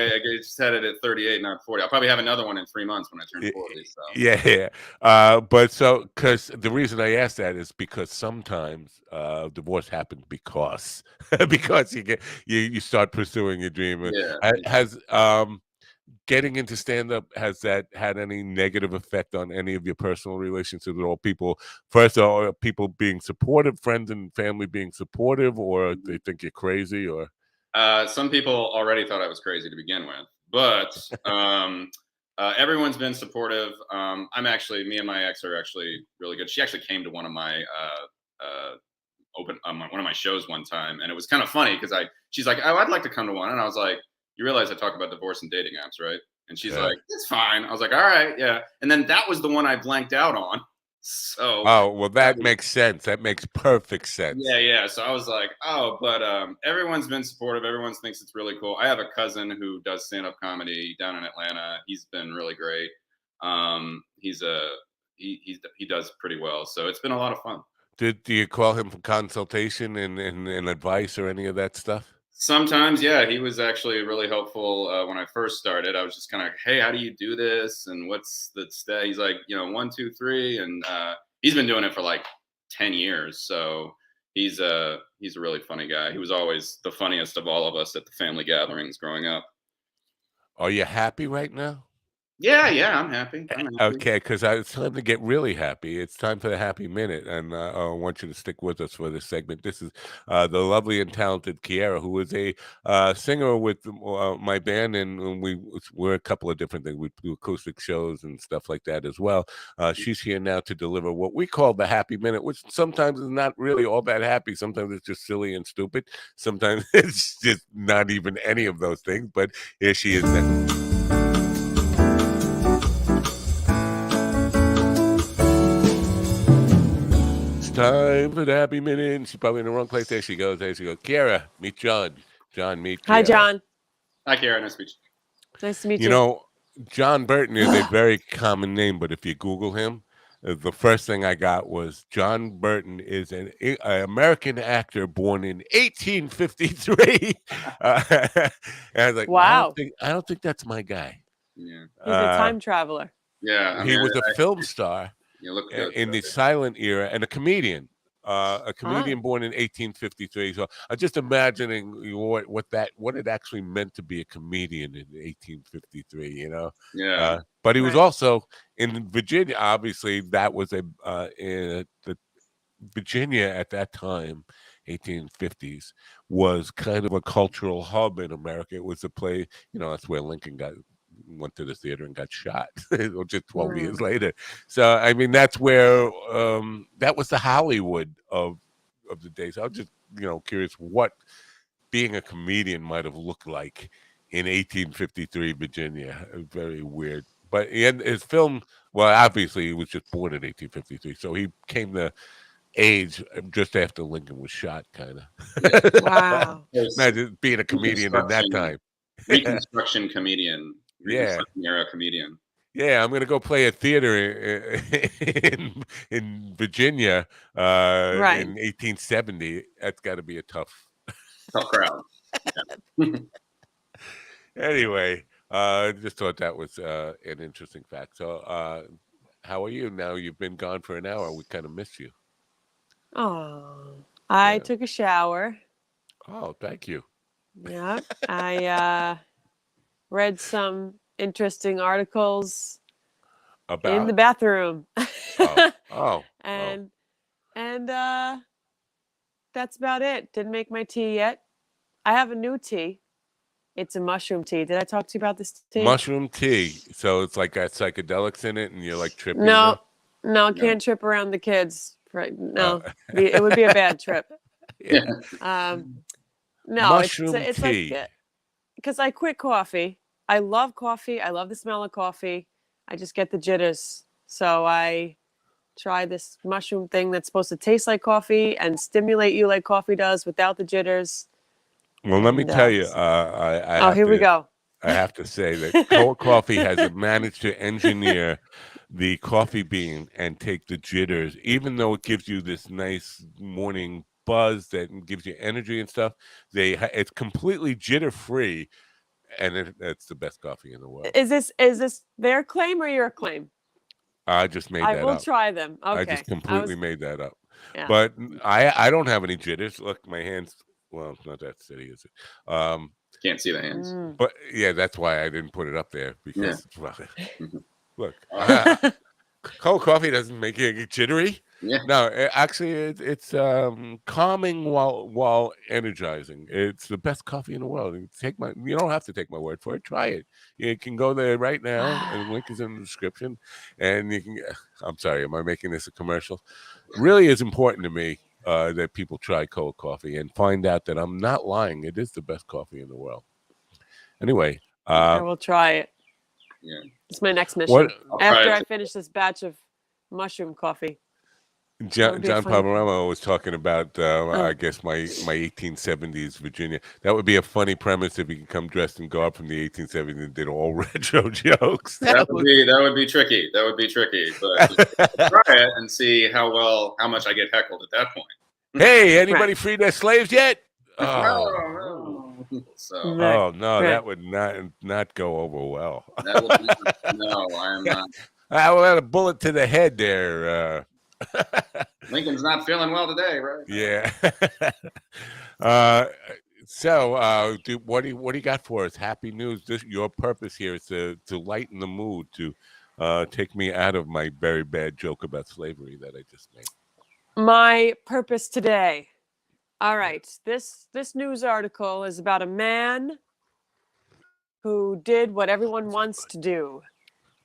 just had it at 38, not 40. I'll probably have another one in 3 months when I turn 40. So Yeah, yeah. But so, because the reason I ask that is because sometimes divorce happens because because you start pursuing your dream. yeah. Has getting into stand up, has that had any negative effect on any of your personal relationships at all? People, first of all, are people being supportive, friends and family being supportive, or they think you're crazy, or Some people already thought I was crazy to begin with, but everyone's been supportive. Me and my ex are actually really good. She actually came to one of my one of my shows one time, and it was kind of funny because she's like, "Oh, I'd like to come to one," and I was like, "You realize I talk about divorce and dating apps, right?" And she's yeah. like, "It's fine." I was like, "All right, yeah." And then that was the one I blanked out on. So Oh, well, that that was, makes sense. That makes perfect sense. yeah, yeah. So I was like, "Oh," but everyone's been supportive. Everyone thinks it's really cool. I have a cousin who does stand up comedy down in Atlanta. He's been really great. He's a he does pretty well. So it's been a lot of fun. Do you call him for consultation and advice or any of that stuff? Sometimes, yeah, he was actually really helpful when I first started. I was just kind of, hey, how do you do this? And what's the step? He's like, 1, 2, 3, and he's been doing it for like 10 years. So he's a really funny guy. He was always the funniest of all of us at the family gatherings growing up. Are you happy right now? Yeah, yeah, I'm happy. I'm happy. Okay, because it's time to get really happy. It's time for the happy minute, and I want you to stick with us for this segment. This is the lovely and talented Kiera, who is a singer with my band, and we're a couple of different things. We do acoustic shows and stuff like that as well. She's here now to deliver what we call the happy minute, which sometimes is not really all that happy. Sometimes it's just silly and stupid. Sometimes it's just not even any of those things. But here she is now. Time for the happy minute. And she's probably in the wrong place. There she goes. There she goes. Kiera, meet John. John, meet Hi, Kiera. John. Hi, Kara. Nice to meet you. Nice to meet You you. know, John Burton is a very common name, but if you Google him, the first thing I got was John Burton is an American actor born in 1853. And I was like, Wow. I don't think that's my guy. Yeah, He's a time traveler. yeah. I He mean, was a film star you look good. in the silent era and a comedian Ah. born in 1853. So I'm just imagining what it actually meant to be a comedian in 1853, Yeah, but he was Right. also in Virginia. Obviously that was the Virginia at that time, 1850s, was kind of a cultural hub in America. It was a place, that's where Lincoln went to the theater and got shot just 12 years Mm. later. So I mean, that's where that was the Hollywood of the days. I was just curious what being a comedian might have looked like in 1853 Virginia. Very weird. But his film, well, obviously he was just born in 1853, so he came to age just after Lincoln was shot, kind yeah. of. Wow. Imagine being a comedian in that time. Reconstruction comedian, Yeah. Reconstruction era comedian. Yeah, I'm gonna go play a theater in Virginia Right. in 1870. That's got to be a tough. Tough crowd. Yeah. Anyway, just thought that was an interesting fact. So, how are you now? You've been gone for an hour. We kind of missed you. Oh, I Yeah. took a shower. Oh, thank you. Yeah. I read some interesting articles in the About bathroom. oh. and that's about it. Didn't make my tea yet. I have a new tea. It's a mushroom tea. Did I talk to you about this tea? Mushroom tea. So it's like got psychedelics in it, and you're like tripping. No, no, No. can't trip around the kids. Right? No, it would be a bad trip. Yeah. No, Mushroom it's tea. like because I quit coffee. I love coffee. I love the smell of coffee. I just get the jitters. So I try this mushroom thing that's supposed to taste like coffee and stimulate you like coffee does without the jitters. Well, let me And, tell you, I here we go. I have to say that Koa Coffee has managed to engineer the coffee bean and take the jitters, even though it gives you this nice morning buzz that gives you energy and stuff. It's completely jitter free, and it's the best coffee in the world. Is this their claim or your claim? I just made I that will up. try them. I Okay. just completely made that up. Yeah. But I don't have any jitters. Look, my hands. Well, it's not that steady, is it? Can't see the hands. But yeah, that's why I didn't put it up there because well, Mhm. look, Mm. cold coffee doesn't make you jittery. Yeah. No, actually, it's calming while energizing. It's the best coffee in the world. You don't have to take my word for it. Try it. You can go there right now, and the link is in the description. And you can. I'm sorry, am I making this a commercial? Really is important to me that people try cold coffee and find out that I'm not lying. It is the best coffee in the world. Anyway, I will try it. Yeah. It's my next mission. what I'll try After it I finish this batch of mushroom coffee. John be a funny- Panorama was talking about, I guess my 1870s Virginia. That would be a funny premise if he could come dressed in garb from the 1870s and did all retro jokes. That would be tricky. That would be tricky. But try it and see how much I get heckled at that point. Hey, anybody free their slaves yet? Oh, No. So oh no, Right. that would not go over well. that would be, no, I am not. I will add a bullet to the head there. Lincoln's not feeling well today, right? Yeah. What do you got for us? Happy news. Your purpose here is to lighten the mood, to take me out of my very bad joke about slavery that I just made. My purpose today. All right. This news article is about a man who did what everyone wants to do.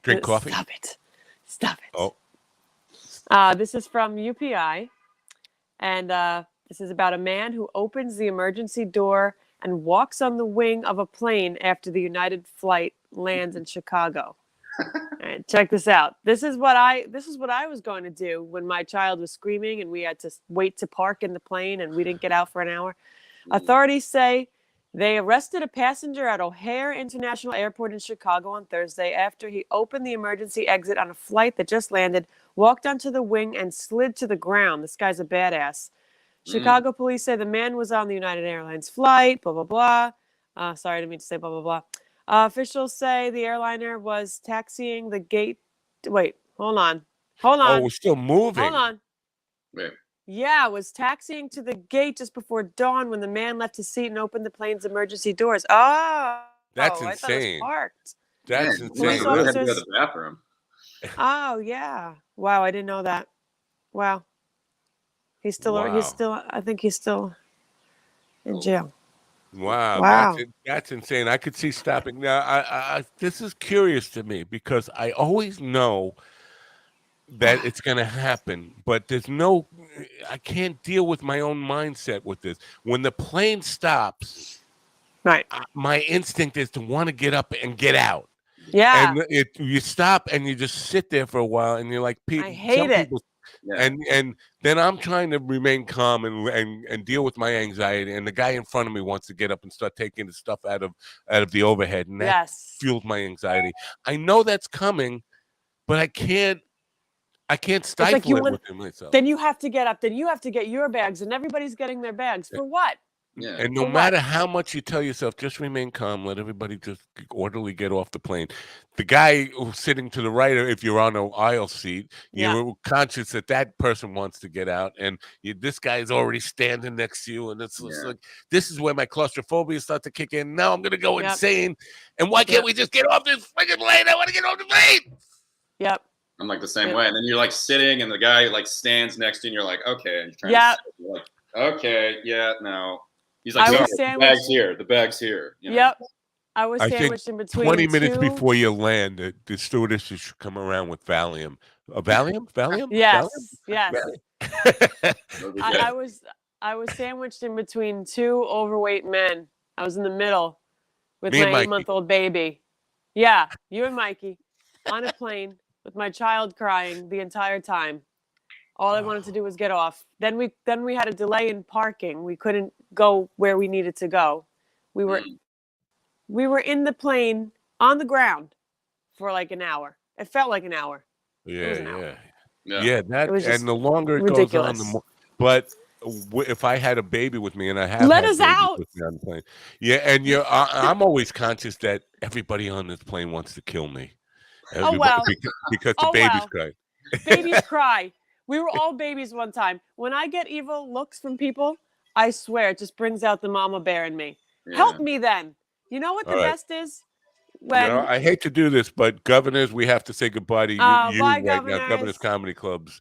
Drink coffee. Stop it. Stop it. Oh. This is from UPI, and this is about a man who opens the emergency door and walks on the wing of a plane after the United flight lands in Chicago. All right, check this out. This is what I was going to do when my child was screaming and we had to wait to park in the plane and we didn't get out for an hour. Authorities say they arrested a passenger at O'Hare International Airport in Chicago on Thursday after he opened the emergency exit on a flight that just landed, walked onto the wing, and slid to the ground. This guy's a badass. Chicago police say the man was on the United Airlines flight, blah, blah, blah. Sorry, I didn't mean to say blah, blah, blah. Officials say the airliner was taxiing the gate. Wait, hold on. Oh, we're still moving. Hold on. Wait. Yeah, was taxiing to the gate just before dawn when the man left his seat and opened the plane's emergency doors. Oh, That's I thought it was insane. parked. That's Man, insane. I had to go to the bathroom. Oh, yeah. Wow, I didn't know that. Wow. He's still, I think he's still in jail. Wow. That's insane. I could see stopping. Now, I this is curious to me because I always know that it's going to happen, but I can't deal with my own mindset with this. When the plane stops, right, my instinct is to want to get up and get out. Yeah. And you stop and you just sit there for a while and you're like, I hate it. Yeah. And then I'm trying to remain calm and deal with my anxiety, and the guy in front of me wants to get up and start taking the stuff out of the overhead, and that fuels my anxiety. I know that's coming, but I can't stifle it within myself. Then you have to get up. Then you have to get your bags, and everybody's getting their bags for what? Yeah. And no matter how much you tell yourself, just remain calm. Let everybody just orderly get off the plane. The guy who's sitting to the right, if you're on an aisle seat, you're conscious that person wants to get out, and this guy is already standing next to you, and it's like, this is where my claustrophobia starts to kick in. Now I'm going to go insane. And why can't we just get off this freaking plane? I want to get off the plane. Yep. I'm like the same way. And then you're like sitting, and the guy like stands next to you, and you're like, okay. And you're trying to sit, you're like, okay, no. He's like, no, the bag's here. The bag's here. You know? Yep. I was sandwiched in between 20 minutes before you land, the stewardesses should come around with Valium. Valium? Yes. Valium? Yes. I was sandwiched in between two overweight men. I was in the middle with my 8-month-old baby. Yeah, you and Mikey on a plane with my child crying the entire time. All I wanted to do was get off. Then we had a delay in parking. We couldn't go where we needed to go. We were in the plane on the ground for like an hour. It felt like an hour. was an hour. Yeah. That It was just and the longer it goes on, the ridiculous. more. But if I had a baby with me, and I have Let had us babies out. with me on the plane, and I'm always conscious that everybody on this plane wants to kill me. well. Because the Oh, baby's well. crying. Babies cry. We were all babies one time. When I get evil looks from people, I swear it just brings out the mama bear in me. Yeah. Help me then. You know what the All right. best is? When I hate to do this, but governors, we have to say goodbye to you bye, right now. Governors governors. Comedy Club's